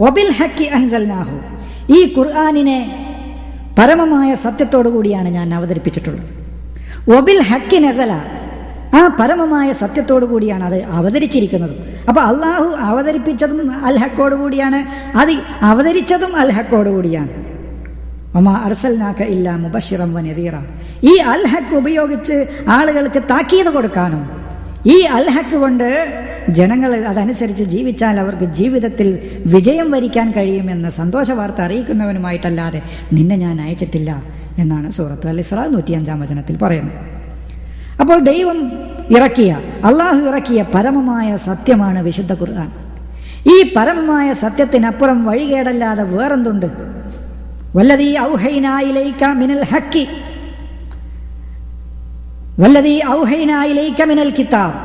S1: വബിൽ ഹക്കി അൻസൽനാഹു, ഈ ഖുർആനിനെ പരമമായ സത്യത്തോടു കൂടിയാണ് ഞാൻ അവതരിപ്പിച്ചിട്ടുള്ളത്. വബിൽ ഹക്കി നസല, ആ പരമമായ സത്യത്തോടു കൂടിയാണ് അത് അവതരിച്ചിരിക്കുന്നത്. അപ്പോൾ അള്ളാഹു അവതരിപ്പിച്ചതും അൽ ഹക്കോട് കൂടിയാണ്, അത് അവതരിച്ചതും അൽ ഹക്കോട് കൂടിയാണ്. വമാ അർസൽനാക ഇല്ലാ മുബശ്ശിറൻ വനദീറ, ഈ അൽ ഹക്ക് ഉപയോഗിച്ച് ആളുകൾക്ക് താക്കീത് കൊടുക്കാനും, ഈ അൽ ഹക്ക് കൊണ്ട് ജനങ്ങൾ അതനുസരിച്ച് ജീവിച്ചാൽ അവർക്ക് ജീവിതത്തിൽ വിജയം വരിക്കാൻ കഴിയുമെന്ന് സന്തോഷ വാർത്ത അറിയിക്കുന്നവനുമായിട്ടല്ലാതെ നിന്നെ ഞാൻ അയച്ചിട്ടില്ല എന്നാണ് സൂറത്ത് അൽ ഇസ്രാ 105-ാം വചനത്തിൽ പറയുന്നത്. അപ്പോൾ ദൈവം അള്ളാഹു ഇറക്കിയ പരമമായ സത്യമാണ് വിശുദ്ധ ഖുർആൻ. ഈ പരമമായ സത്യത്തിനപ്പുറം വഴികേടല്ലാതെ വേറെന്തുണ്ട്? വല്ലദീ ഔഹൈനാ ഇലൈക മിനൽ ഹക്കി വല്ലദീ ഔഹൈനാ ഇലൈക മിനൽ കിതാബ്,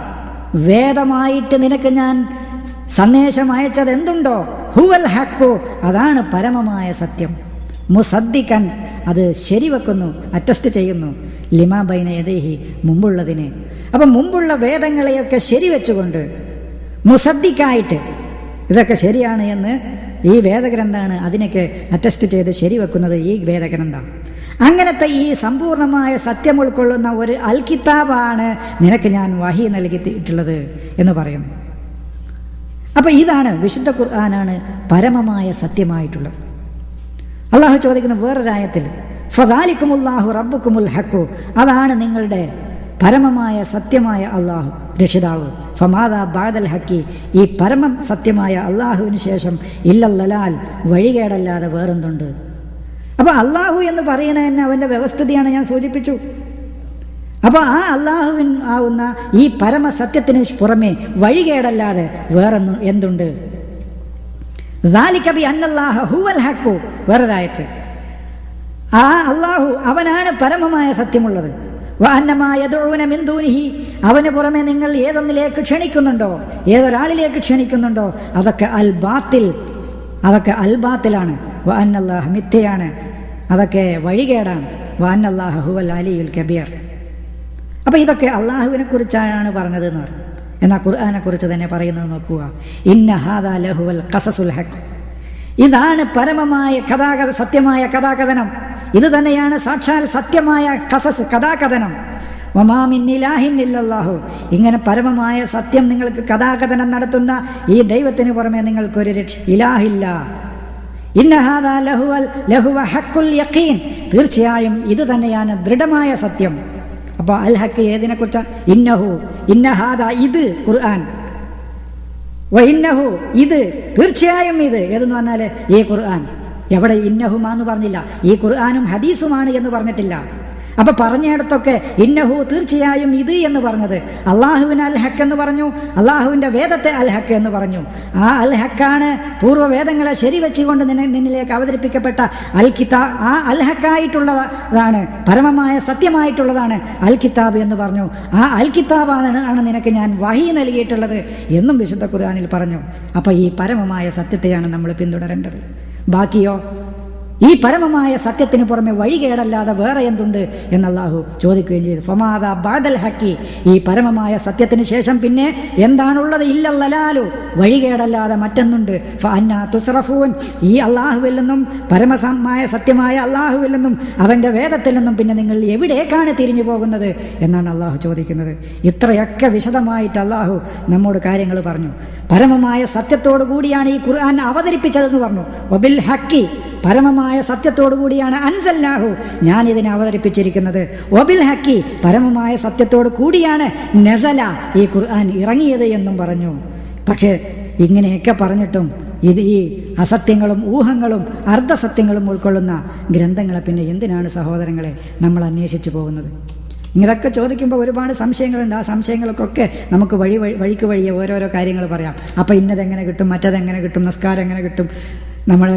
S1: വേദമായിട്ട് നിനക്ക് ഞാൻ സന്ദേശം അയച്ചത് എന്തുണ്ടോ, ഹുവൽ ഹക്കു, അതാണ് പരമമായ സത്യം. മുസദ്ദിഖൻ, അത് ശരിവെക്കുന്നു, അറ്റസ്റ്റ് ചെയ്യുന്നു, ലിമാ ബൈന യദൈഹി, മുമ്പുള്ളതിനെ. അപ്പം മുമ്പുള്ള വേദങ്ങളെയൊക്കെ ശരിവെച്ചുകൊണ്ട് മുസദ്ദിഖായിട്ട് ഇതൊക്കെ ശരിയാണ് എന്ന് ഈ വേദഗ്രന്ഥമാണ് അതിനൊക്കെ അറ്റസ്റ്റ് ചെയ്ത് ശരിവെക്കുന്നത് ഈ വേദഗ്രന്ഥം. അങ്ങനത്തെ ഈ സമ്പൂർണമായ സത്യം ഉൾക്കൊള്ളുന്ന ഒരു അൽ കിതാബാണ് നിനക്ക് ഞാൻ വഹി നൽകിയിട്ടുള്ളത് എന്ന് പറയുന്നു. അപ്പൊ ഇതാണ് വിശുദ്ധ ഖുർആനാണ് പരമമായ സത്യമായിട്ടുള്ളത്. അള്ളാഹു ചോദിക്കുന്ന വേറൊരായത്തിൽ ഫദാലിക്കുമുല്ലാഹു റബ്ബുക്കുമുൽ ഹഖു, അതാണ് നിങ്ങളുടെ പരമമായ സത്യമായ അള്ളാഹു രക്ഷിതാവ്. ഫമാദാ ബഅദൽ ഹക്കി, ഈ പരമം സത്യമായ അള്ളാഹുവിന് ശേഷം ഇല്ലല്ലലാൽ, വഴികേടല്ലാതെ വേറെന്തുണ്ട്? അപ്പൊ അള്ളാഹു എന്ന് പറയുന്നത് തന്നെ അവന്റെ വ്യവസ്ഥിതിയാണ് ഞാൻ സൂചിപ്പിച്ചു. അപ്പൊ ആ അള്ളാഹുവിൻ ആവുന്ന ഈ പരമസത്യത്തിന് പുറമെ വഴികേടല്ലാതെ വേറൊന്നും എന്തുണ്ട്? വേറൊരായത്ത് ആ അള്ളാഹു അവനാണ് പരമമായ സത്യമുള്ളത്. അവന് പുറമെ നിങ്ങൾ ഏതൊന്നിലേക്ക് ക്ഷണിക്കുന്നുണ്ടോ, ഏതൊരാളിലേക്ക് ക്ഷണിക്കുന്നുണ്ടോ, അതൊക്കെ അൽ ബാത്തിൽ, അതൊക്കെ അൽ ബാത്തിലാണ്. വഅന്നല്ലാഹ മിഥ്യയാണ്, അതൊക്കെ വഴികേടാണ്. വഅന്നല്ലാഹ ഹുവൽ അലിയുൽ കബീർ. അപ്പൊ ഇതൊക്കെ അള്ളാഹുവിനെ കുറിച്ചാണ് പറഞ്ഞത് എന്ന് പറഞ്ഞു. എന്നാൽ ഖുർആനെ കുറിച്ച് തന്നെ പറയുന്നത് നോക്കുക. ഇന്ന ഹാദാ ലഹുവൽ ഖസസുൽ ഹഖ്, ഇതാണ് പരമമായ സത്യമായ കഥാകഥനം. ഇത് തന്നെയാണ് സാക്ഷാൽ സത്യമായ ഖസസ്, കഥാകഥനം. വമാ മിൻ ഇലാഹിൻ ഇല്ലല്ലാഹു, ഇങ്ങനെ പരമമായ സത്യം നിങ്ങൾക്ക് കഥാകഥനം നടത്തുന്ന ഈ ദൈവത്തിന് പുറമെ നിങ്ങൾക്കൊരു ഇലാഹില്ല. ഇന്ന ഹാദാ ലഹുവ ഹഖുൽ യഖീൻ, തീർച്ചയായും ഇത് തന്നെയാണ് ദൃഢമായ സത്യം. അപ്പൊ അൽ ഹഖ് ഏതിനെ കുറിച്ചാ? ഇന്ന ഹാദാ, ഇത് ഖുർആൻ, ഇന്നഹു ഇത്, തീർച്ചയായും ഇത് ഏതെന്ന് പറഞ്ഞാല് ഈ ഖുർആൻ. എവിടെ ഇന്നഹുമാന്ന് പറഞ്ഞില്ല, ഈ ഖുർആനും ഹദീസുമാണ് എന്ന് പറഞ്ഞിട്ടില്ല. അപ്പൊ പറഞ്ഞിടത്തൊക്കെ ഇന്നഹു തീർച്ചയായും ഇത് എന്ന് പറഞ്ഞത്. അള്ളാഹുവിന് അൽ ഹക്ക് എന്ന് പറഞ്ഞു, അള്ളാഹുവിന്റെ വേദത്തെ അൽ ഹക്ക് എന്ന് പറഞ്ഞു. ആ അൽ ഹക്കാണ് പൂർവ്വവേദങ്ങളെ ശരിവെച്ചുകൊണ്ട് നിന്നിലേക്ക് അവതരിപ്പിക്കപ്പെട്ട അൽ കിതാബ്. ആ അൽ ഹക്കായിട്ടുള്ളതാണ്, പരമമായ സത്യമായിട്ടുള്ളതാണ് അൽ കിതാബ് എന്ന് പറഞ്ഞു. ആ അൽ കിതാബാണ് നിനക്ക് ഞാൻ വഹി നൽകിയിട്ടുള്ളത് എന്നും വിശുദ്ധ ഖുർആനിൽ പറഞ്ഞു. അപ്പൊ ഈ പരമമായ സത്യത്തെയാണ് നമ്മൾ പിന്തുടരേണ്ടത്. ബാക്കിയോ ഈ പരമമായ സത്യത്തിന് പുറമെ വഴികേടല്ലാതെ വേറെ എന്തുണ്ട് എന്ന് അല്ലാഹു ചോദിക്കുകയും ചെയ്തു. ഫമാദാ ബഅദൽ ഹക്കി, ഈ പരമമായ സത്യത്തിന് ശേഷം പിന്നെ എന്താണുള്ളത്? ഇല്ലല്ലലാലു, വഴികേടല്ലാതെ മറ്റൊന്നുണ്ട്. ഫഅന്നാ തുസ്റഫൂൻ, ഈ അല്ലാഹുവിൽ നിന്നും പരമമായ സത്യമായ അല്ലാഹുവിൽ നിന്നും അവന്റെ വേദത്തിൽ നിന്നും പിന്നെ നിങ്ങൾ എവിടേക്കാണ് തിരിഞ്ഞു പോകുന്നത് എന്നാണ് അല്ലാഹു ചോദിക്കുന്നത്. ഇത്രയൊക്കെ വിശദമായിട്ട് അല്ലാഹു നമ്മോട് കാര്യങ്ങൾ പറഞ്ഞു. പരമമായ സത്യത്തോടു കൂടിയാണ് ഈ ഖുർആൻ അവതരിപ്പിച്ചതെന്ന് പറഞ്ഞു. വബിൽ ഹക്കി, പരമമായ സത്യത്തോടു കൂടിയാണ് അൻസൽനാഹു, ഞാൻ ഇതിനെ അവതരിപ്പിച്ചിരിക്കുന്നത്. വബിൽ ഹക്കി, പരമമായ സത്യത്തോടു കൂടിയാണ് നസല, ഈ ഖുർആൻ ഇറങ്ങിയത് എന്നും പറഞ്ഞു. പക്ഷേ ഇങ്ങനെയൊക്കെ പറഞ്ഞിട്ടും ഇത് ഈ അസത്യങ്ങളും ഊഹങ്ങളും അർദ്ധസത്യങ്ങളും ഉൾക്കൊള്ളുന്ന ഗ്രന്ഥങ്ങളെ പിന്നെ എന്തിനാണ് സഹോദരങ്ങളെ നമ്മൾ അന്വേഷിച്ചു പോകുന്നത്? ഇങ്ങനെയൊക്കെ ചോദിക്കുമ്പോൾ ഒരുപാട് സംശയങ്ങളുണ്ട്. ആ സംശയങ്ങൾക്കൊക്കെ നമുക്ക് വഴിക്ക് വഴിയെ ഓരോരോ കാര്യങ്ങൾ പറയാം. അപ്പം ഇന്നതെങ്ങനെ കിട്ടും, മറ്റതെങ്ങനെ കിട്ടും, നിസ്കാരം എങ്ങനെ കിട്ടും, നമ്മൾ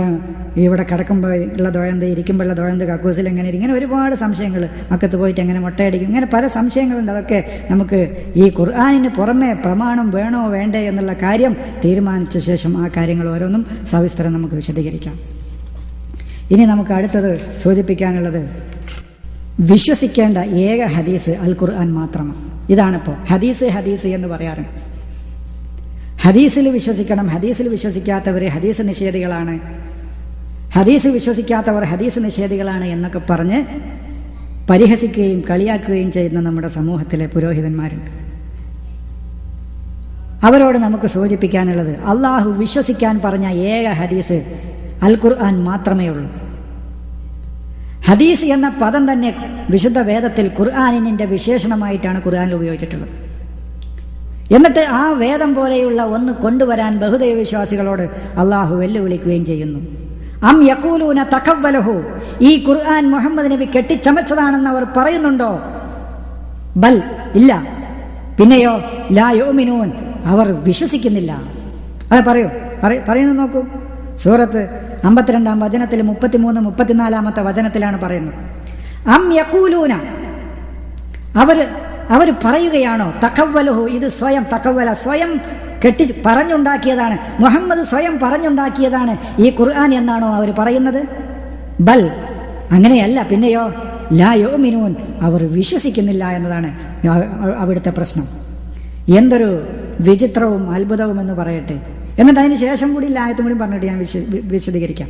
S1: ഇവിടെ കിടക്കുമ്പോൾ ഉള്ള ദോഴന്ത്, ഇരിക്കുമ്പോഴുള്ള ദോഴന്ത്, കക്കൂസിൽ എങ്ങനെ, ഇങ്ങനെ ഒരുപാട് സംശയങ്ങൾ. മക്കത്ത് പോയിട്ട് എങ്ങനെ മുട്ടയടിക്കും, ഇങ്ങനെ പല സംശയങ്ങളുണ്ട്. അതൊക്കെ നമുക്ക് ഈ ഖുർആനിന് പുറമെ പ്രമാണം വേണോ വേണ്ടേ എന്നുള്ള കാര്യം തീരുമാനിച്ച ശേഷം ആ കാര്യങ്ങൾ ഓരോന്നും സവിസ്തരം നമുക്ക് വിശദീകരിക്കാം. ഇനി നമുക്ക് അടുത്തത് സൂചിപ്പിക്കാനുള്ളത്, വിശ്വസിക്കേണ്ട ഏക ഹദീസ് അൽ ഖുർആൻ മാത്രമാണ്. ഇതാണിപ്പോൾ ഹദീസ് എന്ന് പറയാറുണ്ട്. ഹദീസിൽ വിശ്വസിക്കണം, ഹദീസിൽ വിശ്വസിക്കാത്തവർ ഹദീസ് നിഷേധികളാണ്, ഹദീസ് വിശ്വസിക്കാത്തവർ ഹദീസ് നിഷേധികളാണ് എന്നൊക്കെ പറഞ്ഞ് പരിഹസിക്കുകയും കളിയാക്കുകയും ചെയ്യുന്ന നമ്മുടെ സമൂഹത്തിലെ പുരോഹിതന്മാരുണ്ട്. അവരോട് നമുക്ക് സൂചിപ്പിക്കാനുള്ളത്, അള്ളാഹു വിശ്വസിക്കാൻ പറഞ്ഞ ഏക ഹദീസ് അൽ ഖുർആൻ മാത്രമേ ഉള്ളൂ. ഹദീസ് എന്ന പദം തന്നെ വിശുദ്ധ വേദത്തിൽ ഖുർആനിന്റെ വിശേഷണമായിട്ടാണ് ഖുർആനിൽ ഉപയോഗിച്ചിട്ടുള്ളത്. എന്നിട്ട് ആ വേദം പോലെയുള്ള ഒന്ന് കൊണ്ടുവരാൻ ബഹുദൈവ വിശ്വാസികളോട് അള്ളാഹു വെല്ലുവിളിക്കുകയും ചെയ്യുന്നു. അം യഖൂലൂന തഖവ്വലഹു, ഈ ഖുർആൻ മുഹമ്മദ് നബി കെട്ടിച്ചമച്ചതാണെന്ന് അവർ പറയുന്നുണ്ടോ? ബൽ, ഇല്ല. പിന്നെയോ ലാ യുഅ്മിനൂൻ, അവർ വിശ്വസിക്കുന്നില്ല. അത് പറയുന്നു നോക്കൂ. സൂറത്ത് 52-ാം വചനത്തിൽ 33-34 വചനത്തിലാണ് പറയുന്നത്. അം യഖൂലൂന, അവർ പറയുകയാണോ? തഖവ്വലഹു, ഇത് സ്വയം തഖവ്വല, സ്വയം പറഞ്ഞുണ്ടാക്കിയതാണ്, മുഹമ്മദ് സ്വയം പറഞ്ഞുണ്ടാക്കിയതാണ് ഈ ഖുർആൻ എന്നാണോ അവർ പറയുന്നത്? ബൽ, അങ്ങനെയല്ല. പിന്നെയോ ലാ യുഅ്മിനൂൻ, അവർ വിശ്വസിക്കുന്നില്ല എന്നതാണ് അവിടുത്തെ പ്രശ്നം. എന്തൊരു വിചിത്രവും അത്ഭുതവും എന്ന് പറയട്ടെ. എന്നിട്ട് അതിന് ശേഷം കൂടി ആയത്തും കൂടി പറഞ്ഞിട്ട് ഞാൻ വിശദീകരിക്കാം.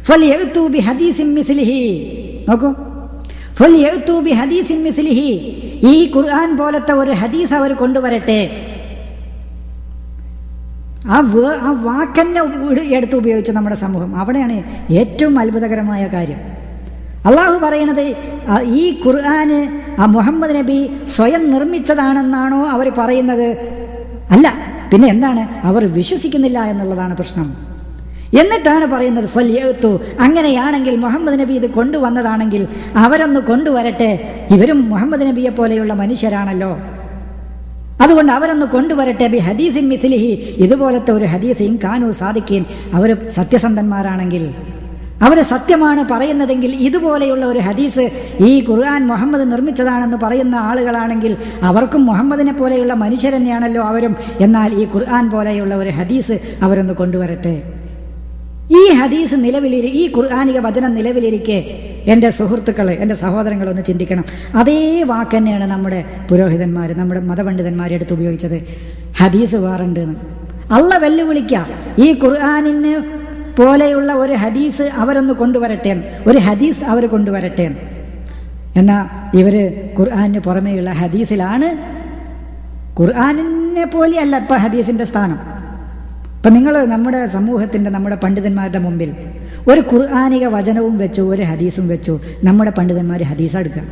S1: ഫൽയഅ്തു ബിഹദീസിൻ മിസ്ലിഹി, നോക്കൂ, ഫൽയഅ്തു ബിഹദീസിൻ മിസ്ലിഹി, ഈ ഖുർആൻ പോലത്തെ ഒരു ഹദീസ് അവർ കൊണ്ടുവരട്ടെ. ആ വാക്കന്നെ എടുത്ത് ഉപയോഗിച്ചു നമ്മുടെ സമൂഹം. അവിടെയാണ് ഏറ്റവും അത്ഭുതകരമായ കാര്യം. അള്ളാഹു പറയണത് ഈ ഖുർആന് ആ മുഹമ്മദ് നബി സ്വയം നിർമ്മിച്ചതാണെന്നാണോ അവർ പറയുന്നത്? അല്ല, പിന്നെ എന്താണ്? അവർ വിശ്വസിക്കുന്നില്ല എന്നുള്ളതാണ് പ്രശ്നം. എന്നിട്ടാണ് പറയുന്നത് ഫൽയഅ്തു, അങ്ങനെയാണെങ്കിൽ മുഹമ്മദ് നബി ഇത് കൊണ്ടുവന്നതാണെങ്കിൽ അവരൊന്ന് കൊണ്ടുവരട്ടെ. ഇവരും മുഹമ്മദ് നബിയെ പോലെയുള്ള മനുഷ്യരാണല്ലോ, അതുകൊണ്ട് അവരൊന്ന് കൊണ്ടുവരട്ടെ. ബി ഹദീസിൻ മിസ്ലിഹി, ഇതുപോലത്തെ ഒരു ഹദീസ്. ഇൻ കാനൂ സാദിഖീൻ, അവർ സത്യസന്ധന്മാരാണെങ്കിൽ, അവർ സത്യമാണ് പറയുന്നതെങ്കിൽ ഇതുപോലെയുള്ള ഒരു ഹദീസ്, ഈ ഖുർആൻ മുഹമ്മദ് നിർമ്മിച്ചതാണെന്ന് പറയുന്ന ആളുകളാണെങ്കിൽ അവർക്കും മുഹമ്മദിനെ പോലെയുള്ള മനുഷ്യർ തന്നെയാണല്ലോ അവരും. എന്നാൽ ഈ ഖുർആൻ പോലെയുള്ള ഒരു ഹദീസ് അവരൊന്ന് കൊണ്ടുവരട്ടെ. ഈ ഹദീസ് ഈ ഖുർആനിക വചനം നിലവിലിരിക്കെ എൻ്റെ സുഹൃത്തുക്കൾ, എൻ്റെ സഹോദരങ്ങളൊന്ന് ചിന്തിക്കണം. അതേ വാക്ക് തന്നെയാണ് നമ്മുടെ പുരോഹിതന്മാർ, നമ്മുടെ മതപണ്ഡിതന്മാർ എടുത്ത് ഉപയോഗിച്ചത്. ഹദീസ് വേറുണ്ട് എന്ന് അള്ള വെല്ലുവിളിക്കാം. ഈ ഖുർആനിന് പോലെയുള്ള ഒരു ഹദീസ് അവരൊന്ന് കൊണ്ടുവരട്ടെ, ഒരു ഹദീസ് അവർ കൊണ്ടുവരട്ടെ. എന്നാൽ ഇവർ ഖുർആനിന് പുറമേയുള്ള ഹദീസിലാണ്. ഖുർആനിനെ പോലെയല്ല ഇപ്പം ഹദീസിൻ്റെ സ്ഥാനം. ഇപ്പം നിങ്ങൾ നമ്മുടെ സമൂഹത്തിൻ്റെ, നമ്മുടെ പണ്ഡിതന്മാരുടെ മുമ്പിൽ ഒരു ഖുർആനിക വചനവും വെച്ചു, ഒരു ഹദീസും വെച്ചു, നമ്മുടെ പണ്ഡിതന്മാർ ഹദീസ് എടുക്കുക.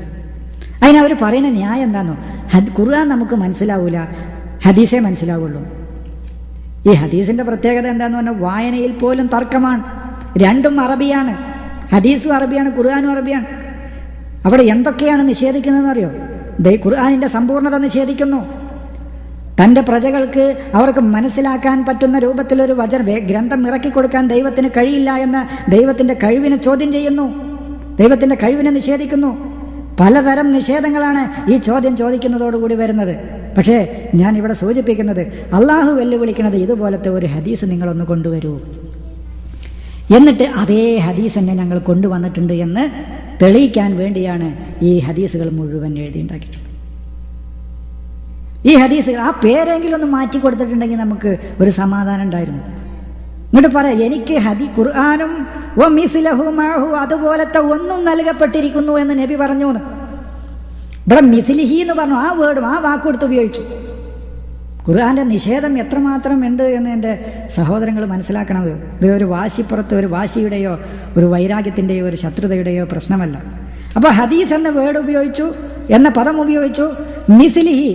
S1: അതിനവർ പറയുന്ന ന്യായം എന്താണെന്നോ? ഖുർആൻ നമുക്ക് മനസ്സിലാവൂല, ഹദീസേ മനസ്സിലാവുള്ളൂ. ഈ ഹദീസിൻ്റെ പ്രത്യേകത എന്താണെന്ന് പറഞ്ഞാൽ വായനയിൽ പോലും തർക്കമാണ്. രണ്ടും അറബിയാണ്, ഹദീസും അറബിയാണ്, ഖുർആനും അറബിയാണ്. അവിടെ എന്തൊക്കെയാണ് നിഷേധിക്കുന്നതെന്ന് അറിയോ? ഖുർആനിൻ്റെ സമ്പൂർണ്ണത നിഷേധിക്കുന്നു. തൻ്റെ പ്രജകൾക്ക് അവർക്ക് മനസ്സിലാക്കാൻ പറ്റുന്ന രൂപത്തിലൊരു ഗ്രന്ഥം ഇറക്കിക്കൊടുക്കാൻ ദൈവത്തിന് കഴിയില്ല എന്ന ദൈവത്തിൻ്റെ കഴിവിനെ ചോദ്യം ചെയ്യുന്നു, ദൈവത്തിൻ്റെ കഴിവിനെ നിഷേധിക്കുന്നു. പലതരം നിഷേധങ്ങളാണ് ഈ ചോദ്യം ചോദിക്കുന്നതോടുകൂടി വരുന്നത്. പക്ഷേ ഞാൻ ഇവിടെ സൂചിപ്പിക്കുന്നത്, അള്ളാഹു വെല്ലുവിളിക്കുന്നത് ഇതുപോലത്തെ ഒരു ഹദീസ് നിങ്ങളൊന്ന് കൊണ്ടുവരൂ, എന്നിട്ട് അതേ ഹദീസ് തന്നെ ഞങ്ങൾ കൊണ്ടുവന്നിട്ടുണ്ട് എന്ന് തെളിയിക്കാൻ വേണ്ടിയാണ് ഈ ഹദീസുകൾ മുഴുവൻ എഴുതിയുണ്ടാക്കിയിട്ടുള്ളത്. ഈ ഹദീസുകൾ ആ പേരെങ്കിലും ഒന്ന് മാറ്റി കൊടുത്തിട്ടുണ്ടെങ്കിൽ നമുക്ക് ഒരു സമാധാനം ഉണ്ടായിരുന്നു. എന്നിട്ട് പറയാം, എനിക്ക് ഖുർആനും അതുപോലത്തെ ഒന്നും നൽകപ്പെട്ടിരിക്കുന്നു എന്ന് നബി പറഞ്ഞു. ഇവിടെ മിസ്ലിഹി എന്ന് പറഞ്ഞു, ആ വേർഡും ആ വാക്കെടുത്ത് ഉപയോഗിച്ചു. ഖുർആന്റെ നിഷേധം എത്രമാത്രം ഉണ്ട് എന്ന് എൻ്റെ സഹോദരങ്ങൾ മനസ്സിലാക്കണത്. ഇത് ഒരു വാശിപ്പുറത്ത്, ഒരു വാശിയുടെയോ ഒരു വൈരാഗ്യത്തിൻ്റെയോ ഒരു ശത്രുതയുടെയോ പ്രശ്നമല്ല. അപ്പോൾ ഹദീസ് എന്ന വേർഡ് ഉപയോഗിച്ചു, എന്ന പദം ഉപയോഗിച്ചു. മിസ്ലിഹി,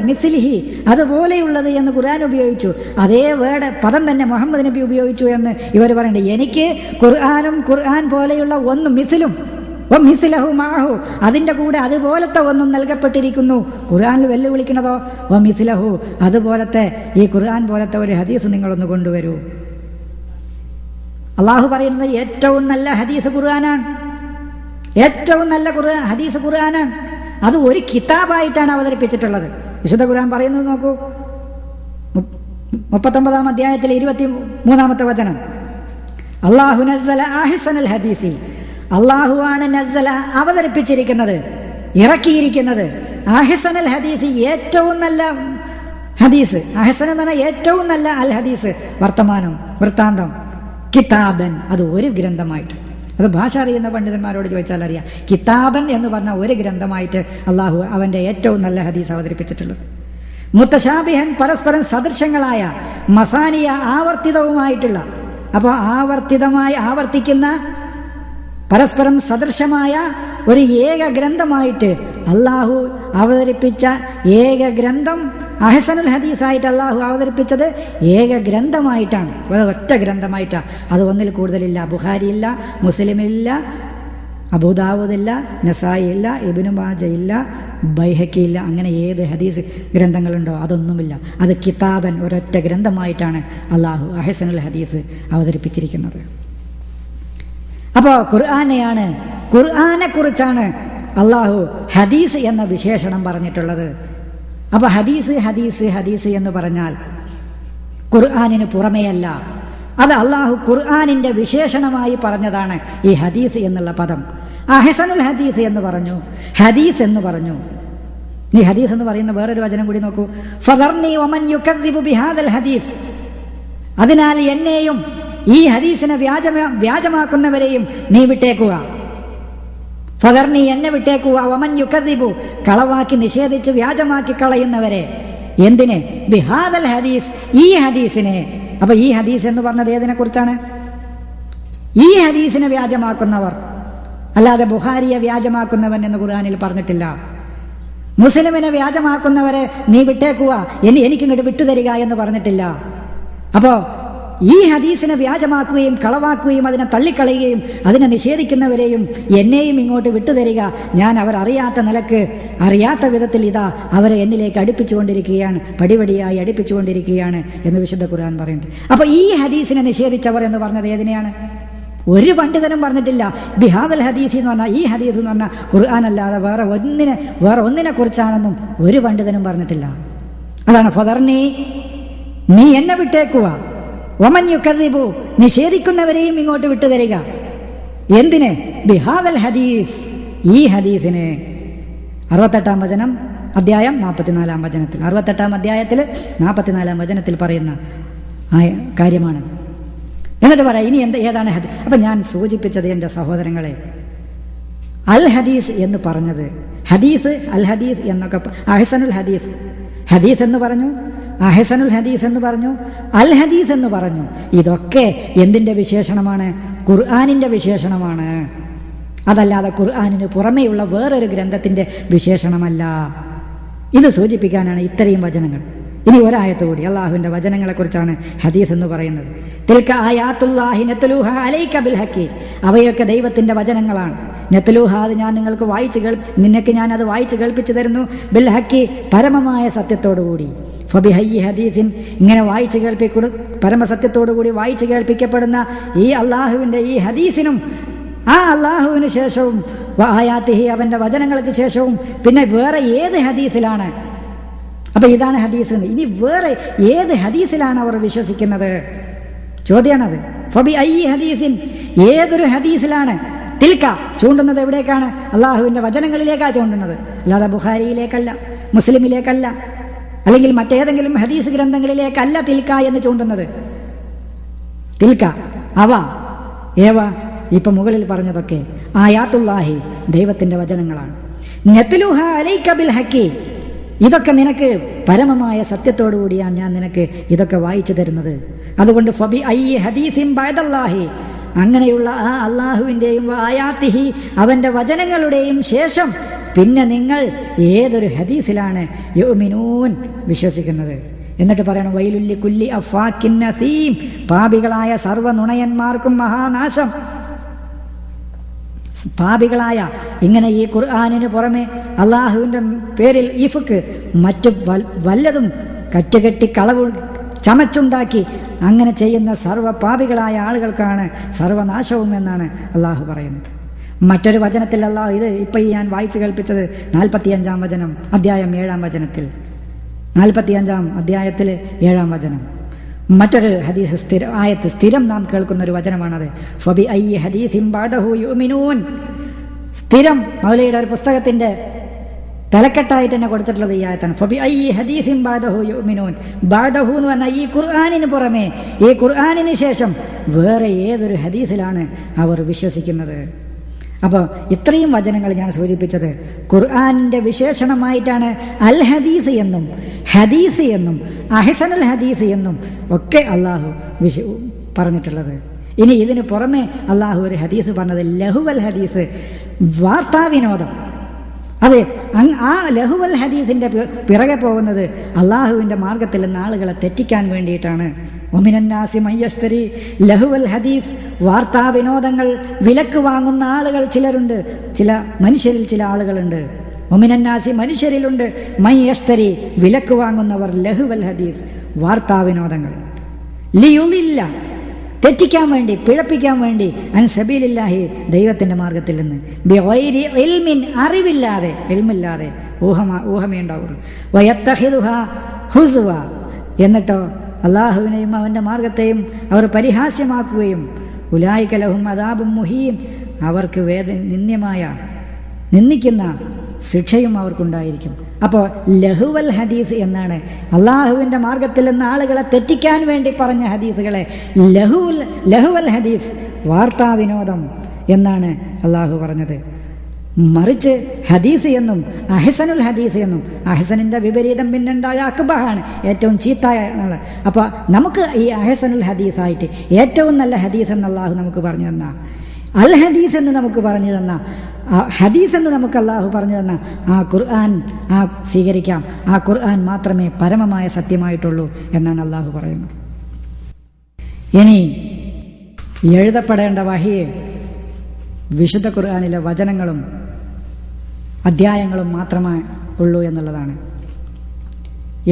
S1: മിസ്ലിഹി, അതുപോലെയുള്ളത് എന്ന് ഖുർആൻ ഉപയോഗിച്ചു. അതേ വേർഡ് പദം തന്നെ മുഹമ്മദ് നബി ഉപയോഗിച്ചു എന്ന് ഇവർ പറയണ്ടേ. എനിക്ക് ഖുർആനും ഖുർആൻ പോലെയുള്ള ഒന്ന് മിസ്ലും മിസ്ലഹു മാഹു, അതിൻ്റെ കൂടെ അതുപോലത്തെ ഒന്നും നൽകപ്പെട്ടിരിക്കുന്നു. ഖുർആനിൽ വെല്ലുവിളിക്കുന്നതോ മിസ്ലഹു, അതുപോലത്തെ ഈ ഖുർആൻ പോലത്തെ ഒരു ഹദീസ് നിങ്ങളൊന്ന് കൊണ്ടുവരൂ. അള്ളാഹു പറയുന്നത് ഏറ്റവും നല്ല ഹദീസ് ഖുർആനാണ്, ഏറ്റവും നല്ല ഹദീസ് ഖുർആനാണ്. അത് ഒരു കിതാബായിട്ടാണ് അവതരിപ്പിച്ചിട്ടുള്ളത്. വിശുദ്ധ ഖുർആൻ പറയുന്നത് നോക്കൂ, 39-ാം അധ്യായത്തിൽ 23-ാമത്തെ വചനം. അല്ലാഹു നസ്സല അഹ്സനൽ ഹദീസി, അല്ലാഹുവാണ് നസ്സല അവതരിപ്പിച്ചിരിക്കുന്നത്, ഇറക്കിയിരിക്കുന്നത്. അഹ്സനൽ ഹദീസി, ഏറ്റവും നല്ല ഹദീസ്. അഹ്സൻ എന്ന് പറഞ്ഞാൽ ഏറ്റവും നല്ല അൽ ഹദീസ്, വർത്തമാനം, വൃത്താന്തം. കിതാബൻ, അത് ഒരു ഗ്രന്ഥമായിട്ട്. അത് ഭാഷ അറിയുന്ന പണ്ഡിതന്മാരോട് ചോദിച്ചാൽ അറിയാം. കിതാബൻ എന്ന് പറഞ്ഞ ഒരു ഗ്രന്ഥമായിട്ട് അള്ളാഹു അവൻ്റെ ഏറ്റവും നല്ല ഹദീസ് അവതരിപ്പിച്ചിട്ടുള്ളത്. മുത്തശാബിഹൻ, പരസ്പരം സദൃശങ്ങളായ, മസാനിയ, ആവർത്തിതവുമായിട്ടുള്ള. അപ്പോൾ ആവർത്തിക്കുന്ന പരസ്പരം സദൃശമായ ഒരു ഏക ഗ്രന്ഥമായിട്ട് അള്ളാഹു അവതരിപ്പിച്ച ഏക ഗ്രന്ഥം, അഹ്സനുൽ ഹദീസായിട്ട് അള്ളാഹു അവതരിപ്പിച്ചത് ഏക ഗ്രന്ഥമായിട്ടാണ്, ഒറ്റ ഗ്രന്ഥമായിട്ടാണ്. അത് ഒന്നിൽ കൂടുതലില്ല. ബുഖാരിയില്ല, മുസ്ലിമില്ല, അബൂദാവൂദില്ല, നസായി ഇല്ല, ഇബ്നു മാജ ഇല്ല, ബൈഹക്കിയില്ല. അങ്ങനെ ഏത് ഹദീസ് ഗ്രന്ഥങ്ങളുണ്ടോ അതൊന്നുമില്ല. അത് കിതാബൻ, ഒരൊറ്റ ഗ്രന്ഥമായിട്ടാണ് അള്ളാഹു അഹ്സനുൽ ഹദീസ് അവതരിപ്പിച്ചിരിക്കുന്നത്. അപ്പോൾ ഖുർആനെ കുറിച്ചാണ് അള്ളാഹു ഹദീസ് എന്ന വിശേഷണം പറഞ്ഞിട്ടുള്ളത്. അപ്പോൾ ഹദീസ് എന്ന് പറഞ്ഞാൽ ഖുർആനിന് പുറമെയല്ല, അത് അള്ളാഹു ഖുർആനിൻ്റെ വിശേഷണമായി പറഞ്ഞതാണ് ഈ ഹദീസ് എന്നുള്ള പദം. അഹ്സനുൽ ഹദീസ് എന്ന് പറഞ്ഞു, ഹദീസ് എന്ന് പറഞ്ഞു. ഈ ഹദീസ് എന്ന് പറയുന്ന വേറൊരു വചനം കൂടി നോക്കൂ. ഫദർനി വമൻ യുകദ്ദിബു ബിഹാദൽ ഹദീസ്, അതിനാൽ എന്നെയും ഈ ഹദീസിനെ വ്യാജമാക്കുന്നവരെയും നീ വിട്ടേക്കുക. ഫദർനി, എന്നെ വിട്ടേക്കുക, വമൻ യുകദ്ദിബു, കളവാക്കി നിഷേധിച്ച് വ്യാജമാക്കി കളയുന്നവരെ. എന്തിനെ? ബിഹാദൽ ഹദീസ്, ഈ ഹദീസിനെ. അപ്പൊ ഈ ഹദീസ് എന്ന് പറഞ്ഞത് ഏതിനെ കുറിച്ചാണ്? ഈ ഹദീസിനെ വ്യാജമാക്കുന്നവർ, അല്ലാതെ ബുഖാരിയെ വ്യാജമാക്കുന്നവൻ എന്ന് ഖുർആനിൽ പറഞ്ഞിട്ടില്ല. മുസ്ലിമിനെ വ്യാജമാക്കുന്നവരെ നീ വിട്ടേക്കുക, എനിക്കിങ്ങോട്ട് വിട്ടുതരിക എന്ന് പറഞ്ഞിട്ടില്ല. അപ്പോ ഈ ഹദീസിനെ വ്യാജമാക്കുകയും കളവാക്കുകയും അതിനെ തള്ളിക്കളയുകയും അതിനെ നിഷേധിക്കുന്നവരെയും എന്നെയും ഇങ്ങോട്ട് വിട്ടുതരിക, ഞാൻ അവർ അറിയാത്ത നിലക്ക് അറിയാത്ത വിധത്തിൽ ഇതാ അവരെ എന്നിലേക്ക് അടുപ്പിച്ചുകൊണ്ടിരിക്കുകയാണ്, പടിപടിയായി അടുപ്പിച്ചുകൊണ്ടിരിക്കുകയാണ് എന്ന് വിശുദ്ധ ഖുർആൻ പറയുന്നുണ്ട്. അപ്പൊ ഈ ഹദീസിനെ നിഷേധിച്ചവർ എന്ന് പറഞ്ഞത് ഏതിനെയാണ്? ഒരു പണ്ഡിതനും പറഞ്ഞിട്ടില്ല ബിഹാദൽ ഹദീസ് എന്ന് പറഞ്ഞാൽ ഈ ഹദീസ് എന്ന് പറഞ്ഞാൽ ഖുർആൻ അല്ലാതെ വേറെ ഒന്നിനെ കുറിച്ചാണെന്നും ഒരു പണ്ഡിതനും പറഞ്ഞിട്ടില്ല. അതാണ് ഫദർനി, നീ എന്നെ വിട്ടേക്കുക, വമൻ യുകദ്ദിബു, നിഷേധിക്കുന്നവരെയും ഇങ്ങോട്ട് വിട്ടുതരിക. എന്തിന്? ബിഹാദൽ ഹദീസ്, ഈ ഹദീസിനെ. 68-ാം വചനം അധ്യായം 44-ാം വചനത്തിൽ, 68-ാം അധ്യായത്തിൽ 44-ാം വചനത്തിൽ പറയുന്ന കാര്യമാണ്. എന്നിട്ട് പറയാം ഇനി ഏതാണ് ഹദീസ്? അപ്പൊ ഞാൻ സൂചിപ്പിച്ചത് എൻ്റെ സഹോദരങ്ങളെ, അൽ ഹദീസ് എന്ന് പറഞ്ഞത്, ഹദീസ് അൽ ഹദീസ് എന്നൊക്കെ, അഹ്സനുൽ ഹദീസ്, ഹദീസ് എന്ന് പറഞ്ഞു, അഹ്സനുൽ ഹദീസ് എന്ന് പറഞ്ഞു, അൽ ഹദീസ് എന്ന് പറഞ്ഞു. ഇതൊക്കെ എന്തിൻ്റെ വിശേഷണമാണ്? ഖുർആനിൻ്റെ വിശേഷണമാണ്. അതല്ലാതെ ഖുർആനിന് പുറമേയുള്ള വേറൊരു ഗ്രന്ഥത്തിൻ്റെ വിശേഷണമല്ല. ഇത് സൂചിപ്പിക്കാനാണ് ഇത്രയും വചനങ്ങൾ. ഇനി ഒരായത്ത് കൂടി, അള്ളാഹുവിൻ്റെ വചനങ്ങളെക്കുറിച്ചാണ് ഹദീസ് എന്ന് പറയുന്നത്. തിൽക ആയാത്തുല്ലാഹി നത്ലൂഹ അലൈക ബിൽ ഹഖി, അവയൊക്കെ ദൈവത്തിൻ്റെ വചനങ്ങളാണ്. നത്ലൂഹ, അത് ഞാൻ നിങ്ങൾക്ക് നിനക്ക് ഞാൻ അത് വായിച്ച് കേൾപ്പിച്ചു തരുന്നു. ബിൽ ഹഖി, പരമമായ സത്യത്തോടുകൂടി. ഫബിഹയ്യി ഹദീസിൻ, ഇങ്ങനെ വായിച്ച് പരമസത്യത്തോടുകൂടി വായിച്ച് കേൾപ്പിക്കപ്പെടുന്ന ഈ അള്ളാഹുവിൻ്റെ ഈ ഹദീസിനും ആ അള്ളാഹുവിന് ശേഷവും ആയാത്തിഹി, അവൻ്റെ വചനങ്ങൾക്ക് ശേഷവും പിന്നെ വേറെ ഏത് ഹദീസിലാണ്? അപ്പൊ ഇതാണ് ഹദീസ്. ഇനി വേറെ ഏത് ഹദീസിലാണ് അവർ വിശ്വസിക്കുന്നത്? ചോദ്യമാണത്. ഫബി അയ്യി ഹദീസിൻ, ഏതൊരു ഹദീസിലാണ്? തിൽക്ക, ചൂണ്ടുന്നത് എവിടേക്കാണ്? അള്ളാഹുവിൻ്റെ വചനങ്ങളിലേക്കാണ് ചൂണ്ടുന്നത്, അല്ലാതെ ബുഖാരിയിലേക്കല്ല, മുസ്ലിമിലേക്കല്ല, അല്ലെങ്കിൽ മറ്റേതെങ്കിലും ഹദീസ് ഗ്രന്ഥങ്ങളിലേക്കല്ല തിൽക്ക എന്ന് ചൂണ്ടുന്നത്. തിൽക്ക, അവ, ഏവ, ഇപ്പൊ മുകളിൽ പറഞ്ഞതൊക്കെ ആയാത്തുല്ലാഹി, ദൈവത്തിന്റെ വചനങ്ങളാണ്. നത്ലുഹ അലൈക ബിൽ ഹഖി, ഇതൊക്കെ നിനക്ക് പരമമായ സത്യത്തോടുകൂടിയാണ് ഞാൻ നിനക്ക് ഇതൊക്കെ വായിച്ചു തരുന്നത്. അതുകൊണ്ട് ഫബി അയ്യി ഹദീസിൻ ബഅദല്ലാഹി, അങ്ങനെയുള്ള ആ അള്ളാഹുവിൻ്റെയും ആയാത്തിഹി, അവൻ്റെ വചനങ്ങളുടെയും ശേഷം പിന്നെ നിങ്ങൾ ഏതൊരു ഹദീസിലാണ് യുഅ്മിനൂൻ, വിശ്വസിക്കുന്നത്? എന്നിട്ട് പറയണം വൈലുല്ലി കുല്ലി അഫാക്കിൻ നസീം, പാപികളായ സർവ്വ നുണയന്മാർക്കും മഹാനാശം. പാപികളായ, ഇങ്ങനെ ഈ ഖുർആനിന് പുറമെ അള്ളാഹുവിൻ്റെ പേരിൽ ഇഫ്ക്ക് മറ്റു വല്ലതും കറ്റുകെട്ടി കളവ് ചമച്ചുണ്ടാക്കി അങ്ങനെ ചെയ്യുന്ന സർവ്വ പാപികളായ ആളുകൾക്കാണ് സർവനാശവും എന്നാണ് അള്ളാഹു പറയുന്നത്. മറ്റൊരു വചനത്തിൽ അള്ളാഹു, ഇത് ഇപ്പം ഞാൻ വായിച്ചു കേൾപ്പിച്ചത് 45-ാം വചനം അധ്യായം 7-ാം വചനത്തിൽ, 45-ാം അധ്യായത്തിൽ 7-ാം വചനം, മറ്റൊരു ഹദീസ് സ്ഥിരം നാം കേൾക്കുന്ന ഒരു വചനമാണത്. ഫബി അയ്യി ഹദീസിൻ ബഅദഹു യുഅ്മിനൂൻ, സ്ഥിരം മൗലവിയുടെ ഒരു പുസ്തകത്തിന്റെ തലക്കെട്ടായിട്ട് തന്നെ കൊടുത്തിട്ടുള്ളത് ഈ ആയത്താണ്. ഫബി അയ്യി ഹദീസിൻ ബഅദഹു യുഅ്മിനൂൻ, ബഅദഹു എന്ന് പറഞ്ഞാൽ ഈ ഖുർആനിന് പുറമെ, ഈ ഖുർആനിന് ശേഷം വേറെ ഏതൊരു ഹദീസിലാണ് അവർ വിശ്വസിക്കുന്നത്? അപ്പോൾ ഇത്രയും വചനങ്ങൾ ഞാൻ സൂചിപ്പിച്ചത് ഖുർആനിൻ്റെ വിശേഷണമായിട്ടാണ് അൽ ഹദീസ് എന്നും ഹദീസ് എന്നും അഹ്സനുൽ ഹദീസ് എന്നും ഒക്കെ അള്ളാഹു പറഞ്ഞിട്ടുള്ളത്. ഇനി ഇതിന് പുറമെ അള്ളാഹു ഒരു ഹദീസ് പറഞ്ഞത് ലഹുവൽ ഹദീസ്, വാർത്താവിനോദം. അത് ആ ലഹുവൽ ഹദീസിൻ്റെ പിറകെ പോകുന്നത് അള്ളാഹുവിൻ്റെ മാർഗത്തിൽ നിന്ന് ആളുകളെ തെറ്റിക്കാൻ വേണ്ടിയിട്ടാണ്. ഒമിനന്നാസി മയ്യസ്തരി ലഹുവൽ ഹദീസ്, വാർത്താവിനോദങ്ങൾ വിലക്ക് വാങ്ങുന്ന ആളുകൾ ചിലരുണ്ട്, ചില മനുഷ്യരിൽ ചില ആളുകളുണ്ട്. ഒമിനന്നാസി, മനുഷ്യരിലുണ്ട്, മയ്യസ്തരി, വിലക്ക് വാങ്ങുന്നവർ ലഹുവൽ ഹദീസ്, വാർത്താവിനോദങ്ങൾ. ലിയുളില്ല, തെറ്റിക്കാൻ വേണ്ടി, പിഴപ്പിക്കാൻ വേണ്ടി, അൻ സബീലില്ലാഹി, ദൈവത്തിൻ്റെ മാർഗത്തിൽ നിന്ന്, ബിഗൈരി ഇൽമിൻ, അറിവില്ലാതെ, ഇൽമില്ലാതെ, ഊഹമേ ഉണ്ടാവുള്ളൂ. വയത്തഖിദുഹാ ഹുസ്വ, എന്നിട്ടോ അള്ളാഹുവിനെയും അവൻ്റെ മാർഗത്തെയും അവർ പരിഹാസ്യമാക്കുകയും, ഉലായിക ലഹും അദാബും മുഹീൻ, അവർക്ക് നിന്ദിക്കുന്ന ശിക്ഷയും അവർക്കുണ്ടായിരിക്കും. അപ്പോൾ ലഹുവൽ ഹദീസ് എന്നാണ് അള്ളാഹുവിൻ്റെ മാർഗത്തിൽ നിന്ന് ആളുകളെ തെറ്റിക്കാൻ വേണ്ടി പറഞ്ഞ ഹദീസുകളെ ലഹുവൽ ഹദീസ്, വാർത്താവിനോദം എന്നാണ് അള്ളാഹു പറഞ്ഞത്. മറിച്ച് ഹദീസ് എന്നും അഹ്സനുൽ ഹദീസ് എന്നും, അഹ്സനിൻ്റെ വിപരീതം പിന്നുണ്ടായ അക്ബഹാണ്, ഏറ്റവും ചീത്തായ എന്നുള്ള. അപ്പോൾ നമുക്ക് ഈ അഹ്സനുൽ ഹദീസായിട്ട് ഏറ്റവും നല്ല ഹദീസ് എന്ന് അള്ളാഹു നമുക്ക് പറഞ്ഞു തന്ന, അൽ ഹദീസ് എന്ന് നമുക്ക് പറഞ്ഞു തന്ന, ഹദീസ് എന്ന് നമുക്ക് അള്ളാഹു പറഞ്ഞു തന്ന ആ ഖുർആൻ സ്വീകരിക്കാം. ആ ഖുർആൻ മാത്രമേ പരമമായ സത്യമായിട്ടുള്ളൂ എന്നാണ് അള്ളാഹു പറയുന്നത്. ഇനി എഴുതപ്പെടേണ്ട വഹി വിശുദ്ധ ഖുർആനിലെ വചനങ്ങളും അധ്യായങ്ങളും മാത്രമേ ഉള്ളൂ എന്നുള്ളതാണ്.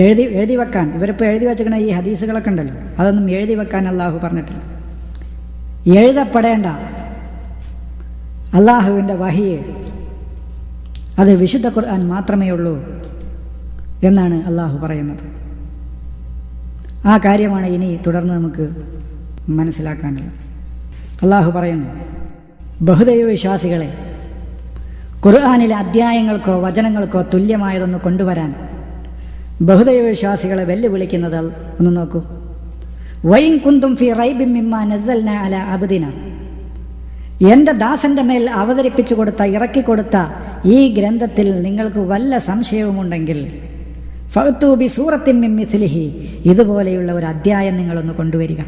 S1: എഴുതി വെക്കാൻ, ഇവരിപ്പോൾ എഴുതി വെച്ചിരിക്കുന്ന ഈ ഹദീസുകളൊക്കെ ഉണ്ടല്ലോ, അതൊന്നും എഴുതി വെക്കാൻ അള്ളാഹു പറഞ്ഞിട്ടില്ല. എഴുതപ്പെടേണ്ട അള്ളാഹുവിൻ്റെ വഹി അത് വിശുദ്ധ ഖുർആൻ മാത്രമേ ഉള്ളൂ എന്നാണ് അള്ളാഹു പറയുന്നത്. ആ കാര്യമാണ് ഇനി തുടർന്ന് നമുക്ക് മനസ്സിലാക്കാനുള്ളത്. അള്ളാഹു പറയുന്നു, ബഹുദൈവ വിശ്വാസികളെ, ഖുർആനിലെ അധ്യായങ്ങൾക്കോ വചനങ്ങൾക്കോ തുല്യമായതൊന്ന് കൊണ്ടുവരാൻ ബഹുദൈവ വിശ്വാസികളെ വെല്ലുവിളിക്കുന്നത് ഒന്ന് നോക്കൂ. വൈൻ കുന്തും ഫി റൈബിൻ മിമ്മാ നസ്സൽനാ അലാ അബ്ദിനാ, എൻ്റെ ദാസന്റെ മേൽ അവതരിപ്പിച്ചു കൊടുത്ത, ഇറക്കിക്കൊടുത്ത ഈ ഗ്രന്ഥത്തിൽ നിങ്ങൾക്ക് വല്ല സംശയവുമുണ്ടെങ്കിൽ ഫഅ്തു ബി സൂറത്തിൻ മിൻ മിസ്ലിഹി, ഇതുപോലെയുള്ള ഒരു അധ്യായം നിങ്ങളൊന്ന് കൊണ്ടുവരിക.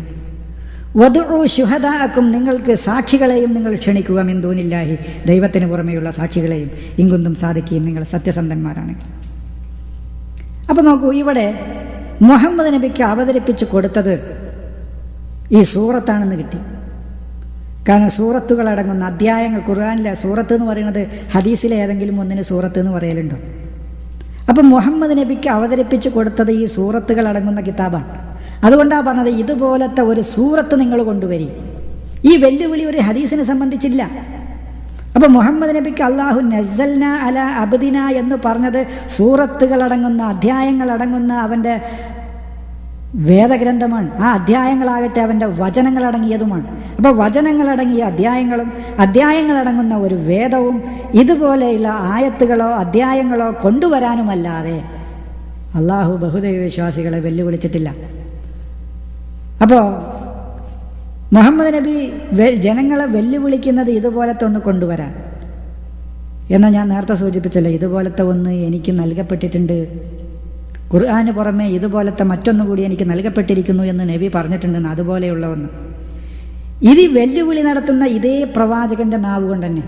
S1: വദഉ ശുഹദാഅക്കും, നിങ്ങൾക്ക് സാക്ഷികളെയും നിങ്ങൾ ക്ഷണിക്കുക, മിൻ ദൂനില്ലാഹി, ദൈവത്തിന് പുറമെയുള്ള സാക്ഷികളെയും, ഇൻ കുന്തും സാദിഖീൻ, നിങ്ങൾ സത്യസന്ധന്മാരാണ്. അപ്പോൾ നോക്കൂ, ഇവിടെ മുഹമ്മദ് നബിക്ക് അവതരിപ്പിച്ചു കൊടുത്തത് ഈ സൂറത്താണെന്ന് കിട്ടി. കാരണം സൂറത്തുകൾ അടങ്ങുന്ന അധ്യായങ്ങൾ, ഖുർആനിലെ സൂറത്ത് എന്ന് പറയുന്നത് ഹദീസിലെ ഏതെങ്കിലും ഒന്നിന് സൂറത്ത് എന്ന് പറയലുണ്ടോ? അപ്പം മുഹമ്മദ് നബിക്ക് അവതരിപ്പിച്ചു കൊടുത്തത് ഈ സൂറത്തുകൾ അടങ്ങുന്ന കിതാബാണ്. അതുകൊണ്ടാണ് പറഞ്ഞത് ഇതുപോലത്തെ ഒരു സൂറത്ത് നിങ്ങൾ കൊണ്ടുവരി. ഈ വെല്ലുവിളി ഒരു ഹദീസിനെ സംബന്ധിച്ചില്ല. അപ്പം മുഹമ്മദ് നബിക്ക് അള്ളാഹു നസ്സൽനാ അലാ അബ്ദിന എന്ന് പറഞ്ഞത് സൂറത്തുകൾ അടങ്ങുന്ന, അധ്യായങ്ങൾ അടങ്ങുന്ന അവൻ്റെ വേദഗ്രന്ഥമാണ്. ആ അധ്യായങ്ങളാകട്ടെ അവൻ്റെ വചനങ്ങളടങ്ങിയതുമാണ്. അപ്പോൾ വചനങ്ങളടങ്ങിയ അധ്യായങ്ങളും അധ്യായങ്ങളടങ്ങുന്ന ഒരു വേദവും ഇതുപോലെയുള്ള ആയത്തുകളോ അധ്യായങ്ങളോ കൊണ്ടുവരാനുമല്ലാതെ അള്ളാഹു ബഹുദൈവ വിശ്വാസികളെ വെല്ലുവിളിച്ചിട്ടില്ല. അപ്പോൾ മുഹമ്മദ് നബി ജനങ്ങളെ വെല്ലുവിളിക്കുന്നത് ഇതുപോലത്തെ ഒന്ന് കൊണ്ടുവരാൻ. എന്നാൽ ഞാൻ നേരത്തെ സൂചിപ്പിച്ചല്ലോ, ഇതുപോലത്തെ ഒന്ന് എനിക്ക് നൽകപ്പെട്ടിട്ടുണ്ട്, ഖുർആന് പുറമെ ഇതുപോലത്തെ മറ്റൊന്നുകൂടി എനിക്ക് നൽകപ്പെട്ടിരിക്കുന്നു എന്ന് നബി പറഞ്ഞിട്ടുണ്ടെന്ന്. അതുപോലെയുള്ള ഒന്ന് ഇത് വെല്ലുവിളി നടത്തുന്ന ഇതേ പ്രവാചകന്റെ നാവ് കൊണ്ട് തന്നെ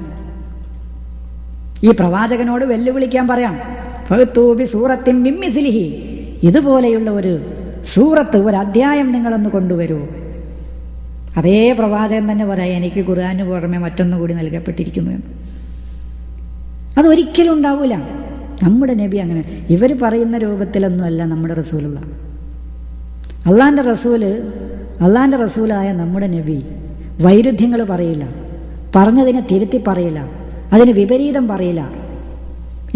S1: ഈ പ്രവാചകനോട് വെല്ലുവിളിക്കാൻ പറയാം. സൂറത്തിൻ മിൻ മിസ്ലിഹി, ഇതുപോലെയുള്ള ഒരു സൂറത്ത്, ഒരു അധ്യായം നിങ്ങളൊന്ന് കൊണ്ടുവരൂ. അതേ പ്രവാചകൻ തന്നെ പറയാം, എനിക്ക് ഖുർആന് പുറമെ മറ്റൊന്നുകൂടി നൽകപ്പെട്ടിരിക്കുന്നു എന്ന്. അതൊരിക്കലും ഉണ്ടാവൂല. നമ്മുടെ നബി അങ്ങനെ, ഇവർ പറയുന്ന രൂപത്തിലൊന്നുമല്ല നമ്മുടെ റസൂലുള്ള. അള്ളാൻ്റെ റസൂലായ നമ്മുടെ നബി വൈരുദ്ധ്യങ്ങൾ പറയില്ല, പറഞ്ഞതിനെ തിരുത്തി പറയില്ല, അതിന് വിപരീതം പറയില്ല.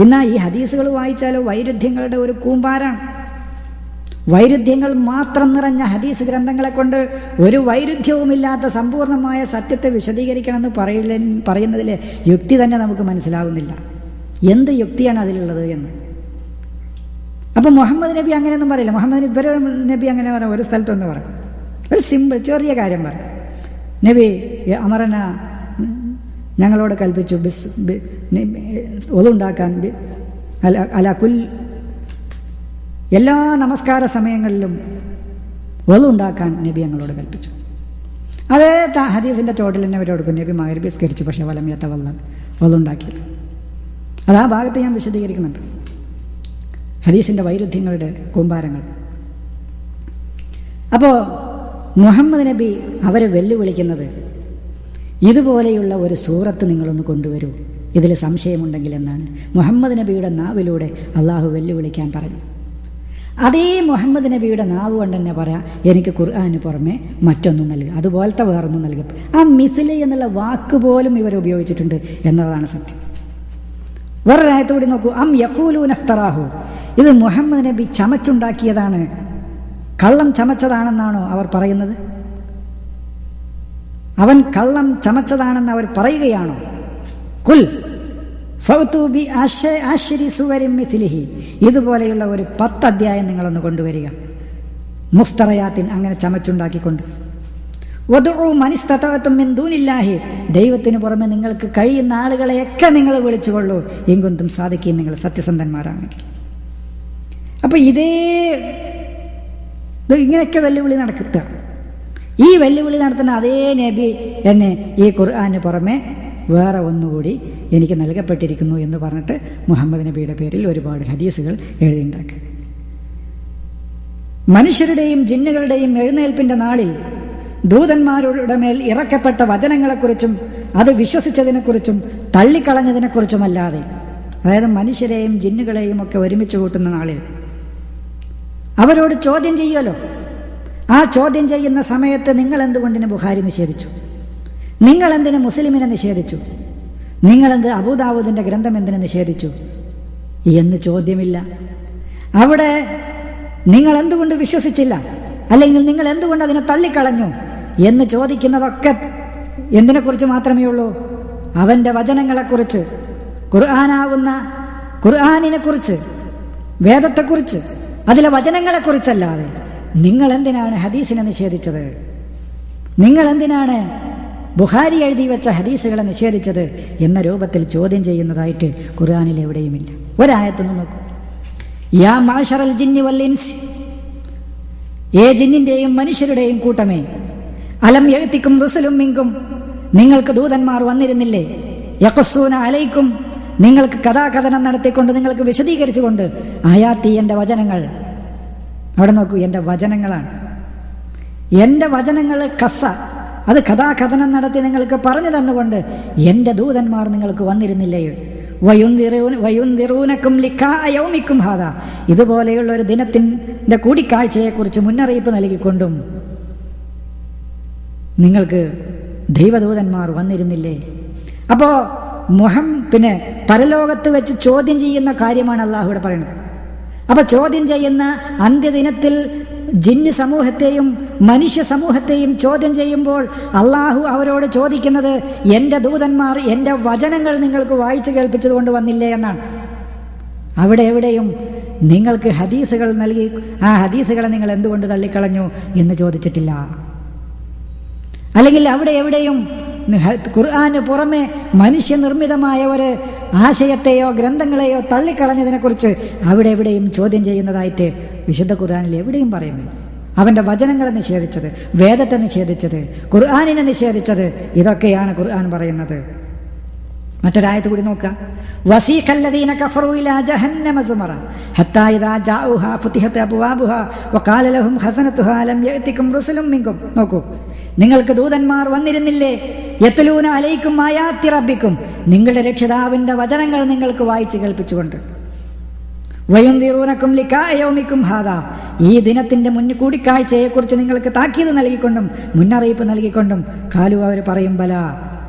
S1: എന്നാൽ ഈ ഹദീസുകൾ വായിച്ചാലോ വൈരുദ്ധ്യങ്ങളുടെ ഒരു കൂമ്പാരാണ്. വൈരുദ്ധ്യങ്ങൾ മാത്രം നിറഞ്ഞ ഹദീസ് ഗ്രന്ഥങ്ങളെ കൊണ്ട് ഒരു വൈരുദ്ധ്യവുമില്ലാത്ത സമ്പൂർണമായ സത്യത്തെ വിശദീകരിക്കണമെന്ന് പറയുന്നതിലെ യുക്തി തന്നെ നമുക്ക് മനസ്സിലാവുന്നില്ല. എന്ത് യുക്തിയാണ് അതിലുള്ളത് എന്ന്. അപ്പം മുഹമ്മദ് നബി അങ്ങനെയൊന്നും പറയില്ല. ഇവരുടെ നബി അങ്ങനെ പറയാം, ഒരു സ്ഥലത്തൊന്ന് പറയാം, ഒരു സിമ്പിൾ ചെറിയ കാര്യം പറയാം. നബി അമറന ഞങ്ങളോട് കൽപ്പിച്ചു ഒതുണ്ടാക്കാൻ, എല്ലാ നമസ്കാര സമയങ്ങളിലും ഒതുണ്ടാക്കാൻ നബി ഞങ്ങളോട് കൽപ്പിച്ചു. അതേ ഹദീസിൻ്റെ ചോട്ടിൽ തന്നെ അവർ കൊടുക്കും, നബി മഗ്‌രിബ് സ്കരിച്ചു, പക്ഷേ വലമിയത്ത ഒതുണ്ടാക്കിയില്ല. അത് ആ ഭാഗത്ത് ഞാൻ വിശദീകരിക്കുന്നുണ്ട്, ഹദീസിൻ്റെ വൈരുദ്ധ്യങ്ങളുടെ കൂമ്പാരങ്ങൾ. അപ്പോൾ മുഹമ്മദ് നബി അവരെ വെല്ലുവിളിക്കുന്നത് ഇതുപോലെയുള്ള ഒരു സൂറത്ത് നിങ്ങളൊന്ന് കൊണ്ടുവരൂ, ഇതിൽ സംശയമുണ്ടെങ്കിൽ എന്നാണ് മുഹമ്മദ് നബിയുടെ നാവിലൂടെ അള്ളാഹു വെല്ലുവിളിക്കാൻ പറഞ്ഞു. അതേ മുഹമ്മദ് നബിയുടെ നാവ് കൊണ്ട് തന്നെ പറയാം, എനിക്ക് ഖുർആന് പുറമെ മറ്റൊന്നും നൽകുക, അതുപോലത്തെ വേറൊന്നും നൽകുക. ആ മിസ്ലി എന്നുള്ള വാക്ക് പോലും ഇവർ ഉപയോഗിച്ചിട്ടുണ്ട് എന്നതാണ് സത്യം. വേറൊരായത്ത് കൂടി നോക്കൂ, അം യഖൂലൂന ഇഫ്തറാഹു, ഇത് മുഹമ്മദ് നബി ചമച്ചുണ്ടാക്കിയതാണ്, കള്ളം ചമച്ചതാണെന്നാണോ അവർ പറയുന്നത്? അവൻ കള്ളം ചമച്ചതാണെന്ന് അവർ പറയുകയാണോ? കുൽ ഫൗതു ബി അശ്രി സുവരിൻ മിസ്ലിഹി, ഇതുപോലെയുള്ള ഒരു 10 അധ്യായം നിങ്ങളൊന്ന് കൊണ്ടുവരിക. മുഫ്തറയാത്തിൻ, അങ്ങനെ ചമച്ചുണ്ടാക്കിക്കൊണ്ട്. വദഉ മനിസ്തതഅതും മിൻ ദൂനില്ലാഹി, ദൈവത്തിന് പുറമെ നിങ്ങൾക്ക് കഴിയുന്ന ആളുകളെയൊക്കെ നിങ്ങൾ വിളിച്ചുകൊള്ളൂ, ഇൻ കുന്തും സാദിഖീൻ, നിങ്ങൾ സത്യസന്ധന്മാരാണെങ്കിൽ. അപ്പൊ ഇങ്ങനെയൊക്കെ വെല്ലുവിളി നടക്കുക. ഈ വെല്ലുവിളി നടത്തുന്ന അതേ നബി എന്നെ ഈ ഖുർആന് പുറമെ വേറെ ഒന്നുകൂടി എനിക്ക് നൽകപ്പെട്ടിരിക്കുന്നു എന്ന് പറഞ്ഞിട്ട് മുഹമ്മദ് നബിയുടെ പേരിൽ ഒരുപാട് ഹദീസുകൾ എഴുതിയുണ്ടാക്കുക. മനുഷ്യരുടെയും ജിന്നുകളുടെയും എഴുന്നേൽപ്പിന്റെ നാളിൽ ദൂതന്മാരുടെ മേൽ ഇറക്കപ്പെട്ട വചനങ്ങളെക്കുറിച്ചും അത് വിശ്വസിച്ചതിനെക്കുറിച്ചും തള്ളിക്കളഞ്ഞതിനെക്കുറിച്ചുമല്ലാതെ, അതായത് മനുഷ്യരെയും ജിന്നുകളെയും ഒക്കെ ഒരുമിച്ച് കൂട്ടുന്ന നാളിൽ അവരോട് ചോദ്യം ചെയ്യുമല്ലോ. ആ ചോദ്യം ചെയ്യുന്ന സമയത്ത് നിങ്ങൾ എന്തുകൊണ്ടിന് ബുഖാരി നിഷേധിച്ചു, നിങ്ങൾ എന്തിന് മുസ്ലിമിനെ നിഷേധിച്ചു, നിങ്ങളെന്ത് അബൂദാവൂദിന്റെ ഗ്രന്ഥം എന്തിനു നിഷേധിച്ചു എന്ന് ചോദ്യമില്ല. അവിടെ നിങ്ങൾ എന്തുകൊണ്ട് വിശ്വസിച്ചില്ല, അല്ലെങ്കിൽ നിങ്ങൾ എന്തുകൊണ്ട് അതിനെ തള്ളിക്കളഞ്ഞു എന്ന് ചോദിക്കുന്നതൊക്കെ എന്തിനെക്കുറിച്ച് മാത്രമേ ഉള്ളൂ? അവന്റെ വചനങ്ങളെക്കുറിച്ച്, ഖുർആനാവുന്ന ഖുർആനിനെ കുറിച്ച്, വേദത്തെക്കുറിച്ച്, അതിലെ വചനങ്ങളെക്കുറിച്ചല്ലാതെ നിങ്ങൾ എന്തിനാണ് ഹദീസിനെ നിഷേധിച്ചത്, നിങ്ങൾ എന്തിനാണ് ബുഖാരി എഴുതി വെച്ച ഹദീസുകളെ നിഷേധിച്ചത് എന്ന രൂപത്തിൽ ചോദ്യം ചെയ്യുന്നതായിട്ട് ഖുർആനിൽ എവിടെയുമില്ല. ഒരായത്തൊന്ന് നോക്കൂ. യാ മാശറൽ ജിന്നി വൽ ഇൻസ്, ജിന്നിന്റെയും മനുഷ്യരുടെയും കൂട്ടമേ, അലം യഅതികും റുസുലും മിൻകും, നിങ്ങൾക്ക് ദൂതന്മാർ വന്നിരുന്നില്ലേ, യഖസ്സൂന അലൈക്കും, നിങ്ങൾക്ക് കഥാകഥനം നടത്തിക്കൊണ്ട്, നിങ്ങൾക്ക് വിശദീകരിച്ചുകൊണ്ട്, ആയാത്തി, എൻ്റെ വചനങ്ങൾ. അവിടെ നോക്കൂ, എൻ്റെ വചനങ്ങളാണ്. എൻ്റെ വചനങ്ങൾ കസ്സ, അത് കഥാകഥനം നടത്തി നിങ്ങൾക്ക് പറഞ്ഞു തന്നുകൊണ്ട് എൻ്റെ ദൂതന്മാർ നിങ്ങൾക്ക് വന്നിരുന്നില്ലേ. വയുന്ദിറൂനക്കും ലിഖാഅ യൗമിക്കും ഹാദാ, ഇതുപോലെയുള്ള ഒരു ദിനത്തിൻ്റെ കൂടിക്കാഴ്ചയെക്കുറിച്ച് മുന്നറിയിപ്പ് നൽകിക്കൊണ്ടും നിങ്ങൾക്ക് ദൈവദൂതന്മാർ വന്നിരുന്നില്ലേ. അപ്പോൾ പിന്നെ പരലോകത്ത് വെച്ച് ചോദ്യം ചെയ്യുന്ന കാര്യമാണ് അള്ളാഹുവിടെ പറയുന്നത്. അപ്പൊ ചോദ്യം ചെയ്യുന്ന അന്ത്യദിനത്തിൽ ജിന്ന് സമൂഹത്തെയും മനുഷ്യ സമൂഹത്തെയും ചോദ്യം ചെയ്യുമ്പോൾ അള്ളാഹു അവരോട് ചോദിക്കുന്നത്, എൻ്റെ ദൂതന്മാർ എൻ്റെ വചനങ്ങൾ നിങ്ങൾക്ക് വായിച്ചു കേൾപ്പിച്ചത് കൊണ്ട് വന്നില്ലേ എന്നാണ്. അവിടെ എവിടെയും നിങ്ങൾക്ക് ഹദീസുകൾ നൽകി ആ ഹദീസുകളെ നിങ്ങൾ എന്തുകൊണ്ട് തള്ളിക്കളഞ്ഞു എന്ന് ചോദിച്ചിട്ടില്ല. അല്ലെങ്കിൽ അവിടെ എവിടെയും ഖുർആന് പുറമെ മനുഷ്യനിർമ്മിതമായ ഒരു ആശയത്തെയോ ഗ്രന്ഥങ്ങളെയോ തള്ളിക്കളഞ്ഞതിനെക്കുറിച്ച് അവിടെ എവിടെയും ചോദ്യം ചെയ്യുന്നതായിട്ട് വിശുദ്ധ ഖുർആനിൽ എവിടെയും പറയുന്നില്ല. അവൻ്റെ വചനങ്ങളെ നിഷേധിച്ചത്, വേദത്തെ നിഷേധിച്ചത്, ഖുർആനിനെ നിഷേധിച്ചത്, ഇതൊക്കെയാണ് ഖുർആൻ പറയുന്നത്. മറ്റൊരായത്ത് കൂടി നോക്കുക. വസീഖല്ലദീന കഫറൂ ഇലാ ജഹന്നമ സുമറ ഹത്താ ഇദാ ജാഊഹാ ഫുതിഹത് അബ്വാബുഹാ വഖാല ലഹും ഖസനതുഹാ ലം യഅതികും റുസുലും മിൻകും. നോക്കൂ, നിങ്ങൾക്ക് ദൂതന്മാർ വന്നിരുന്നില്ലേ, യത്ലൂന അലൈക്കും ആയാത്തി റബ്ബിക്കും, നിങ്ങളുടെ രക്ഷിതാവിന്റെ വചനങ്ങൾ നിങ്ങൾക്ക് വായിച്ചു കേൾപ്പിച്ചുകൊണ്ട്, വയുന്ദിറൂനക്കും ലിഖാഅ യൗമിക്കും ഹാദാ, ഈ ദിനത്തിന്റെ കൂടിക്കാഴ്ചയെക്കുറിച്ച് നിങ്ങൾക്ക് താക്കീത് നൽകിക്കൊണ്ടും മുന്നറിയിപ്പ് നൽകിക്കൊണ്ടും, ഖാലു, അവർ പറയും, ബലാ,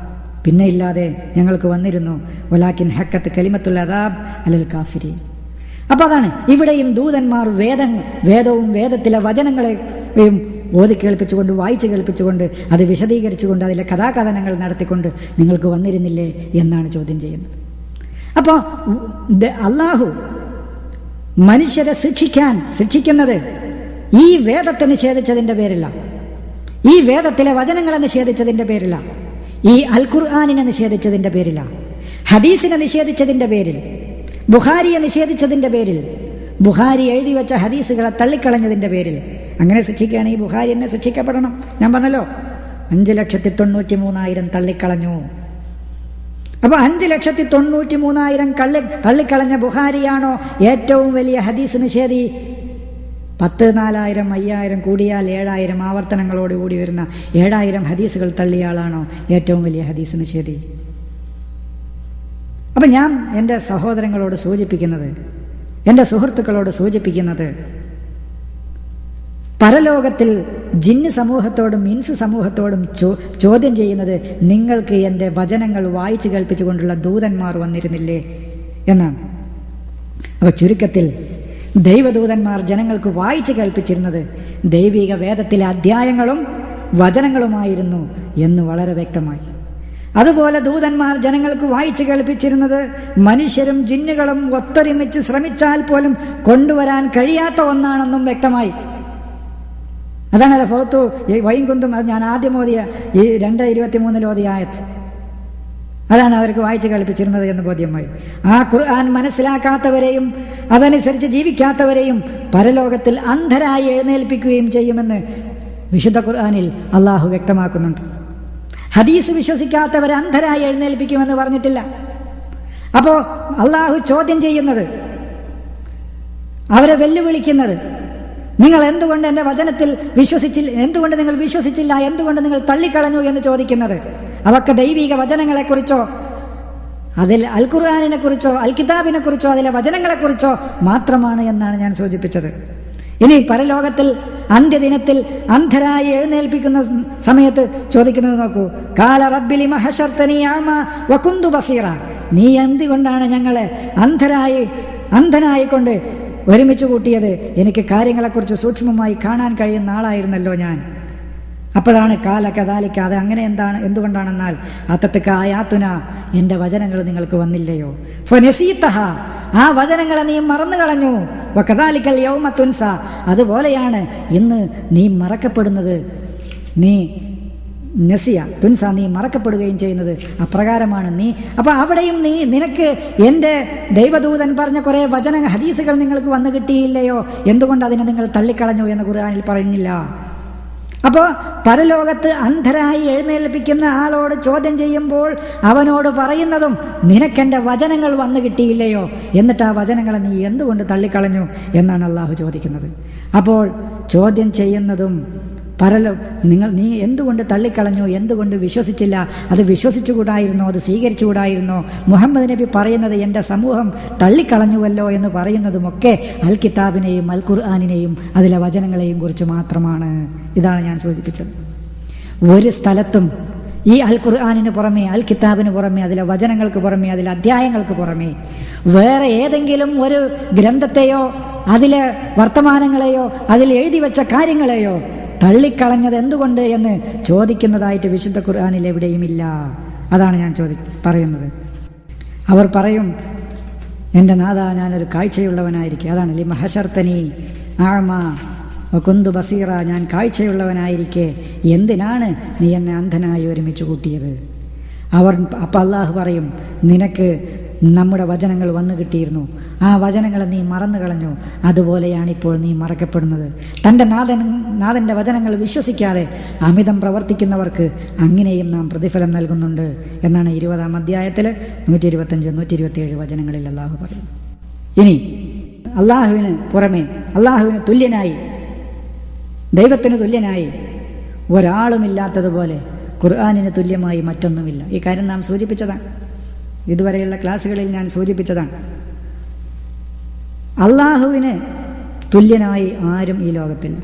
S1: പിന്നെ ഇല്ലാതെ ഞങ്ങൾക്ക് വന്നിരുന്നു, വലാകിൻ ഹഖത്ത് കലിമത്തുൽ അദാബ് അലൽ കാഫിരീൻ. അപ്പൊ അതാണ് ഇവിടെയും ദൂതന്മാർ വേദവും വേദത്തിലെ വചനങ്ങളെയും ഓതി കേൾപ്പിച്ചുകൊണ്ട്, വായിച്ചു കേൾപ്പിച്ചുകൊണ്ട്, അത് വിശദീകരിച്ചുകൊണ്ട്, അതിലെ കഥാകഥനങ്ങൾ നടത്തിക്കൊണ്ട് നിങ്ങൾക്ക് വന്നിരുന്നില്ലേ എന്നാണ് ചോദ്യം ചെയ്യുന്നത്. അപ്പോൾ അള്ളാഹു മനുഷ്യരെ ശിക്ഷിക്കുന്നത് ഈ വേദത്തെ നിഷേധിച്ചതിൻ്റെ പേരില്ല, ഈ വേദത്തിലെ വചനങ്ങളെ നിഷേധിച്ചതിൻ്റെ പേരില്ല, ഈ അൽ ഖുർആനിനെ നിഷേധിച്ചതിൻ്റെ പേരില്ല, ഹദീസിനെ നിഷേധിച്ചതിൻ്റെ പേരിൽ, ബുഖാരിയെ നിഷേധിച്ചതിന്റെ പേരിൽ, ബുഖാരി എഴുതി വെച്ച ഹദീസുകളെ തള്ളിക്കളഞ്ഞതിന്റെ പേരിൽ. അങ്ങനെ ശിക്ഷിക്കുകയാണെങ്കിൽ ബുഖാരി എന്നെ ശിക്ഷിക്കപ്പെടണം. ഞാൻ പറഞ്ഞല്ലോ 5,93,000 തള്ളിക്കളഞ്ഞു. അപ്പൊ 5,93,000 തള്ളിക്കളഞ്ഞ ബുഖാരിയാണോ ഏറ്റവും വലിയ ഹദീസ് നിഷേധി? 10, 4,000, 5,000 കൂടിയാൽ 7,000 ആവർത്തനങ്ങളോട് കൂടി വരുന്ന 7,000 ഹദീസുകൾ തള്ളിയ ആളാണോ ഏറ്റവും വലിയ ഹദീസ് നിഷേധി? അപ്പം ഞാൻ എൻ്റെ സഹോദരങ്ങളോട് സൂചിപ്പിക്കുന്നത്, എൻ്റെ സുഹൃത്തുക്കളോട് സൂചിപ്പിക്കുന്നത്, പരലോകത്തിൽ ജിന്ന് സമൂഹത്തോടും ഇൻസ് സമൂഹത്തോടും ചോദ്യം ചെയ്യുന്നത്, നിങ്ങൾക്ക് എൻ്റെ വചനങ്ങൾ വായിച്ചു കേൾപ്പിച്ചുകൊണ്ടുള്ള ദൂതന്മാർ വന്നിരുന്നില്ലേ എന്നാണ്. അപ്പോൾ ചുരുക്കത്തിൽ ദൈവദൂതന്മാർ ജനങ്ങൾക്ക് വായിച്ചു കേൾപ്പിച്ചിരുന്നത് ദൈവിക വേദത്തിലെ അധ്യായങ്ങളും വചനങ്ങളുമായിരുന്നു എന്ന് വളരെ വ്യക്തമായി. അതുപോലെ ദൂതന്മാർ ജനങ്ങൾക്ക് വായിച്ചു കേൾപ്പിച്ചിരുന്നത് മനുഷ്യരും ജിന്നുകളും ഒത്തൊരുമിച്ച് ശ്രമിച്ചാൽ പോലും കൊണ്ടുവരാൻ കഴിയാത്ത ഒന്നാണെന്നും വ്യക്തമായി. അതാണല്ലോ ഫോത്തു വൈകുന്തും. അത് ഞാൻ ആദ്യം ഓതിയ ഈ 2:23 ഓതിയ ആയത്ത്, അതാണ് അവർക്ക് വായിച്ച് കളിപ്പിച്ചിരുന്നത് എന്ന് ബോധ്യമായി. ആ ഖുർആൻ മനസ്സിലാക്കാത്തവരെയും അതനുസരിച്ച് ജീവിക്കാത്തവരെയും പരലോകത്തിൽ അന്ധരായി എഴുന്നേൽപ്പിക്കുകയും ചെയ്യുമെന്ന് വിശുദ്ധ ഖുർആനിൽ അള്ളാഹു വ്യക്തമാക്കുന്നുണ്ട്. ഹദീസ് വിശ്വസിക്കാത്തവരെ അന്ധരായി എഴുന്നേൽപ്പിക്കുമെന്ന് പറഞ്ഞിട്ടില്ല. അപ്പോൾ അള്ളാഹു ചോദ്യം ചെയ്യുന്നത്, അവരെ വെല്ലുവിളിക്കുന്നത്, നിങ്ങൾ എന്തുകൊണ്ട് എൻ്റെ വചനത്തിൽ വിശ്വസിച്ചില്ല, എന്തുകൊണ്ട് നിങ്ങൾ വിശ്വസിച്ചില്ല, എന്തുകൊണ്ട് നിങ്ങൾ തള്ളിക്കളഞ്ഞു എന്ന് ചോദിക്കുന്നത് അതൊക്കെ ദൈവിക വചനങ്ങളെക്കുറിച്ചോ അതിൽ അൽ ഖുർആനിനെ കുറിച്ചോ അൽ കിതാബിനെ കുറിച്ചോ അതിലെ വചനങ്ങളെക്കുറിച്ചോ മാത്രമാണ് എന്നാണ് ഞാൻ സൂചിപ്പിച്ചത്. ഇനി പരലോകത്തിൽ അന്ത്യദിനത്തിൽ അന്ധരായി എഴുന്നേൽപ്പിക്കുന്ന സമയത്ത് ചോദിക്കുന്നത് നോക്കൂ. കാല റബ്ബിലി മഹശർതനി അഅമ വകുന്തു ബസീറ, നീ എന്തുകൊണ്ടാണ് ഞങ്ങളെ അന്ധനായിക്കൊണ്ട് ഒരുമിച്ച് കൂട്ടിയത്? എനിക്ക് കാര്യങ്ങളെക്കുറിച്ച് സൂക്ഷ്മമായി കാണാൻ കഴിയുന്ന ആളായിരുന്നല്ലോ ഞാൻ. അപ്പോഴാണ് കാല കദാലിക്ക, അത് അങ്ങനെ എന്തുകൊണ്ടാണെന്നാൽ അത്തത്തക്ക ആയാത്തുന, എൻ്റെ വചനങ്ങൾ നിങ്ങൾക്ക് വന്നില്ലയോ? ഫനസീതഹ, ആ വചനങ്ങളെ നീ മറന്നു കളഞ്ഞു. വകദാലിക്കൽ യൗമ തുൻസ, അതുപോലെയാണ് ഇന്ന് നീ മറക്കപ്പെടുന്നത്. നീ നസിയ തുൻസ, നീ മറക്കപ്പെടുകയും ചെയ്യുന്നത് അപ്രകാരമാണ് നീ. അപ്പൊ അവിടെയും നിനക്ക് എൻ്റെ ദൈവദൂതൻ പറഞ്ഞ കുറെ ഹദീസുകൾ നിങ്ങൾക്ക് വന്നു കിട്ടിയില്ലയോ? എന്തുകൊണ്ട് അതിനെ നിങ്ങൾ തള്ളിക്കളഞ്ഞു എന്ന് ഖുർആനിൽ പറഞ്ഞില്ല. അപ്പോൾ പരലോകത്ത് അന്ധരായി എഴുന്നേൽപ്പിക്കുന്ന ആളോട് ചോദ്യം ചെയ്യുമ്പോൾ അവനോട് പറയുന്നതും നിനക്കെൻ്റെ വചനങ്ങൾ വന്നു കിട്ടിയില്ലയോ, എന്നിട്ട് ആ വചനങ്ങളെ നീ എന്തുകൊണ്ട് തള്ളിക്കളഞ്ഞു എന്നാണ് അള്ളാഹു ചോദിക്കുന്നത്. അപ്പോൾ ചോദ്യം ചെയ്യുന്നതും നീ എന്തുകൊണ്ട് തള്ളിക്കളഞ്ഞു, എന്തുകൊണ്ട് വിശ്വസിച്ചില്ല, അത് വിശ്വസിച്ചുകൂടായിരുന്നോ, അത് സ്വീകരിച്ചുകൂടായിരുന്നോ? മുഹമ്മദ് നബി പറയുന്നത് എൻ്റെ സമൂഹം തള്ളിക്കളഞ്ഞുവല്ലോ എന്ന് പറയുന്നതുമൊക്കെ അൽ കിതാബിനെയും അൽ ഖുർആനിനെയും അതിലെ വചനങ്ങളെയും കുറിച്ച് മാത്രമാണ്. ഇതാണ് ഞാൻ സൂചിപ്പിച്ചത്. ഒരു സ്ഥലത്തും ഈ അൽ ഖുർആനിന് പുറമെ അൽ കിതാബിന് പുറമെ അതിലെ വചനങ്ങൾക്ക് പുറമെ അതിലെ അധ്യായങ്ങൾക്ക് പുറമെ വേറെ ഏതെങ്കിലും ഒരു ഗ്രന്ഥത്തെയോ അതിലെ വർത്തമാനങ്ങളെയോ അതിൽ എഴുതി വെച്ച കാര്യങ്ങളെയോ തള്ളിക്കളഞ്ഞത് എന്തുകൊണ്ട് എന്ന് ചോദിക്കുന്നതായിട്ട് വിശുദ്ധ ഖുർആനിൽ എവിടെയുമില്ല. അതാണ് ഞാൻ പറയുന്നത്. അവർ പറയും, എൻ്റെ നാഥ, ഞാനൊരു കാഴ്ചയുള്ളവനായിരിക്കെ. അതാണ് ലി മഹശർതനി അഅമ വകുന്തു ബസീറ, ഞാൻ കാഴ്ചയുള്ളവനായിരിക്കെ എന്തിനാണ് നീ എന്നെ അന്ധനായി ഒരുമിച്ച് കൂട്ടിയത്? അപ്പം അള്ളാഹു പറയും, നിനക്ക് നമ്മുടെ വചനങ്ങൾ വന്നു കിട്ടിയിരുന്നു, ആ വചനങ്ങളെ നീ മറന്നു കളഞ്ഞു, അതുപോലെയാണിപ്പോൾ നീ മറക്കപ്പെടുന്നത്. തൻ്റെ നാഥൻ്റെ വചനങ്ങൾ വിശ്വസിക്കാതെ അമിതം പ്രവർത്തിക്കുന്നവർക്ക് അങ്ങനെയും നാം പ്രതിഫലം നൽകുന്നുണ്ട് എന്നാണ് 20-ാം അധ്യായത്തിൽ 125, 127 വചനങ്ങളിൽ അള്ളാഹു പറയുന്നു. ഇനി അള്ളാഹുവിന് പുറമെ അള്ളാഹുവിന് തുല്യനായി, ദൈവത്തിന് തുല്യനായി ഒരാളുമില്ലാത്തതുപോലെ ഖുർആനിന് തുല്യമായി മറ്റൊന്നുമില്ല. ഈ കാര്യം നാം സൂചിപ്പിച്ചതാണ്, ഇതുവരെയുള്ള ക്ലാസ്സുകളിൽ ഞാൻ സൂചിപ്പിച്ചതാണ്. അള്ളാഹുവിന് തുല്യനായി ആരും ഈ ലോകത്തില്ല.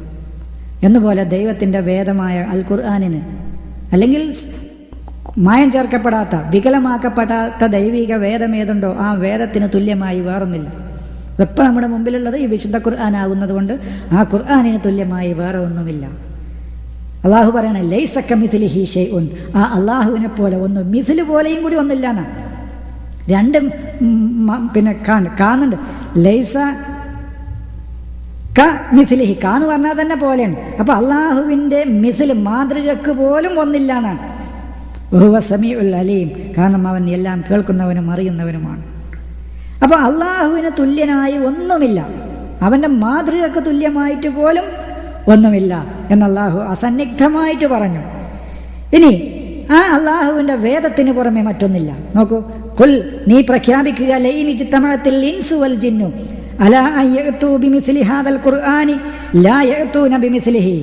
S1: എന്നുപോലെ ദൈവത്തിൻ്റെ വേദമായ അൽ ഖുർആനിന്, അല്ലെങ്കിൽ മായം ചേർക്കപ്പെടാത്ത വികലമാക്കപ്പെടാത്ത ദൈവിക വേദം ഏതുണ്ടോ ആ വേദത്തിന് തുല്യമായി വേറൊന്നില്ല. ഇപ്പം നമ്മുടെ മുമ്പിലുള്ളത് ഈ വിശുദ്ധ ഖുർആനാകുന്നത് കൊണ്ട് ആ ഖുർആനിന് തുല്യമായി വേറെ ഒന്നുമില്ല. അള്ളാഹു പറയണേ ലൈസ കമിസ്ലിഹി ഷൈഉൻ, ആ അള്ളാഹുവിനെ പോലെ ഒന്ന് മിസ്ല് പോലെയും കൂടി ഒന്നില്ല എന്നാണ്. രണ്ടും പിന്നെ കാണുന്നുണ്ട്. ലൈസ ക മിസ്ലിഹി, കാന്ന് പറഞ്ഞാൽ തന്നെ പോലെയാണ്. അപ്പൊ അള്ളാഹുവിൻ്റെ മിസ്ല് മാതൃകക്ക് പോലും ഒന്നില്ല എന്നാണ്. വഹുവ സമീഉൽ അലീം, കാരണം അവൻ എല്ലാം കേൾക്കുന്നവനും അറിയുന്നവനുമാണ്. അപ്പൊ അള്ളാഹുവിന് തുല്യനായി ഒന്നുമില്ല, അവൻ്റെ മാതൃകക്ക് തുല്യമായിട്ട് പോലും ഒന്നുമില്ല എന്ന് അള്ളാഹു അസന്നിഗ്ധമായിട്ട് പറഞ്ഞു. ഇനി ആ അള്ളാഹുവിൻ്റെ വേദത്തിന് പുറമെ മറ്റൊന്നില്ല. നോക്കൂ, ഖുൽ, നീ പ്രഖ്യാപിക്കുക, ലൈൻ ഇജ്തമഅത്തിൽ ഇൻസു വൽ ജിന്നു അലാ അൻ യഅ്തു ബിമിസ്ലി ഹാദൽ ഖുർആനി ലാ യഅ്തൂന ബിമിസ്ലിഹി.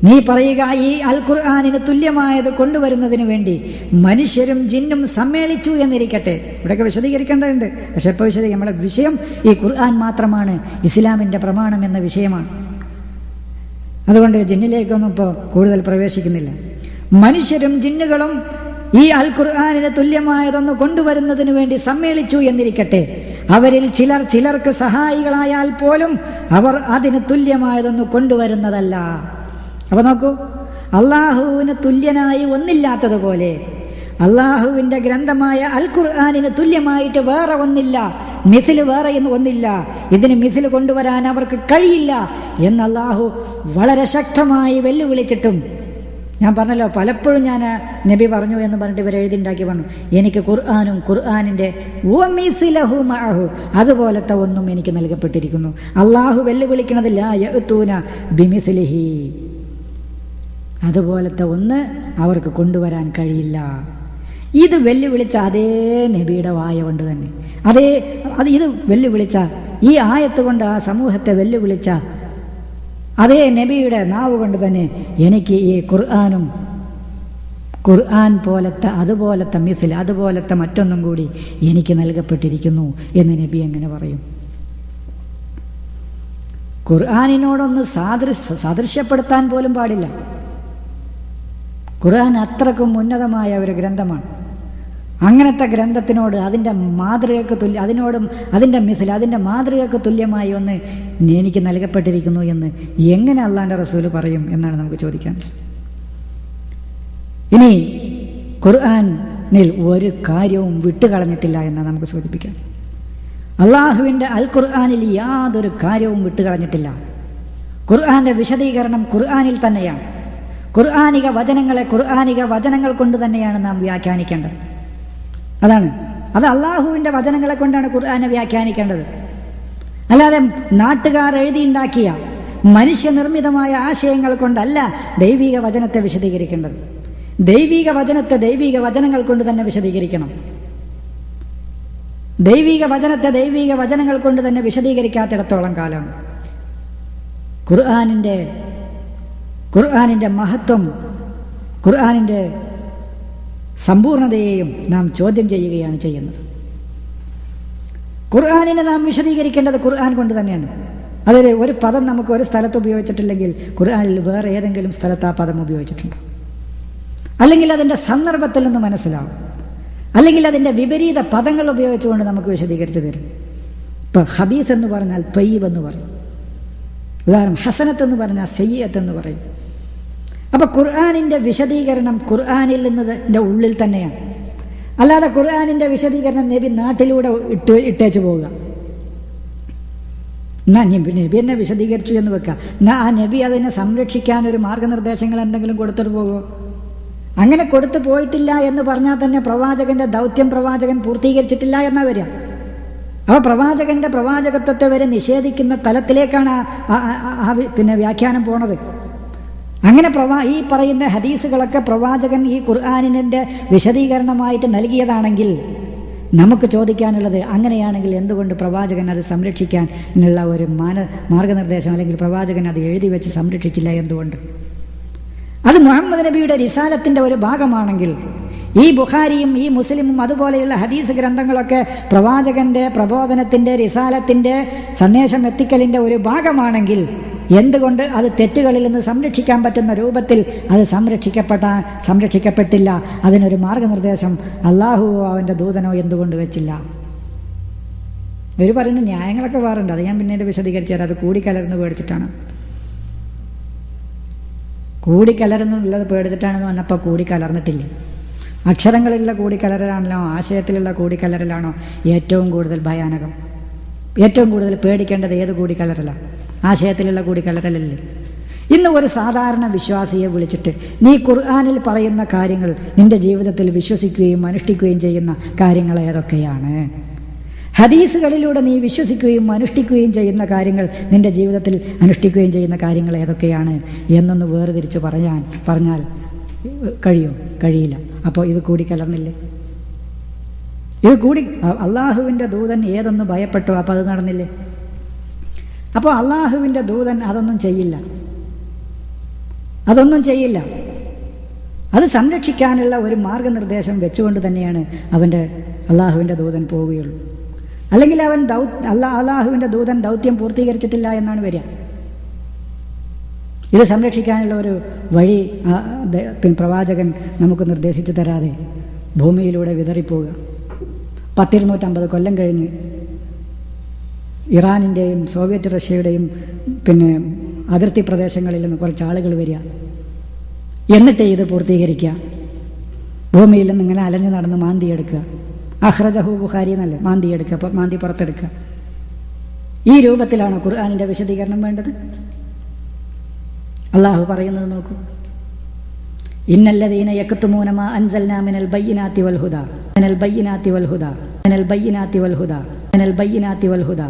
S1: നീ പറയുക, ഈ അൽ ഖുർആനിന് തുല്യമായത് കൊണ്ടുവരുന്നതിന് വേണ്ടി മനുഷ്യരും ജിന്നും സമ്മേളിച്ചു എന്നിരിക്കട്ടെ. ഇവിടെയൊക്കെ വിശദീകരിക്കേണ്ടതുണ്ട്, പക്ഷെ ഇപ്പോൾ നമ്മുടെ വിഷയം ഈ ഖുർആൻ മാത്രമാണ്, ഇസ്ലാമിൻ്റെ പ്രമാണം എന്ന വിഷയമാണ്. അതുകൊണ്ട് ജിന്നിലേക്കൊന്നും ഇപ്പോൾ കൂടുതൽ പ്രവേശിക്കുന്നില്ല. മനുഷ്യരും ജിന്നുകളും ഈ അൽ ഖുർആനിന് തുല്യമായതൊന്ന് കൊണ്ടുവരുന്നതിന് വേണ്ടി സമ്മേളിച്ചു എന്നിരിക്കട്ടെ. അവരിൽ ചിലർക്ക് സഹായികളായാൽ പോലും അവർ അതിന് തുല്യമായതൊന്ന് കൊണ്ടുവരുന്നതല്ല. അപ്പൊ നോക്കൂ, അള്ളാഹുവിന് തുല്യനായി ഒന്നില്ലാത്തതുപോലെ അള്ളാഹുവിൻ്റെ ഗ്രന്ഥമായ അൽ ഖുർആനിന് തുല്യമായിട്ട് വേറെ ഒന്നില്ല മിഥിൽ വേറെ എന്ന് ഒന്നില്ല, ഇതിന് മിഥിൽ കൊണ്ടുവരാൻ അവർക്ക് കഴിയില്ല എന്ന് അല്ലാഹു വളരെ ശക്തമായി വെല്ലുവിളിച്ചിട്ടും, ഞാൻ പറഞ്ഞല്ലോ പലപ്പോഴും ഞാൻ നബി പറഞ്ഞു എന്ന് പറഞ്ഞിട്ട് ഇവർ എഴുതിണ്ടാക്കി പറഞ്ഞു, എനിക്ക് ഖുർആനും ഖുർആനിൻ്റെ അതുപോലത്തെ ഒന്നും എനിക്ക് നൽകപ്പെട്ടിരിക്കുന്നു. അള്ളാഹു വെല്ലുവിളിക്കണത് ലാ യഅ്തൂന ബിമിസ്ലിഹി, അതുപോലത്തെ ഒന്ന് അവർക്ക് കൊണ്ടുവരാൻ കഴിയില്ല. ഇത് വെല്ലുവിളിച്ച അതേ നബിയുടെ വായ കൊണ്ട് തന്നെ, ഇത് വെല്ലുവിളിച്ച ഈ ആയത്ത് കൊണ്ട് ആ സമൂഹത്തെ വെല്ലുവിളിച്ച അതേ നബിയുടെ നാവ് കൊണ്ട് തന്നെ എനിക്ക് ഈ ഖുർആൻ പോലത്തെ അതുപോലത്തെ മിസിൽ, അതുപോലത്തെ മറ്റൊന്നും കൂടി എനിക്ക് നൽകപ്പെട്ടിരിക്കുന്നു എന്ന് നബി എങ്ങനെ പറയും? ഖുർആനിനോടൊന്ന് സാദൃശ്യപ്പെടുത്താൻ പോലും പാടില്ല. ഖുർആൻ അത്രക്കും ഉന്നതമായ ഒരു ഗ്രന്ഥമാണ്. അങ്ങനത്തെ ഗ്രന്ഥത്തിനോട് അതിൻ്റെ മാതൃകക്ക് അതിനോടും അതിൻ്റെ മിസിൽ, അതിൻ്റെ മാതൃകക്ക് തുല്യമായി ഒന്ന് എനിക്ക് നൽകപ്പെട്ടിരിക്കുന്നു എന്ന് എങ്ങനെ അള്ളാൻ്റെ റസൂല് പറയും എന്നാണ് നമുക്ക് ചോദിക്കാനുള്ളത്. ഇനി ഖുർആനിൽ ഒരു കാര്യവും വിട്ടുകളഞ്ഞിട്ടില്ല എന്നാണ് നമുക്ക് സൂചിപ്പിക്കാൻ. അള്ളാഹുവിൻ്റെ അൽ ഖുർആനിൽ യാതൊരു കാര്യവും വിട്ടുകളഞ്ഞിട്ടില്ല. ഖുർആന്റെ വിശദീകരണം ഖുർആനിൽ തന്നെയാണ്. ഖുർആനിക വചനങ്ങളെ ഖുർആനിക വചനങ്ങൾ കൊണ്ട് തന്നെയാണ് നാം വ്യാഖ്യാനിക്കേണ്ടത്. അത് അള്ളാഹുവിൻ്റെ വചനങ്ങളെ കൊണ്ടാണ് ഖുർആനെ വ്യാഖ്യാനിക്കേണ്ടത്. അല്ലാതെ നാട്ടുകാർ എഴുതിയുണ്ടാക്കിയ മനുഷ്യനിർമ്മിതമായ ആശയങ്ങൾ കൊണ്ടല്ല ദൈവിക വചനത്തെ വിശദീകരിക്കേണ്ടത്. ദൈവിക വചനത്തെ ദൈവിക വചനങ്ങൾ കൊണ്ട് തന്നെ വിശദീകരിക്കണം. ദൈവിക വചനത്തെ ദൈവിക വചനങ്ങൾ കൊണ്ട് തന്നെ വിശദീകരിക്കാത്തിടത്തോളം കാലം ഖുർആനിൻ്റെ മഹത്വം, ഖുർആനിൻ്റെ സമ്പൂർണതയെയും നാം ചോദ്യം ചെയ്യുകയാണ് ചെയ്യുന്നത്. ഖുർആനിനെ നാം വിശദീകരിക്കേണ്ടത് ഖുർആൻ കൊണ്ട് തന്നെയാണ്. അതിൽ ഒരു പദം നമുക്ക് ഒരു സ്ഥലത്ത് ഉപയോഗിച്ചിട്ടില്ലെങ്കിൽ ഖുർആനിൽ വേറെ ഏതെങ്കിലും സ്ഥലത്ത് ആ പദം ഉപയോഗിച്ചിട്ടുണ്ട്, അല്ലെങ്കിൽ അതിൻ്റെ സന്ദർഭത്തിൽ നിന്ന് മനസ്സിലാവും, അല്ലെങ്കിൽ അതിൻ്റെ വിപരീത പദങ്ങൾ ഉപയോഗിച്ചുകൊണ്ട് നമുക്ക് വിശദീകരിച്ച് തരും. ഇപ്പം ഹബീസ് എന്ന് പറഞ്ഞാൽ ത്വയ്യിബ് എന്ന് പറയും. ഉദാഹരണം ഹസനത്ത് എന്ന് പറഞ്ഞാൽ സയ്യിഅത്ത് എന്ന് പറയും. അപ്പം ഖുർആനിൻ്റെ വിശദീകരണം ഖുർആനിൽ നിന്നതിൻ്റെ ഉള്ളിൽ തന്നെയാണ്. അല്ലാതെ ഖുർആനിൻ്റെ വിശദീകരണം നബി നാട്ടിലൂടെ ഇട്ടേച്ചു പോവുക. എന്നാ നബി എന്നെ വിശദീകരിച്ചു എന്ന് വെക്കുക, എന്നാ ആ നബി അതിനെ സംരക്ഷിക്കാൻ ഒരു മാർഗനിർദ്ദേശങ്ങൾ എന്തെങ്കിലും കൊടുത്തിട്ട് പോകുമോ? അങ്ങനെ കൊടുത്തു പോയിട്ടില്ല എന്ന് പറഞ്ഞാൽ തന്നെ പ്രവാചകന്റെ ദൗത്യം പ്രവാചകൻ പൂർത്തീകരിച്ചിട്ടില്ല എന്നാ വരിക. അപ്പോൾ പ്രവാചകന്റെ പ്രവാചകത്വത്തെ വരെ നിഷേധിക്കുന്ന തലത്തിലേക്കാണ് വ്യാഖ്യാനം പോണത്. അങ്ങനെ ഈ പറയുന്ന ഹദീസുകളൊക്കെ പ്രവാചകൻ ഈ ഖുർആനിൻ്റെ വിശദീകരണമായിട്ട് നൽകിയതാണെങ്കിൽ നമുക്ക് ചോദിക്കാനുള്ളത്, അങ്ങനെയാണെങ്കിൽ എന്തുകൊണ്ട് പ്രവാചകൻ അത് സംരക്ഷിക്കാനുള്ള ഒരു മാർഗനിർദ്ദേശം അല്ലെങ്കിൽ പ്രവാചകൻ അത് എഴുതി വെച്ച് സംരക്ഷിച്ചില്ല? എന്തുകൊണ്ട്? അത് മുഹമ്മദ് നബിയുടെ റിസാലത്തിൻ്റെ ഒരു ഭാഗമാണെങ്കിൽ, ഈ ബുഖാരിയും ഈ മുസ്ലിമും അതുപോലെയുള്ള ഹദീസ് ഗ്രന്ഥങ്ങളൊക്കെ പ്രവാചകന്റെ പ്രബോധനത്തിൻ്റെ റിസാലത്തിൻ്റെ സന്ദേശം എത്തിക്കലിൻ്റെ ഒരു ഭാഗമാണെങ്കിൽ എന്തുകൊണ്ട് അത് തെറ്റുകളിൽ നിന്ന് സംരക്ഷിക്കാൻ പറ്റുന്ന രൂപത്തിൽ അത് സംരക്ഷിക്കപ്പെട്ടില്ല? അതിനൊരു മാർഗനിർദ്ദേശം അള്ളാഹുവോ അവൻ്റെ ദൂതനോ എന്തുകൊണ്ട് വെച്ചില്ല? ഇവർ പറയുന്ന ന്യായങ്ങളൊക്കെ വേറുണ്ട്, അത് ഞാൻ പിന്നീട് വിശദീകരിച്ചു തരാം. അത് കൂടിക്കലർന്ന് പേടിച്ചിട്ടാണ്. കൂടിക്കലർന്നുള്ളത് പേടിച്ചിട്ടാണെന്ന് പറഞ്ഞപ്പോൾ കൂടിക്കലർന്നിട്ടില്ല. അക്ഷരങ്ങളിലുള്ള കൂടിക്കലരലാണല്ലോ, ആശയത്തിലുള്ള കൂടിക്കലരലാണോ ഏറ്റവും കൂടുതൽ ഭയാനകം? ഏറ്റവും കൂടുതൽ പേടിക്കേണ്ടത് ഏത് കൂടിക്കലരലാണ്? ആശയത്തിലുള്ള കൂടിക്കലരലല്ലേ? ഇന്ന് ഒരു സാധാരണ വിശ്വാസിയെ വിളിച്ചിട്ട് നീ ഖുർആനിൽ പറയുന്ന കാര്യങ്ങൾ നിന്റെ ജീവിതത്തിൽ വിശ്വസിക്കുകയും അനുഷ്ഠിക്കുകയും ചെയ്യുന്ന കാര്യങ്ങൾ ഏതൊക്കെയാണ്? ഹദീസുകളിലൂടെ നീ വിശ്വസിക്കുകയും അനുഷ്ഠിക്കുകയും ചെയ്യുന്ന കാര്യങ്ങൾ, നിന്റെ ജീവിതത്തിൽ അനുഷ്ഠിക്കുകയും ചെയ്യുന്ന കാര്യങ്ങൾ ഏതൊക്കെയാണ് എന്നൊന്ന് വേർതിരിച്ച് പറഞ്ഞാൽ കഴിയില്ല. അപ്പോൾ ഇത് കൂടിക്കലർന്നില്ലേ? ഇത് കൂടി അള്ളാഹുവിൻ്റെ ദൂതൻ ഏതൊന്ന് ഭയപ്പെട്ടോ അപ്പോൾ അത് നടന്നില്ലേ? അപ്പോൾ അള്ളാഹുവിൻ്റെ ദൂതൻ അതൊന്നും ചെയ്യില്ല. അത് സംരക്ഷിക്കാനുള്ള ഒരു മാർഗനിർദ്ദേശം വെച്ചുകൊണ്ട് തന്നെയാണ് അള്ളാഹുവിൻ്റെ ദൂതൻ പോവുകയുള്ളൂ. അല്ലെങ്കിൽ അള്ളാഹുവിൻ്റെ ദൂതൻ ദൗത്യം പൂർത്തീകരിച്ചിട്ടില്ല എന്നാണ് വരിക. ഇത് സംരക്ഷിക്കാനുള്ള ഒരു വഴി പ്രവാചകൻ നമുക്ക് നിർദ്ദേശിച്ചു തരാതെ ഭൂമിയിലൂടെ വിതറിപ്പോവുക. 1250 കൊല്ലം കഴിഞ്ഞ് ഇറാനിൻ്റെയും സോവിയറ്റ് റഷ്യയുടെയും അതിർത്തി പ്രദേശങ്ങളിൽ നിന്ന് കുറച്ച് ആളുകൾ വരിക, എന്നിട്ട് ഇത് പൂർത്തീകരിക്കുക. ഭൂമിയിൽ നിന്ന് ഇങ്ങനെ അലഞ്ഞു നടന്ന് മാന്തിയെടുക്കുക. അഖ്റജഹു ബുഖാരി എന്നല്ലേ, മാന്തി എടുക്കുക, മാന്തി പുറത്തെടുക്കുക. ഈ രൂപത്തിലാണോ ഖുർആനിൻ്റെ വിശദീകരണം വേണ്ടത്? അള്ളാഹു പറയുന്നത് നോക്കൂ, ഇന്നല്ലദീന യക്തുമൂന മാ അൻസൽനാ മിനൽ ബയ്യിനാതി വൽ ഹുദാ മിനൽ ബയ്യിനാതി വൽ ഹുദാ മിനൽ ബയ്യിനാതി വൽ ഹുദാ മിനൽ ബയ്യിനാതി വൽ ഹുദാ